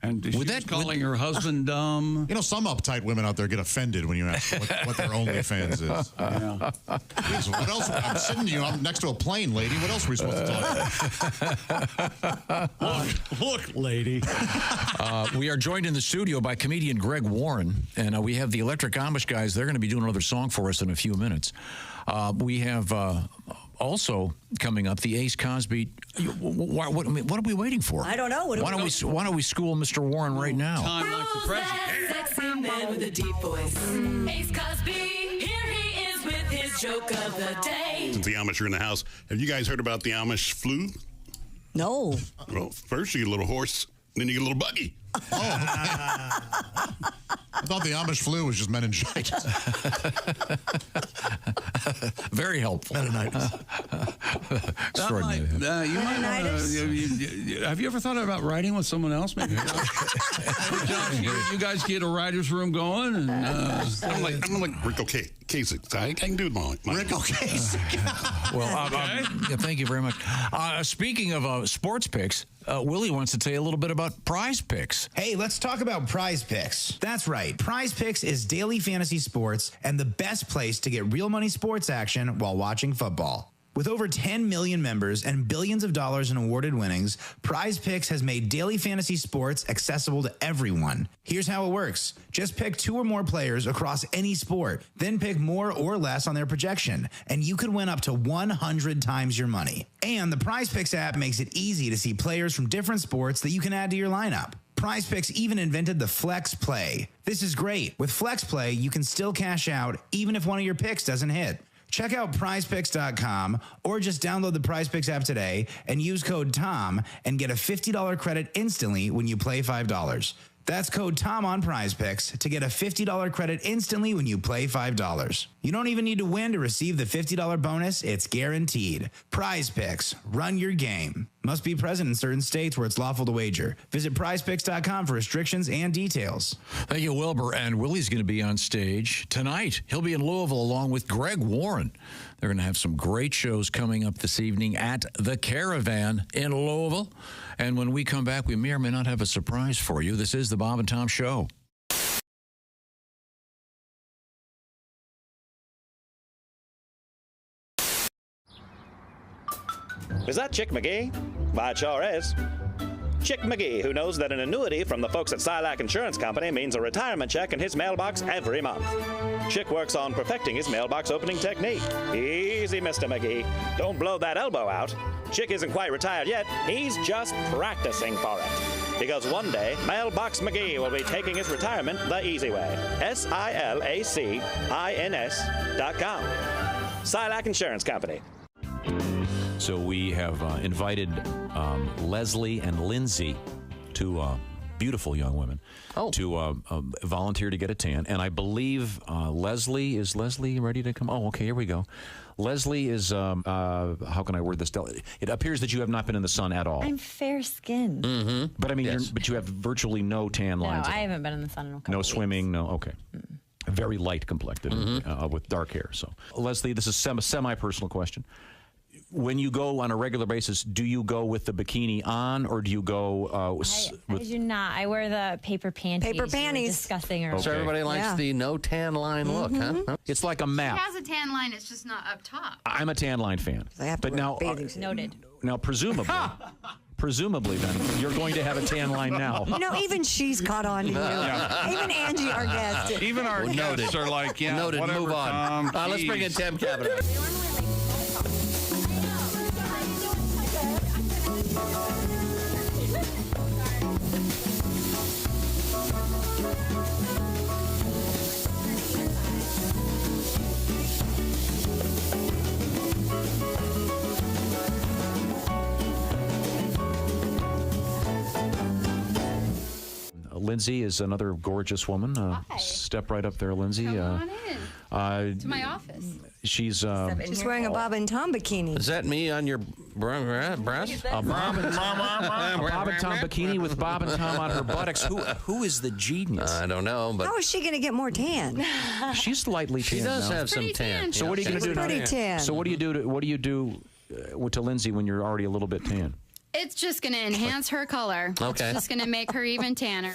And she's calling her husband dumb. You know, some uptight women out there get offended when you ask what their OnlyFans is. Jeez, what else? I'm sitting I'm next to a plane, lady. What else are we supposed to talk about? Look, lady. We are joined in the studio by comedian Greg Warren, and we have the Electric Amish guys. They're going to be doing another song for us in a few minutes. We have also coming up the Ace Cosby. What are we waiting for? I don't know. Why don't we school Mr. Warren right now? Time like the president. Sexy man with a deep voice. Ace Cosby, here he is with his joke of the day. Since the Amish are in the house, have you guys heard about the Amish flu? No. Well, first you get a little horse, then you get a little buggy. I thought the Amish flu was just meningitis. Very helpful. Meningitis. Extraordinary. You might have you ever thought about writing with someone else? Maybe Josh, you guys get a writer's room going. And, I'm like Rick Ocasek. I can do my Rick Ocasek. Well, thank you very much. Speaking of sports picks, Willie wants to tell you a little bit about Prize Picks. Hey, let's talk about Prize Picks. That's right. Prize Picks is daily fantasy sports and the best place to get real money sports action while watching football. With over 10 million members and billions of dollars in awarded winnings, Prize Picks has made daily fantasy sports accessible to everyone. Here's how it works. Just pick 2 or more players across any sport, then pick more or less on their projection, and you could win up to 100 times your money. And the Prize Picks app makes it easy to see players from different sports that you can add to your lineup. Prize Picks even invented the Flex Play. This is great. With Flex Play, you can still cash out even if one of your picks doesn't hit. Check out prizepicks.com or just download the Prize Picks app today and use code TOM and get a $50 credit instantly when you play $5. That's code TOM on Prize Picks to get a $50 credit instantly when you play $5. You don't even need to win to receive the $50 bonus. It's guaranteed. Prize Picks. Run your game. Must be present in certain states where it's lawful to wager. Visit prizepicks.com for restrictions and details. Thank you, Wilbur. And Willie's going to be on stage tonight. He'll be in Louisville along with Greg Warren. They're going to have some great shows coming up this evening at the Caravan in Louisville. And when we come back, we may or may not have a surprise for you. This is the Bob and Tom Show. Is that Chick McGee? Why, it sure is. Chick McGee, who knows that an annuity from the folks at Silac Insurance Company means a retirement check in his mailbox every month. Chick works on perfecting his mailbox opening technique. Easy, Mr. McGee. Don't blow that elbow out. Chick isn't quite retired yet. He's just practicing for it. Because one day, Mailbox McGee will be taking his retirement the easy way. SILACINS.com. Silac Insurance Company. So we have invited Leslie and Lindsay, two beautiful young women, to volunteer to get a tan. And I believe is Leslie ready to come? Oh, okay, here we go. Leslie is, how can I word this? It appears that you have not been in the sun at all. I'm fair-skinned. Mm-hmm. But I mean, but you have virtually no tan lines. No, I haven't been in the sun in a couple weeks. Swimming, no, okay. Very light complected with dark hair. So, Leslie, this is a semi-personal question. when you go on a regular basis, do you go with the bikini on, or do you go I do not. I wear the paper panties. Paper panties. We were discussing earlier. So everybody likes the no tan line look, huh? It's like a She map. has a tan line, it's just not up top. I'm a tan line fan. But now, Noted. now presumably, then you're going to have a tan line now. You know, even she's caught on to you. Yeah. Even Angie, our guest. Even our guests are like, yeah, Noted. whatever, Move on. Tom, Let's bring in Tim Cavanaugh. Lindsay is another gorgeous woman. Step right up there, Lindsay. Come on in. To my office. She's wearing a Bob and Tom bikini. Is that me on your breast? A Bob and Tom bikini with Bob and Tom on her buttocks. Who is the genius? I don't know, but How is she going to get more tan? she's lightly tan. she does now. have some tan. So what are you going to do? Pretty tan. So what do you do to Lindsay when you're already a little bit tan? It's just going to enhance her color. Okay. It's just going to make her even tanner.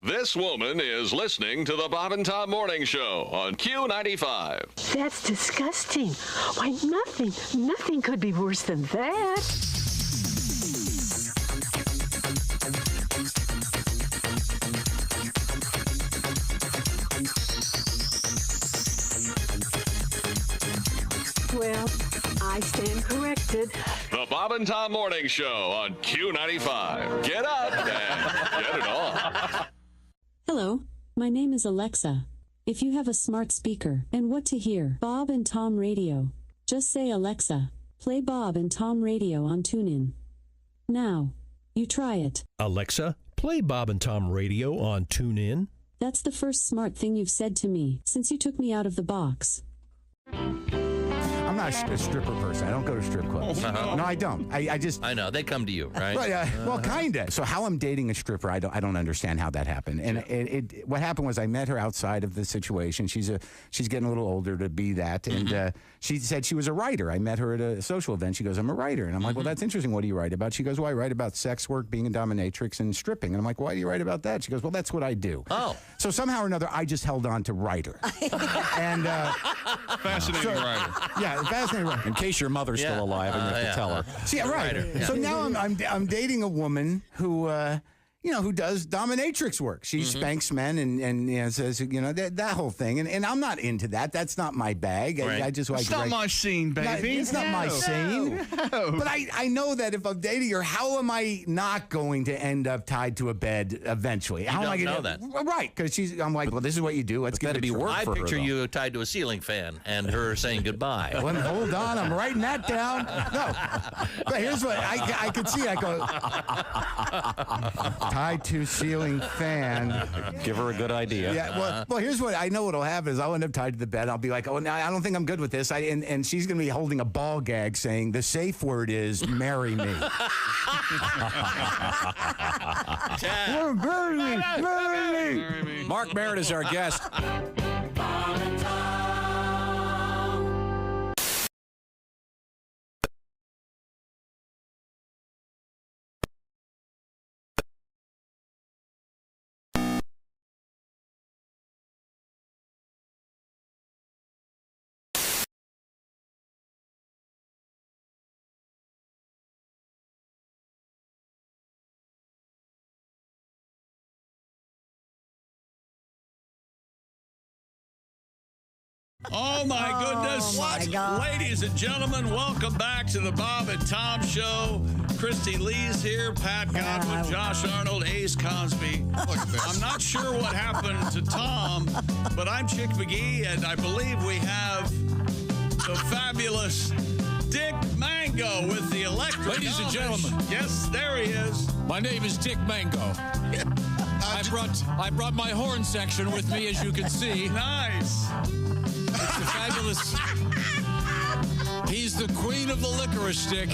This woman is listening to the Bob and Tom Morning Show on Q95. That's disgusting. Why, nothing could be worse than that. Well, I stand corrected. The Bob and Tom Morning Show on Q95. Get up and get it on. Hello, my name is Alexa. If you have a smart speaker and what to hear, Bob and Tom Radio, just say Alexa, play Bob and Tom Radio on TuneIn. Now, you try it. Alexa, play Bob and Tom Radio on TuneIn. That's the first smart thing you've said to me since you took me out of the box. I'm not a stripper person. I don't go to strip clubs. No, I don't. I know they come to you, right? Well, kinda. So how I'm dating a stripper, I don't understand how that happened. And what happened was I met her outside of the situation. She's getting a little older to be that, and she said she was a writer. I met her at a social event. She goes, "I'm a writer," and I'm like, "Well, that's interesting. What do you write about?" She goes, "Well, I write about sex work, being a dominatrix, and stripping." And I'm like, "Why do you write about that?" She goes, "Well, that's what I do." Oh, so somehow or another, I just held on to writer. And fascinating writer. Yeah, fascinating writer. In case your mother's still alive and you have to tell her. See, right. Writer. So now I'm dating a woman who who does dominatrix work. She spanks men and says, that whole thing. And I'm not into that. That's not my bag. Right. I just like. It's not my scene, baby. It's not my scene. No. But I know that if I'm dating her, how am I not going to end up tied to a bed eventually? How am I don't gonna know that. Right, because I'm like, well, this is what you do. Let's give it a try. I picture you tied to a ceiling fan and her saying goodbye. Well, hold on, I'm writing that down. No, but here's what I could see. I go tied to ceiling fan. Give her a good idea. Yeah. Well, here's what I know. What'll happen is I'll end up tied to the bed. I'll be like, oh, no, I don't think I'm good with this. And she's gonna be holding a ball gag, saying the safe word is "marry me." Marry me. Mark Merritt is our guest. Oh, my goodness. my God. Ladies and gentlemen, welcome back to the Bob and Tom Show. Christy Lee's here, Pat Godwin, Josh Arnold, Ace Cosby. I'm not sure what happened to Tom, but I'm Chick McGee, and I believe we have the fabulous Dick Mango with the Electric Ladies and Amish. gentlemen. Yes, there he is. My name is Dick Mango. I brought my horn section with me, as you can see. Nice. It's a fabulous. He's the queen of the licorice stick.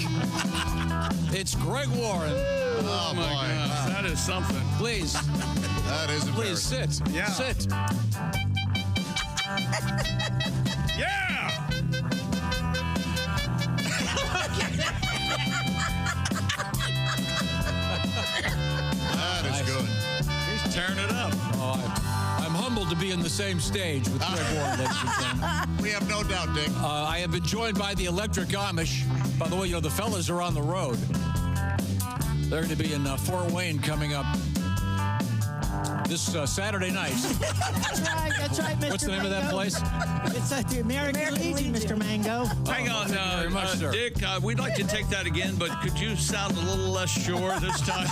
It's Greg Warren. Oh my gosh, that is something. Please. That is Please sit. Yeah. Sit. Yeah. That is good. He's tearing it up. Oh, I'm humbled to be in the same stage with Greg Warren, ladies and gentlemen. We have no doubt, Dick. I have been joined by the Electric Amish. By the way, the fellas are on the road. They're going to be in Fort Wayne coming up this Saturday night. That's right, Mr. What's the name of that place? It's at the American Legion, Mr. Mango. Hang on, very much, sir. Dick. We'd like to take that again, but could you sound a little less sure this time?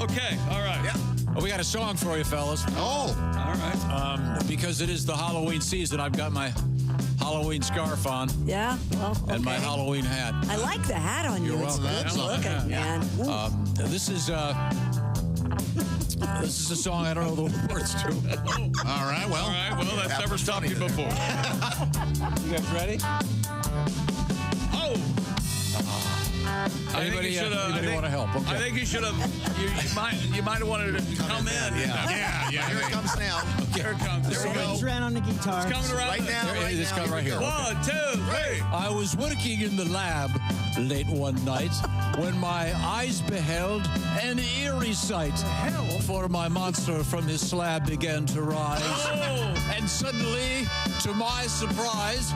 Okay, all right. Yeah. Well, we got a song for you, fellas. Oh, all right. Because it is the Halloween season, I've got my Halloween scarf on. Yeah, well, okay. And my Halloween hat. I like the hat on you. You're It's welcome. good looking, man. Ooh. This is a song I don't know the words to. all right. Well, that's never stopped you before. You guys ready? Oh. Anybody want to help? Okay. I think you should have. You might have wanted to come in. Yeah. Here it comes now. Here it comes. There we go. He's around on the guitar. It's coming around Right now. This guy right here. 1, 2, 3. I was working in the lab late one night when my eyes beheld an eerie sight. For my monster from his slab began to rise. And suddenly, to my surprise,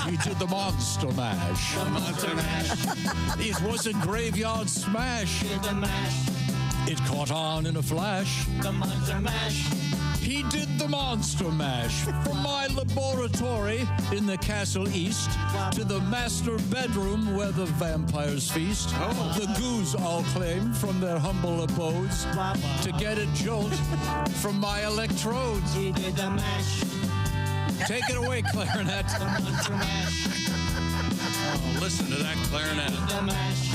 he did the monster mash. The monster mash. It was a graveyard smash. It caught on in a flash. The monster mash. He did the monster mash from my laboratory in the castle east to the master bedroom where the vampires feast. The goos all claim from their humble abodes to get a jolt from my electrodes. He did the mash. Take it away, clarinet. The monster mash. Oh, listen to that clarinet. The mash.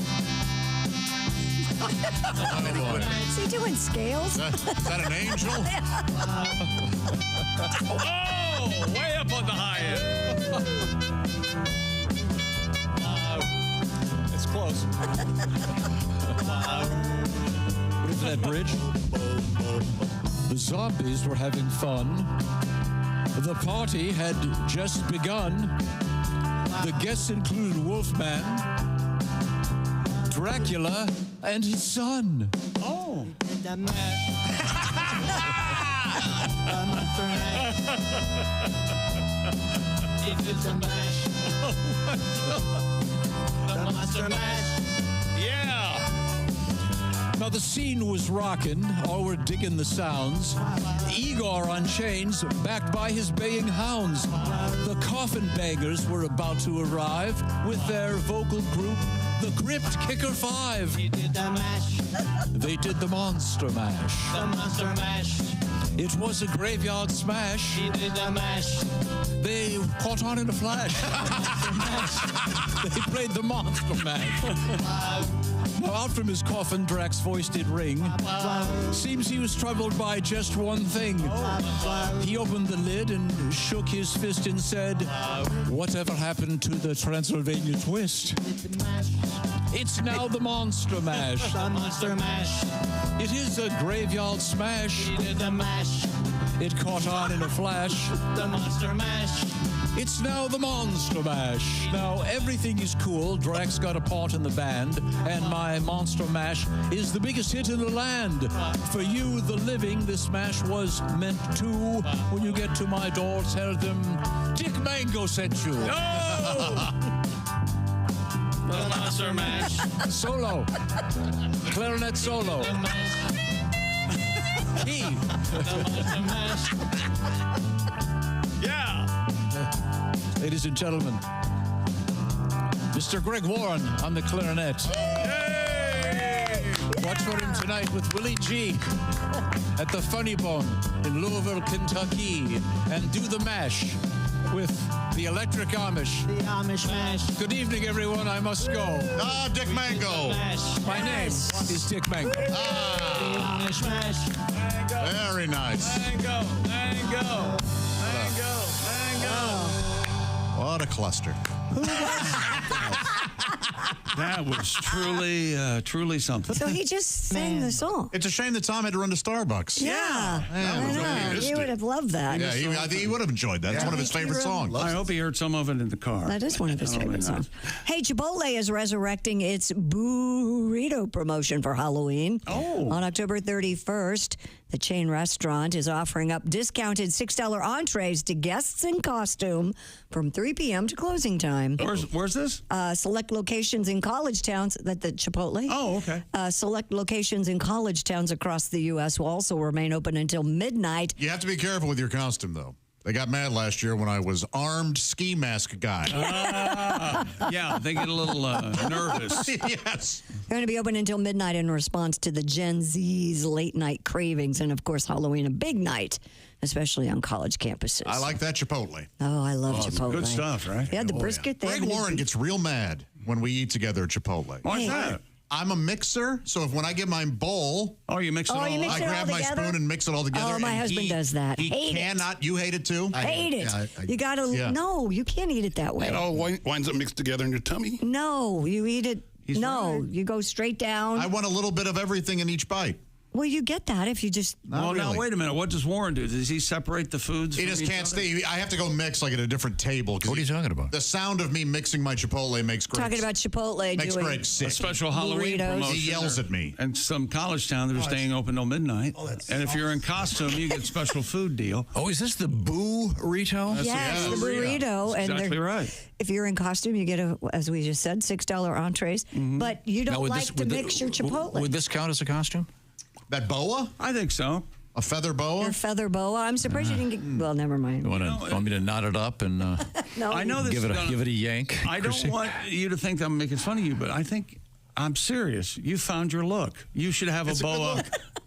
Is he doing scales? Is that an angel? Oh, way up on the high end. It's close. What is that bridge? The zombies were having fun. The party had just begun. The guests included Wolfman, Dracula, and his son. Oh. The mash. The monster mash. It is a mash. The monster mash. Yeah. Now the scene was rocking, all were digging the sounds. Igor on chains, backed by his baying hounds. The coffin bangers were about to arrive with their vocal group, the Crypt Kicker 5. He did the mash. They did the monster mash. The monster mash. It was a graveyard smash. He did the mash. They caught on in a flash. They played the monster mash. Now out from his coffin, Drac's voice did ring. Seems he was troubled by just one thing. He opened the lid and shook his fist and said, "Whatever happened to the Transylvania twist? It's now the monster mash." The monster mash. It is a graveyard smash. He did the mash. It caught on in a flash. The monster mash. It's now the monster mash. Now everything is cool. Drac's got a part in the band, and my monster mash is the biggest hit in the land. For you, the living, this mash was meant to. When you get to my door, tell them Dick Mango sent you. The monster mash. Solo. Clarinet solo. Key. Yeah. Ladies and gentlemen, Mr. Greg Warren on the clarinet. Watch for him tonight with Willie G at the Funny Bone in Louisville, Kentucky. And do the mash with the Electric Amish. The Amish mash. Good evening, everyone. I must go. Dick Mango. My name is Dick Mango. The Amish mash. Very nice. Mango. What a cluster. That was truly something. So he just sang the song. It's a shame that Tom had to run to Starbucks. Yeah. I know. He would have loved that. Yeah, I think he would have enjoyed that. It's one of his favorite songs. I hope he heard some of it in the car. That is one of his favorite songs. Hey, Chipotle is resurrecting its burrito promotion for Halloween. Oh. On October 31st, the chain restaurant is offering up discounted $6 entrees to guests in costume from 3 p.m. to closing time. Where's this? Select locations in college towns, the Chipotle. Oh, okay. Select locations in college towns across the U.S. will also remain open until midnight. You have to be careful with your costume, though. They got mad last year when I was armed ski mask guy. Yeah, they get a little nervous. Yes. They're going to be open until midnight in response to the Gen Z's late night cravings. And, of course, Halloween, a big night, especially on college campuses. I like that Chipotle. Oh, I love Chipotle. Good stuff, right? Yeah, the brisket. Greg Warren gets real mad when we eat together at Chipotle. Why's that? I'm a mixer, so if when I get my bowl, you mix it all. I grab my spoon and mix it all together. Oh, my husband does that. He Hate cannot. it. You hate it too? Hate it. You got to, no, you can't eat it that way. It all winds up mixed together in your tummy. No, you eat it. You go straight down. I want a little bit of everything in each bite. Well, you get that if you just. Well, now, wait a minute. What does Warren do? Does he separate the foods? He just can't stay. I have to go mix like at a different table. What are you talking about? The sound of me mixing my Chipotle makes Greg. Talking about Chipotle makes doing Greg sick. A special Halloween burritos. promotion. He yells at me. And some college town that are staying open till midnight. And if you're in costume, you get a special food deal. Oh, is this the burrito? Yes, the burrito. That's And exactly right. If you're in costume, you get, as we just said, $6 entrees. But you don't to mix your Chipotle. Would this count as a costume? That boa? I think so. A feather boa? Your feather boa. I'm surprised you didn't get. Well, never mind. You want me to knot it up and No, I know this give is it a yank? I don't want you to think that I'm making fun of you, but I think I'm serious. You found your look. You should have a boa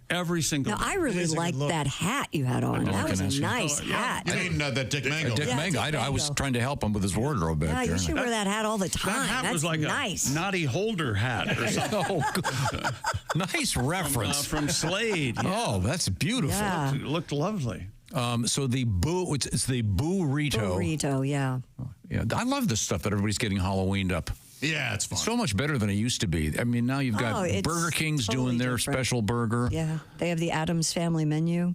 every single No, day. I really liked that hat you had on. That was a nice Oh, yeah. hat. You mean that Dick Mango? Dick Mango. I was trying to help him with his wardrobe back Yeah, there. you should wear that hat all the time. That hat That's was like nice. a Naughty Holder hat or something. Nice reference. From Slade. Yeah. Oh, that's beautiful. Yeah. It looked lovely. So the it's the burrito. Burrito, yeah. Yeah, I love this stuff that everybody's getting Halloweened up. Yeah, it's fun. So much better than it used to be. I mean, now you've got it's Burger King's totally doing their different. special burger. Yeah, they have the Addams Family menu.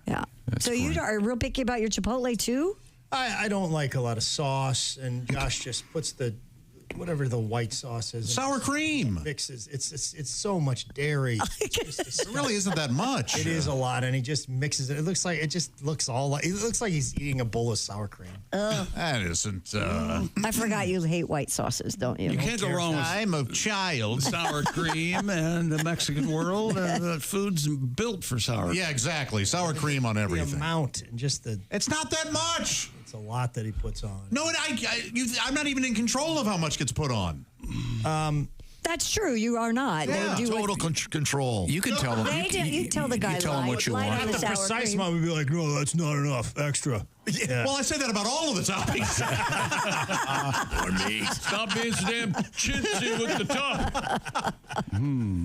Yeah. That's so you great. are real picky about your Chipotle too? I don't like a lot of sauce, and Josh just puts the whatever the white sauce is. Sour cream. Mixes. It's so much dairy. It really isn't that much. It is a lot, and he just mixes it. It looks like he's eating a bowl of sour cream. That isn't. I forgot you hate white sauces, don't you? You can't go wrong with I'm a child. sour cream and the Mexican world. Food's built for sour cream. Yeah, exactly. Sour cream on The everything. amount and just the. It's not that much. It's a lot that he puts on. No, I'm not even in control of how much gets put on. That's true. You are not. Yeah, They do total control. You can tell them. You tell the guy you tell them what you light want. on the The sour precise cream. amount would be like, no, that's not enough. Extra. Yeah. Well, I say that about all of the toppings. Or me. Stop being so damn chintzy with the top.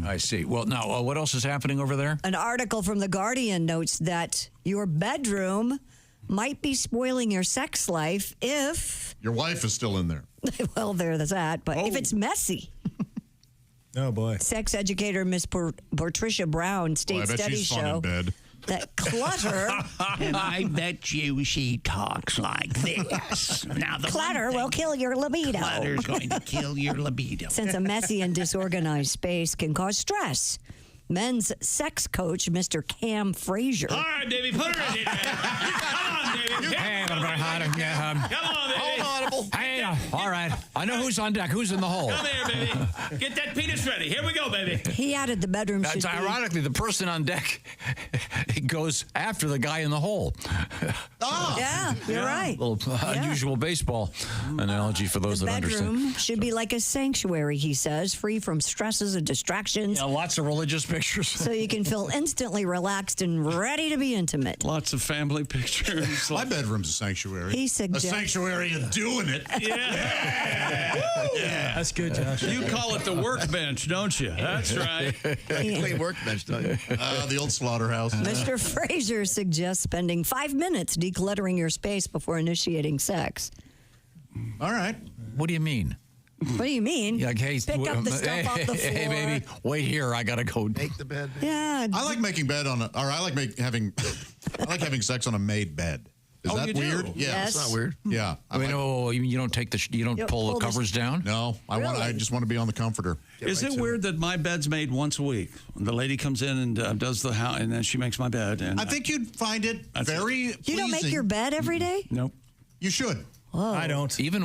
I see. Well, now, what else is happening over there? An article from The Guardian notes that your bedroom might be spoiling your sex life if, Your wife is still in there. well, there's that, but if it's messy. Oh, boy. Sex educator Miss Patricia Brown Boy, I state bet studies she's fun show in bed. that clutter And I bet you she talks like this. Now, the clutter will kill your libido. Clutter's going to kill your libido. Since a messy and disorganized space can cause stress. men's sex coach, Mr. Cam Frazier. All right, baby, put her in there. Come on, baby. Hey, Come on, baby. Hey, all right. I know who's on deck. Who's in the hole? Come here, baby. Get that penis ready. Here we go, baby. He added the bedroom should That's be... ironically the person on deck goes after the guy in the hole. Oh, yeah, you're right. A little unusual baseball analogy for those The that understand. bedroom should be like a sanctuary, he says, free from stresses and distractions. Yeah, lots of religious pictures. So you can feel instantly relaxed and ready to be intimate. Lots of family pictures. My bedroom's a sanctuary. He suggests- a sanctuary of doing it. Yeah. That's good, Josh. You call it the workbench, don't you? That's right. Clean workbench, don't you? The old slaughterhouse. Mr. Frazier suggests spending 5 minutes decluttering your space before initiating sex. All right. What do you mean? What do you mean? Like, hey, Pick up the stuff off the floor. Hey, baby, wait here. I gotta go Make the bed. Yeah. I like making bed on I like having sex on a made bed. Is that you do? weird? Yeah. Yes. It's not weird. Yeah. I mean, you don't take you don't pull the covers down. No, I just want to be on the comforter. Is it weird that my bed's made once a week? The lady comes in and does the house, and then she makes my bed. And I think you'd find it very You don't make your bed every day? Nope. You should. Whoa. I don't. Even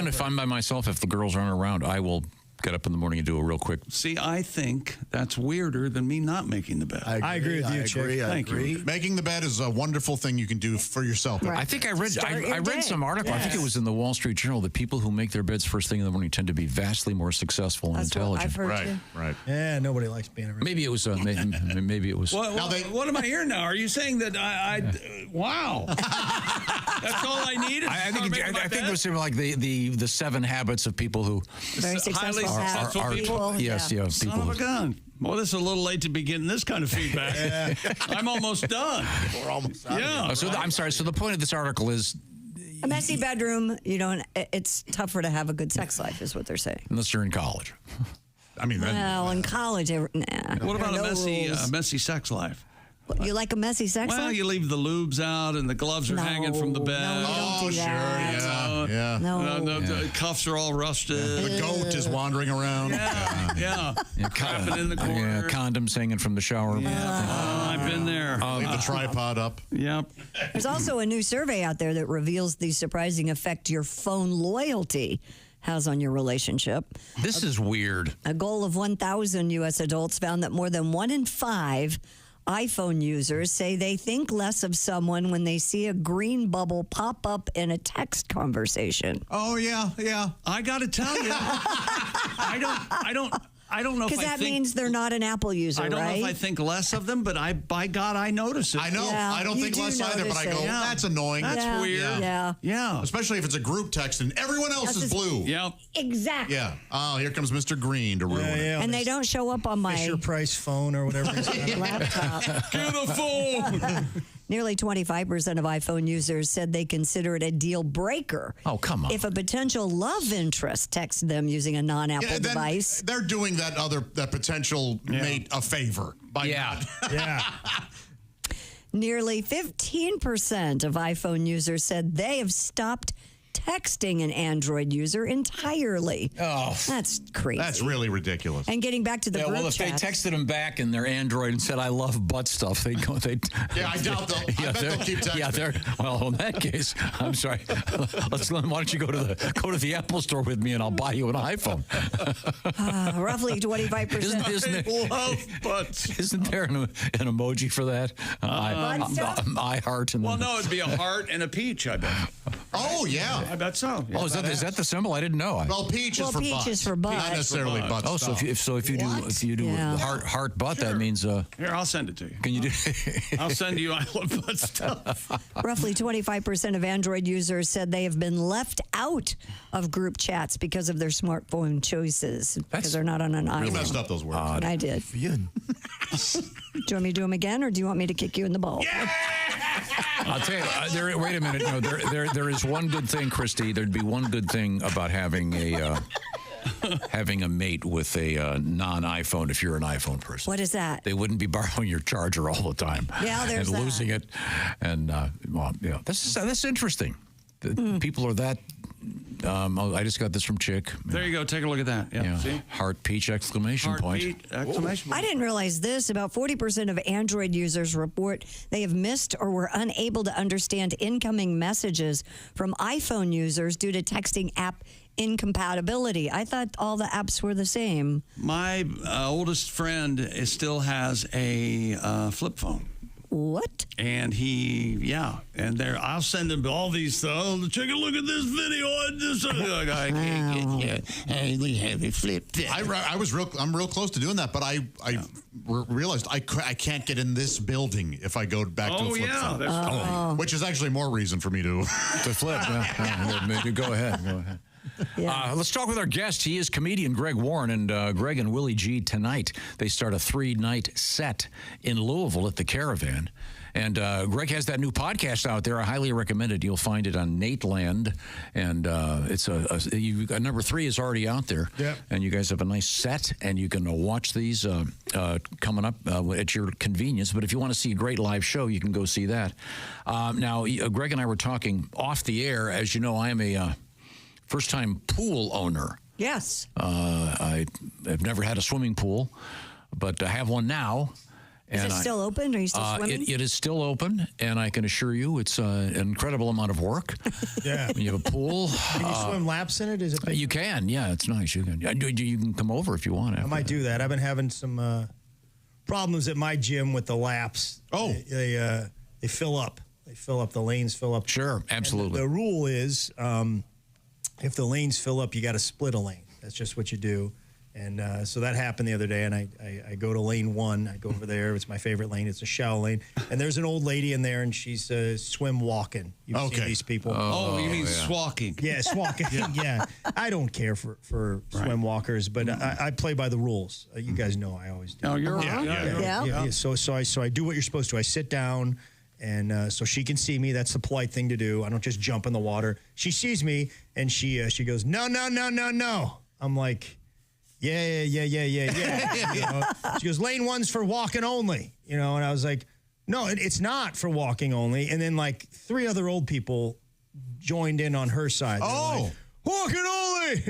if I'm by myself, if the girls aren't around, I will get up in the morning and do a real quick. See, I think that's weirder than me not making the bed. I agree with you, Chick. Thank you. Making the bed is a wonderful thing you can do for yourself. Right. I think I read Start your I read day. some article. I think it was in the Wall Street Journal that people who make their beds first thing in the morning tend to be vastly more successful and That's what intelligent. I've heard Right, too. right. Yeah, nobody likes being around. Maybe it was. Maybe it was. What am I hearing now? Are you saying that wow. That's all I need? I think it was something like the 7 habits of people who Very successful successful people? Yes, Yeah. people. Son of a gun. Well, this is a little late to be getting this kind of feedback. I'm almost done. We're almost out. Yeah. I'm sorry. So the point of this article is, A messy bedroom, it's tougher to have a good sex life, is what they're saying. unless you're in college. I mean, Well, in college, nah. What about There are a rules. messy sex life? You like a messy sex Well, life? you leave the lubes out and the gloves are hanging from the bed. No, you don't do that. Yeah. No. The cuffs are all rusted. The goat is wandering around. Yeah. Crapping in the corner. Yeah, condoms hanging from the shower. I've been there. Leave the tripod up. Yep. There's also a new survey out there that reveals the surprising effect your phone loyalty has on your relationship. This is weird. A goal of 1,000 U.S. adults found that more than 1 in 5 iPhone users say they think less of someone when they see a green bubble pop up in a text conversation. Oh, yeah. I got to tell you, I don't know if Because I that think, means they're not an Apple user, I don't right? know if I think less of them, but by God, I notice it. I know. Yeah, I don't you think do less either, but notice I go, it. that's annoying. That's Yeah, weird. yeah. Especially if it's a group text and everyone else is blue. Yep. Exactly. Yeah. Oh, here comes Mr. Green to ruin it. Yeah, And they don't show up on my Fisher Price phone or whatever it's called. laptop. Get the phone. Nearly 25% of iPhone users said they consider it a deal breaker. Oh, come on. If a potential love interest texts them using a non-Apple then device. They're doing that potential mate a favor. Yeah. Nearly 15% of iPhone users said they have stopped texting an Android user entirely. Oh, that's crazy. That's really ridiculous. And getting back to the group well, if chats, they texted them back in their Android and said, "I love butt stuff," they'd go. Yeah, I doubt they'll. I bet they'll keep texting. Yeah, well, in that case, I'm sorry. Why don't you go to the Apple store with me and I'll buy you an iPhone? roughly 25%. Isn't there an emoji for that? I heart and Well, no, it'd be a heart and a peach, I bet. Oh, yeah. I bet so. Oh, is that the symbol? I didn't know. Well, peach is for peach butt. is for butt. Not necessarily butt. Oh, so if you do Yeah. heart butt, that means Here, I'll send it to you. Can you do? I'll send you I love butt stuff. Roughly 25% of Android users said they have been left out of group chats because of their smartphone choices, because they're not on an iPhone. You messed up those words. I did. Do you want me to do them again, or do you want me to kick you in the balls? I'll tell you. Wait a minute. No, there is one good thing, Christy. There'd be one good thing about having a mate with a non-iPhone. If you're an iPhone person, What is that? they wouldn't be borrowing your charger all the time. Yeah, there's and that. losing it. And that's interesting. People are that I just got this from Chick. There you go. Take a look at that. Yeah. See? Heart peach exclamation point. Exclamation point. I didn't realize this. About 40% of Android users report they have missed or were unable to understand incoming messages from iPhone users due to texting app incompatibility. I thought all the apps were the same. My oldest friend still has a flip phone. What? And I'll send him all these. Take a look at this video. I can't get we have it flipped. I'm real close to doing that, but I realized I can't get in this building if I go back to a flip phone. Which is actually more reason for me to flip. Go ahead. Yeah. Let's talk with our guest. He is comedian Greg Warren, and Greg and Willie G tonight. They start a 3-night set in Louisville at the Caravan. And Greg has that new podcast out there. I highly recommend it. You'll find it on Nateland. And it's number 3 is already out there. Yep. And you guys have a nice set, and you can watch these coming up at your convenience. But if you want to see a great live show, you can go see that. Now, Greg and I were talking off the air. As you know, I am a first-time pool owner. Yes. I have never had a swimming pool, but I have one now. Is it still open? Are you still swimming? It is still open, and I can assure you it's an incredible amount of work. Yeah. When you have a pool. Can you swim laps in it? Is it? You can, yeah. It's nice. You can. You can come over if you want. I might do that. I've been having some problems at my gym with the laps. Oh. They fill up. They fill up. The lanes fill up. Sure, absolutely. The rule is if the lanes fill up, you got to split a lane. That's just what you do. And so that happened the other day, and I go to lane 1. I go over there. It's my favorite lane. It's a shallow lane. And there's an old lady in there, and she's swim walking. You've seen these people. You mean swalking. Yeah, swalking. yeah. I don't care for swim walkers, but I play by the rules. You guys know I always do. Oh, you're Yeah. So I do what you're supposed to. I sit down, and so she can see me. That's the polite thing to do. I don't just jump in the water. She sees me, and she goes, no. I'm like, yeah. You know? She goes, lane 1's for walking only. You know, and I was like, no, it's not for walking only. And then like 3 other old people joined in on her side. Like, walking only.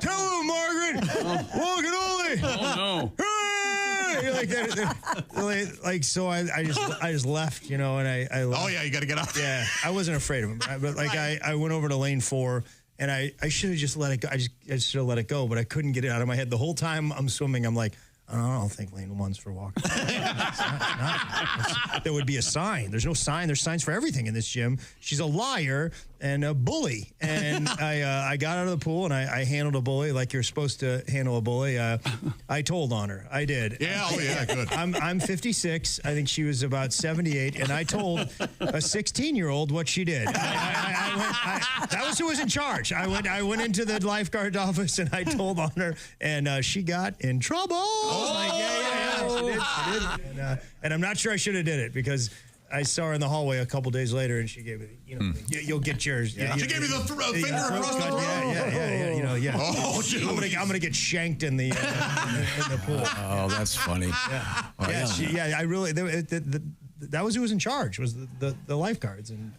Tell him, Margaret. Walking only. Oh no. Like that, like so. I just left, you know, and I left. Oh yeah, you got to get out. Yeah, I wasn't afraid of him, but like I went over to lane 4. And I should have just let it go. I should have let it go, but I couldn't get it out of my head. The whole time I'm swimming, I'm like, I don't think lane 1's for walking. There would be a sign. There's no sign. There's signs for everything in this gym. She's a liar and a bully. And I got out of the pool, and I handled a bully like you're supposed to handle a bully. I told on her. I did. Yeah, good. I'm 56. I think she was about 78. And I told a 16-year-old what she did. That was who was in charge. I went into the lifeguard office, and I told on her, and she got in trouble. She did. And I'm not sure I should have did it, because I saw her in the hallway a couple days later, and she gave me, you'll get yours. She gave me the finger across the throat. Yeah. Oh, I'm gonna get shanked in the pool. Oh, that's funny. I really. That was who was in charge. Was the lifeguards, and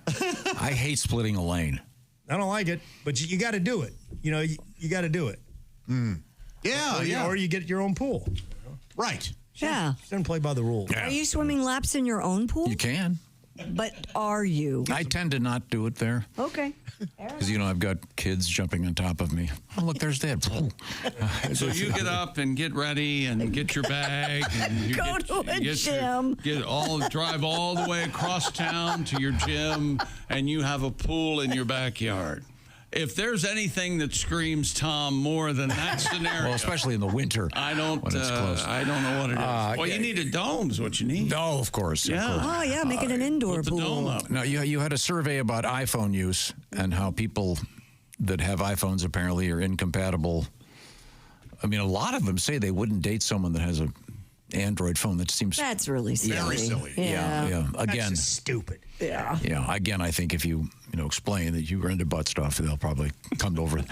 I hate splitting a lane. I don't like it, but you got to do it. You know, you got to do it. Or you get your own pool. Right. Yeah. She doesn't play by the rules. Are you swimming laps in your own pool? You can. But are you? I tend to not do it there. Okay. Because, I've got kids jumping on top of me. Oh, look, there's Dad. So you get up and get ready and get your bag. And you Go to a gym. Drive all the way across town to your gym, and you have a pool in your backyard. If there's anything that screams Tom more than that scenario, well, especially in the winter, I don't know what it is. You need a dome is what you need. Oh, of course. Yeah. Of course. Oh, yeah, make it an indoor Put the pool. dome up. Now, you had a survey about iPhone use and how people that have iPhones apparently are incompatible. I mean, a lot of them say they wouldn't date someone that has an Android phone. That seems that's really silly. Very silly. Yeah. Again, that's just stupid. Yeah. Yeah. Again, I think if you explain that you were into butt stuff, they'll probably come over.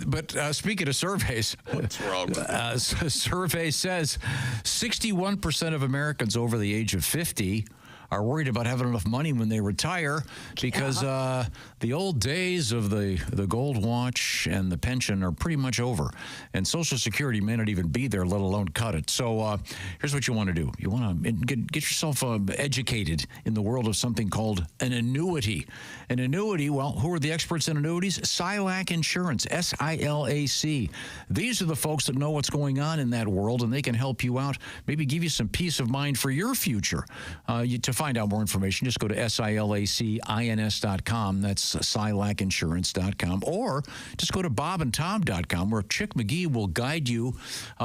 But speaking of surveys, what's wrong with that? Survey says 61% of Americans over the age of 50 are worried about having enough money when they retire because the old days of the gold watch and the pension are pretty much over. And Social Security may not even be there, let alone cut it. So here's what you want to do. You want to get yourself educated in the world of something called an annuity. An annuity, well, who are the experts in annuities? SILAC Insurance, SILAC. These are the folks that know what's going on in that world, and they can help you out, maybe give you some peace of mind for your future. To find out more information, just go to SILACINS.com. That's SILACinsurance.com. Or just go to bobandtom.com, where Chick McGee will guide you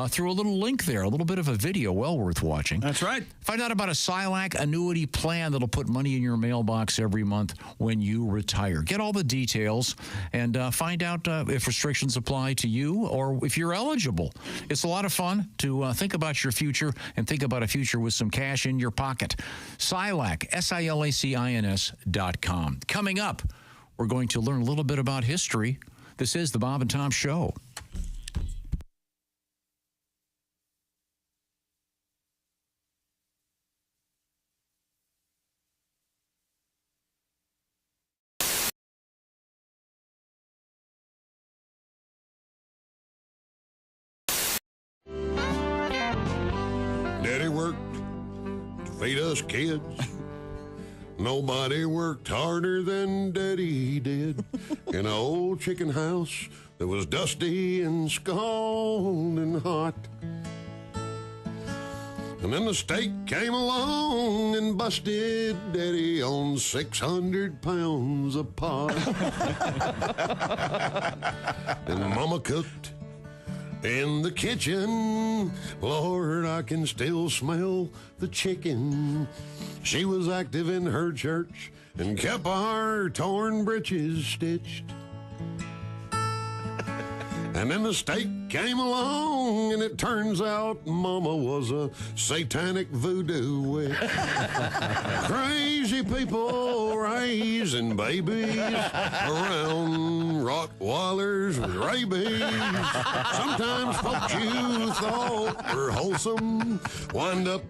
through a little link there, a little bit of a video well worth watching. That's right. Find out about a SILAC annuity plan that'll put money in your mailbox every month when you retire. Get all the details and find out if restrictions apply to you or if you're eligible. It's a lot of fun to think about your future and think about a future with some cash in your pocket. SILAC, SILACINS.com. Coming up, we're going to learn a little bit about history. This is the Bob and Tom Show. Daddy worked to feed us kids. Nobody worked harder than Daddy did in an old chicken house that was dusty and scalding hot. And then the steak came along and busted Daddy on 600 pounds of pot. And Mama cooked in the kitchen. Lord, I can still smell the chicken. She was active in her church and kept our torn breeches stitched. And then the steak came along, and it turns out Mama was a satanic voodoo witch. Crazy people raising babies around Rottweilers with rabies. Sometimes folks you thought were wholesome wind up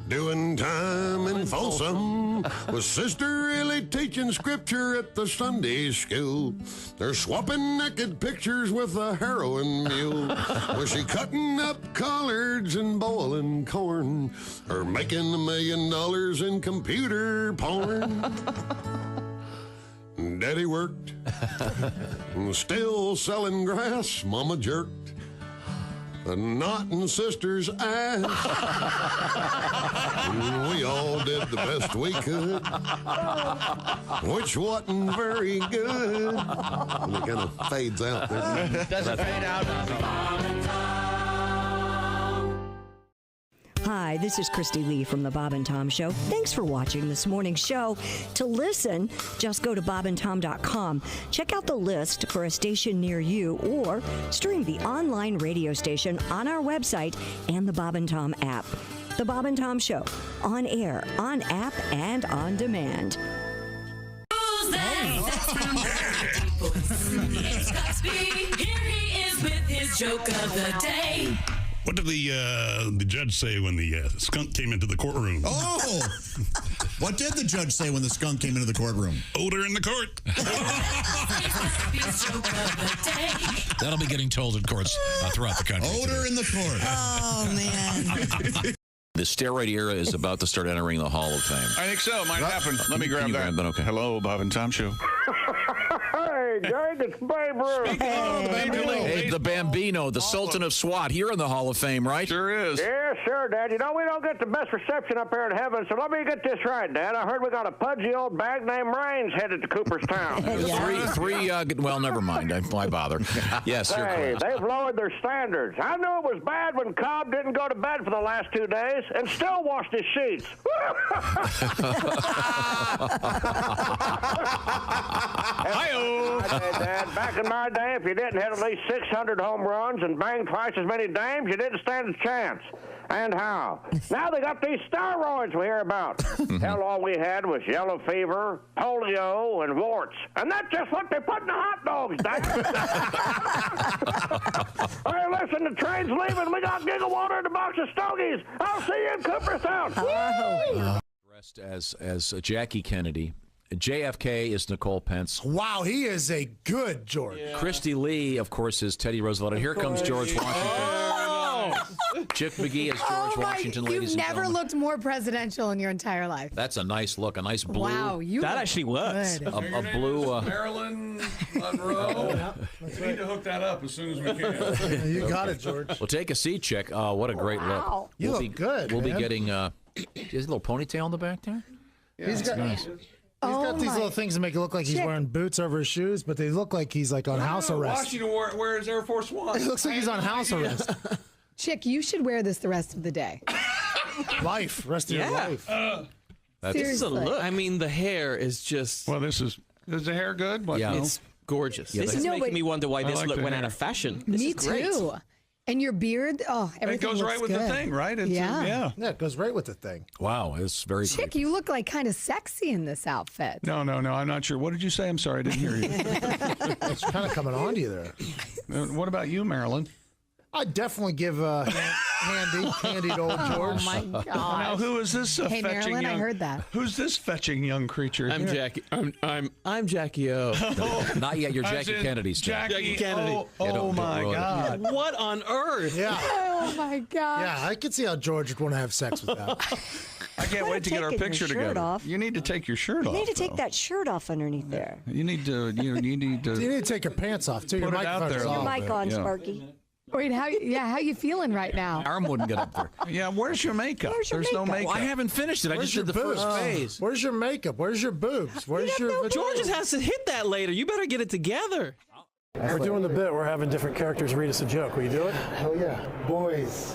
doing time in Folsom. Was Sister really teaching scripture at the Sunday school? They're swapping naked pictures with a heroin mule. Was she cutting up collards and boiling corn? Or making $1 million in computer porn? Daddy worked, still selling grass. Mama jerked a knot in Sister's ass. We all did the best we could, which wasn't very good. And it kind of fades out there. Doesn't fade out. Hi, this is Christy Lee from the Bob and Tom Show. Thanks for watching this morning's show. To listen, just go to bobandtom.com. Check out the list for a station near you or stream the online radio station on our website and the Bob and Tom app. The Bob and Tom Show, on air, on app, and on demand. Who's that? That's from It's Scott Speed. Here he is with his joke of the day. What did the judge say when the skunk came into the courtroom? Oh! What did the judge say when the skunk came into the courtroom? Odor in the court. That'll be getting told in courts throughout the country. Odor in the court. Oh, man. The steroid era is about to start entering the Hall of Fame. I think so. Might happen. Let me grab that. Okay. Hello, Bob and Tom Show. Hey, Greg, it's Babe Ruth. Hey, the Bambino, the Sultan of SWAT. You're in the Hall of Fame, right? Sure is. Yeah, sure, Dad. You know, we don't get the best reception up here in heaven, so let me get this right, Dad. I heard we got a pudgy old bag named Rains headed to Cooperstown. Three, well, never mind. Why bother? Yes, you're Hey, correct. they've lowered their standards. I knew it was bad when Cobb didn't go to bed for the last 2 days and still washed his sheets. Hi-oh. Dad, back in my day, if you didn't hit at least 600 home runs and bang twice as many dames, you didn't stand a chance. And how? Now they got these steroids we hear about. Hell, all we had was yellow fever, polio, and warts. And that's just what they put in the hot dogs, Dad. Hey, listen, the train's leaving. We got gigawater in the box of stogies. I'll see you in Cooperstown. dressed as Jackie Kennedy. JFK is Nicole Pence. Wow, he is a good George. Yeah. Christy Lee, of course, is Teddy Roosevelt. And here comes George Washington. Chick McGee is George Washington, ladies You've and never gentlemen. looked more presidential in your entire life. That's a nice look, a nice blue. Wow, you that look actually works. good. A blue. Marilyn Monroe. We need to hook that up as soon as we can. You got it, George. Well, take a seat, Chick. What a great look. You look good, We'll man. be getting. He has a little ponytail in the back there. He's got nice. He's got these little things that make it look like he's wearing boots over his shoes, but they look like he's like on house arrest. Washington wears Air Force One. It looks like he's on house arrest. Chick, you should wear this the rest of the day. Rest of your life. This is a Seriously. look. I mean, the hair is just. Well, is the hair good? What, Yeah. It's gorgeous. Yeah, this is making me wonder why this look went out of fashion. This Me is great. too. And your beard, everything goes looks right with good. the thing, right? It's, yeah. Yeah, it goes right with the thing. Wow, it's very Chick, you look like kind of sexy in this outfit. No, I'm not sure. What did you say? I'm sorry, I didn't hear you. It's kind of coming on to you there. What about you, Marilyn? I'd definitely give handy to old George. Oh, my gosh. Now, who is this Hey, fetching Marilyn, young... I heard that. Who's this fetching young creature? I'm here? Jackie. I'm Jackie O. Not yet. You're As Jackie in Kennedy. Jackie Kennedy. Oh my God. What on earth? Yeah. Oh, my gosh. Yeah, I could see how George would want to have sex with that. I can't wait to get our taking your picture shirt together. off. You need to take your shirt off. You need to take though. that shirt off underneath there. You need to. You need to. You need to take your pants off, too. Your Put it out microphone's there. off. Your mic on, Yeah. Sparky. Wait, how you feeling right now? Arm wouldn't get up there. Yeah, where's your makeup? Where's your There's no makeup? makeup. Well, I haven't finished it. I Where's just did the your first boobs? phase. Where's your makeup? Where's your boobs? Where's your George just has to hit that later. You better get it together. We're doing the bit. We're having different characters read us a joke. Will you do it? Hell yeah. Boys.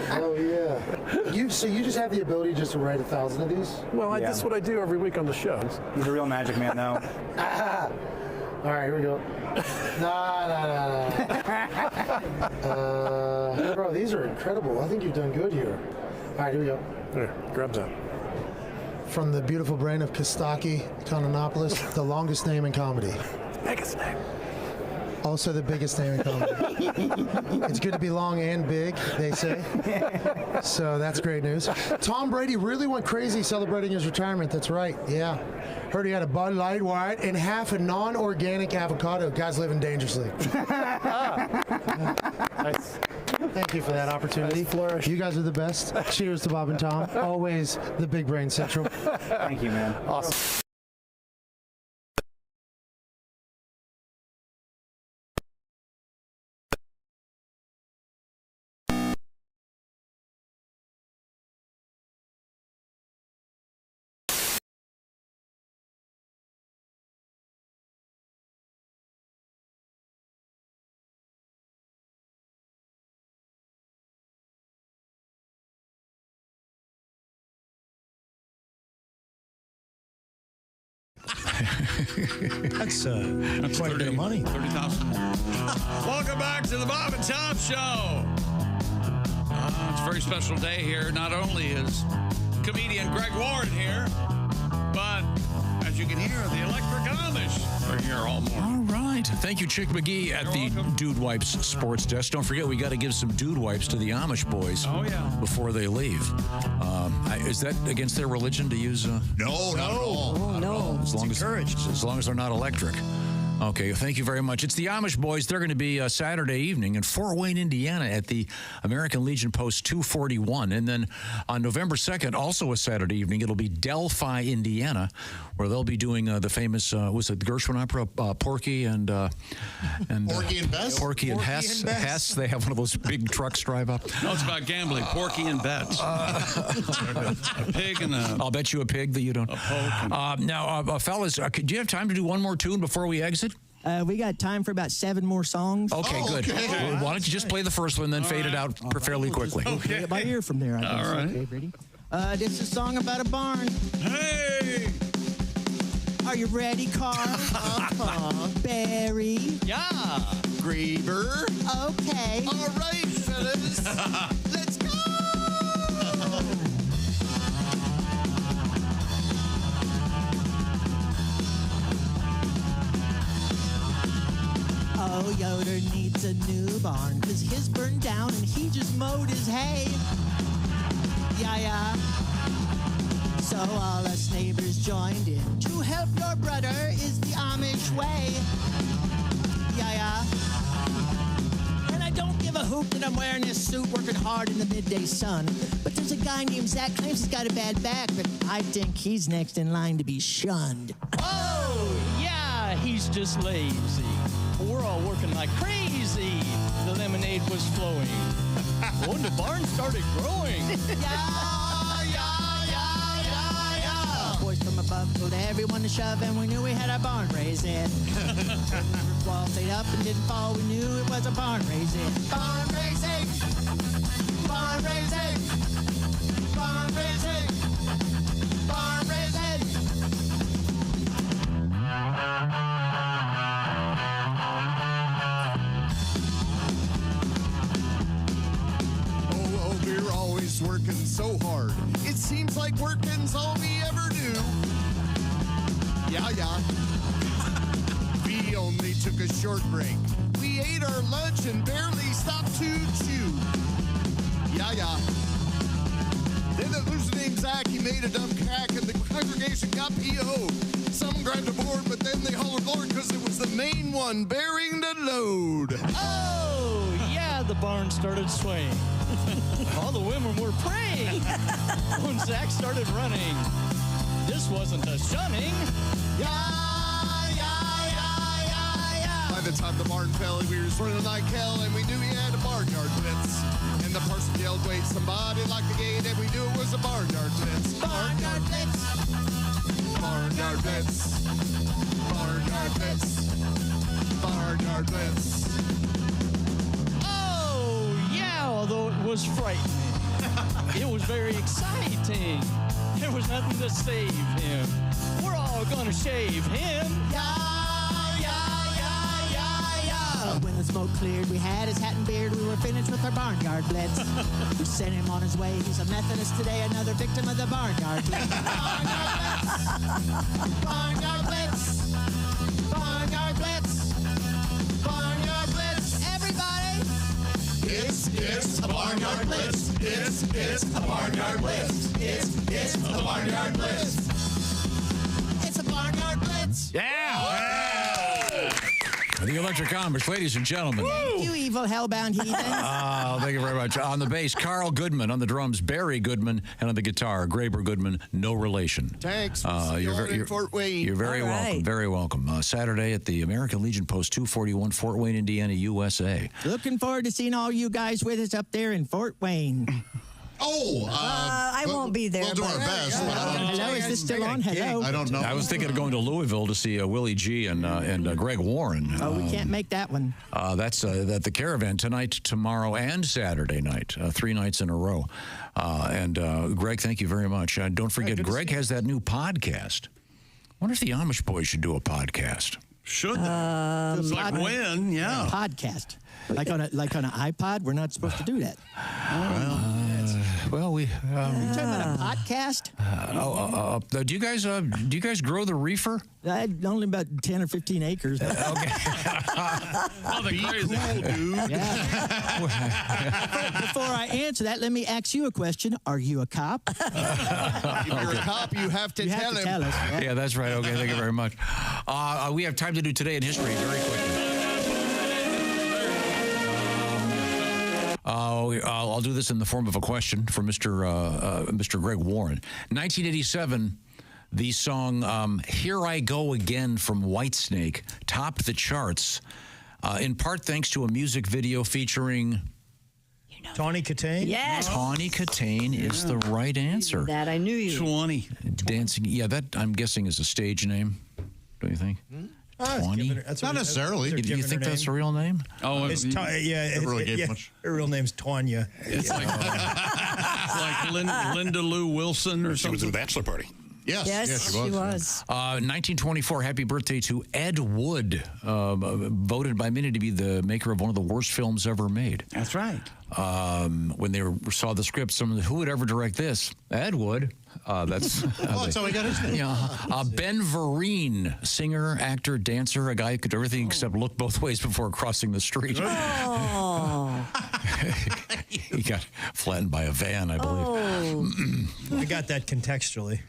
Hell yeah. So you just have the ability just to write 1,000 of these? Well, that's what I do every week on the show. He's a real magic man, though. All right, here we go. Bro, these are incredible. I think you've done good here. All right, here we go. Here, grab that. From the beautiful brain of Kostaki Kononopoulos, the longest name in comedy. Biggest name. Also the biggest name in comedy. It's good to be long and big, they say. So that's great news. Tom Brady really went crazy celebrating his retirement. That's right. Yeah. Heard he had a Bud Light White and half a non-organic avocado. Guy's living dangerously. Nice. Thank you for that opportunity. Flourish. You guys are the best. Cheers to Bob and Tom. Always the Big Brain Central. Thank you, man. Awesome. That's quite a bit of money. 30,000. Welcome back to the Bob and Tom Show. It's a very special day here. Not only is comedian Greg Warren here, but as you can hear, the Electric Amish are here all morning. All right. Thank you, Chick McGee at the Dude Wipes Sports Desk. Don't forget, we got to give some Dude Wipes to the Amish boys before they leave. Is that against their religion to use? No, not at all. Oh, no. As long as they're not electric. Okay, thank you very much. It's the Amish boys. They're going to be Saturday evening in Fort Wayne, Indiana at the American Legion Post 241. And then on November 2nd, also a Saturday evening, it'll be Delphi, Indiana, where they'll be doing the famous, was it the Gershwin opera, Porky and Porky and Bess? Porky and Hess. Hess. They have one of those big trucks drive up. No, it's about gambling. Porky and bets. A pig and a... I'll bet you a pig that you don't. A poke. Now, fellas, do you have time to do one more tune before we exit? We got time for about 7 more songs. Okay, good. Well, why don't you just play the first one, then fade it out fairly quickly? Play it by ear from there, I guess. All right. Okay, ready? This is a song about a barn. Hey! Are you ready, Carl? Barry. Yeah. Griever. Okay. All right, fellas. Let's go. Oh, Yoder needs a new barn, 'cause his burned down and he just mowed his hay. Yeah. So all us neighbors joined in. To help your brother is the Amish way. Yeah. And I don't give a hoot that I'm wearing this suit working hard in the midday sun. But there's a guy named Zach claims he's got a bad back, but I think he's next in line to be shunned. Oh, yeah, he's just lazy. We're all working like crazy. The lemonade was flowing. When the barn started growing. Boys from above told everyone to shove, and we knew we had our barn raising. Wall stayed up and didn't fall. We knew it was a barn raising. Barn raising. Barn raising. Barn raising. Barn raising. Oh, we're always working so hard. It seems like working's all we ever do. Yeah. We only took a short break. We ate our lunch and barely stopped to chew. Yeah. Then the loser named Zach, he made a dumb crack and the congregation got PO'd. Some grabbed a board, but then they hollered Lord because it was the main one bearing the load. Oh, yeah, the barn started swaying. All the women were praying when Zach started running. This wasn't a shunning. By the time the barn fell, we were running like hell, and we knew he had a barnyard blitz. And the parson yelled, wait, somebody locked the gate, and we knew it was a barnyard blitz. Barnyard blitz. Barnyard blitz. Barnyard blitz. Barnyard blitz. Oh, yeah, although it was frightening. It was very exciting. There was nothing to save him. We're all gonna shave him. When the smoke cleared, we had his hat and beard. We were finished with our barnyard blitz. We sent him on his way. He's a Methodist today, another victim of the barnyard blitz. Barnyard blitz. Barnyard blitz. Barnyard blitz. Everybody. It's a barnyard blitz. It's a barnyard blitz. It's a barnyard blitz. It's a barnyard blitz. The Electric Amish, ladies and gentlemen. Thank you, evil hellbound heathens. Thank you very much. On the bass, Carl Goodman. On the drums, Barry Goodman. And on the guitar, Graber Goodman. No relation. Thanks. You're Fort Wayne. You're very welcome. Very welcome. Saturday at the American Legion Post 241, Fort Wayne, Indiana, USA. Looking forward to seeing all you guys with us up there in Fort Wayne. I won't be there. We'll do our best. But I don't Hello, is this still on? Hello. I don't know. I was thinking of going to Louisville to see Willie G and Greg Warren. Oh, we can't make that one. That's at the Caravan tonight, tomorrow, and Saturday night. 3 nights in a row. Greg, thank you very much. Don't forget, Greg has that new podcast. I wonder if the Amish boys should do a podcast. Should they? It's like when, yeah. Podcast. Like on an iPod, we're not supposed to do that. Well, we. you talking about a podcast? Do you guys grow the reefer? Only about 10 or 15 acres. Okay. Nothing crazy, dude. Before I answer that, let me ask you a question. Are you a cop? If you're a cop, you have to tell him. Tell us. Yeah, that's right. Okay, thank you very much. We have time to do Today in History very quickly. I'll do this in the form of a question for Mr. Greg Warren. 1987, the song "Here I Go Again" from Whitesnake topped the charts, in part thanks to a music video featuring Tawny Katane? Yes. Tawny Katane is the right answer. That I knew you. Tawny. Dancing. Yeah, that I'm guessing is a stage name. Don't you think? Tawny? Not necessarin Do you think that's a real name? Oh, It's her real name's Tanya. It's like Linda Lou Wilson or something. She was in Bachelor Party. Yes, she was. 1924, happy birthday to Ed Wood, voted by many to be the maker of one of the worst films ever made. That's right. When they saw the script, who would ever direct this? Ed Wood. That's that's how he got his name. Yeah. Ben Vereen, singer, actor, dancer, a guy who could do everything except look both ways before crossing the street. Oh. He got flattened by a van, I believe. I got that contextually.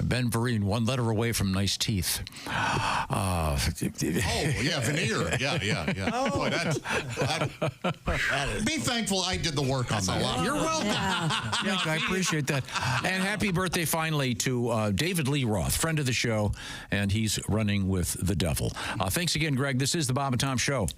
Ben Vereen, one letter away from nice teeth. Oh, yeah, veneer. Yeah. Oh. Boy, be thankful I did the work on that. You're welcome. Yeah, I appreciate that. And happy birthday finally to David Lee Roth, friend of the show, and he's running with the devil. Thanks again, Greg. This is the Bob and Tom Show.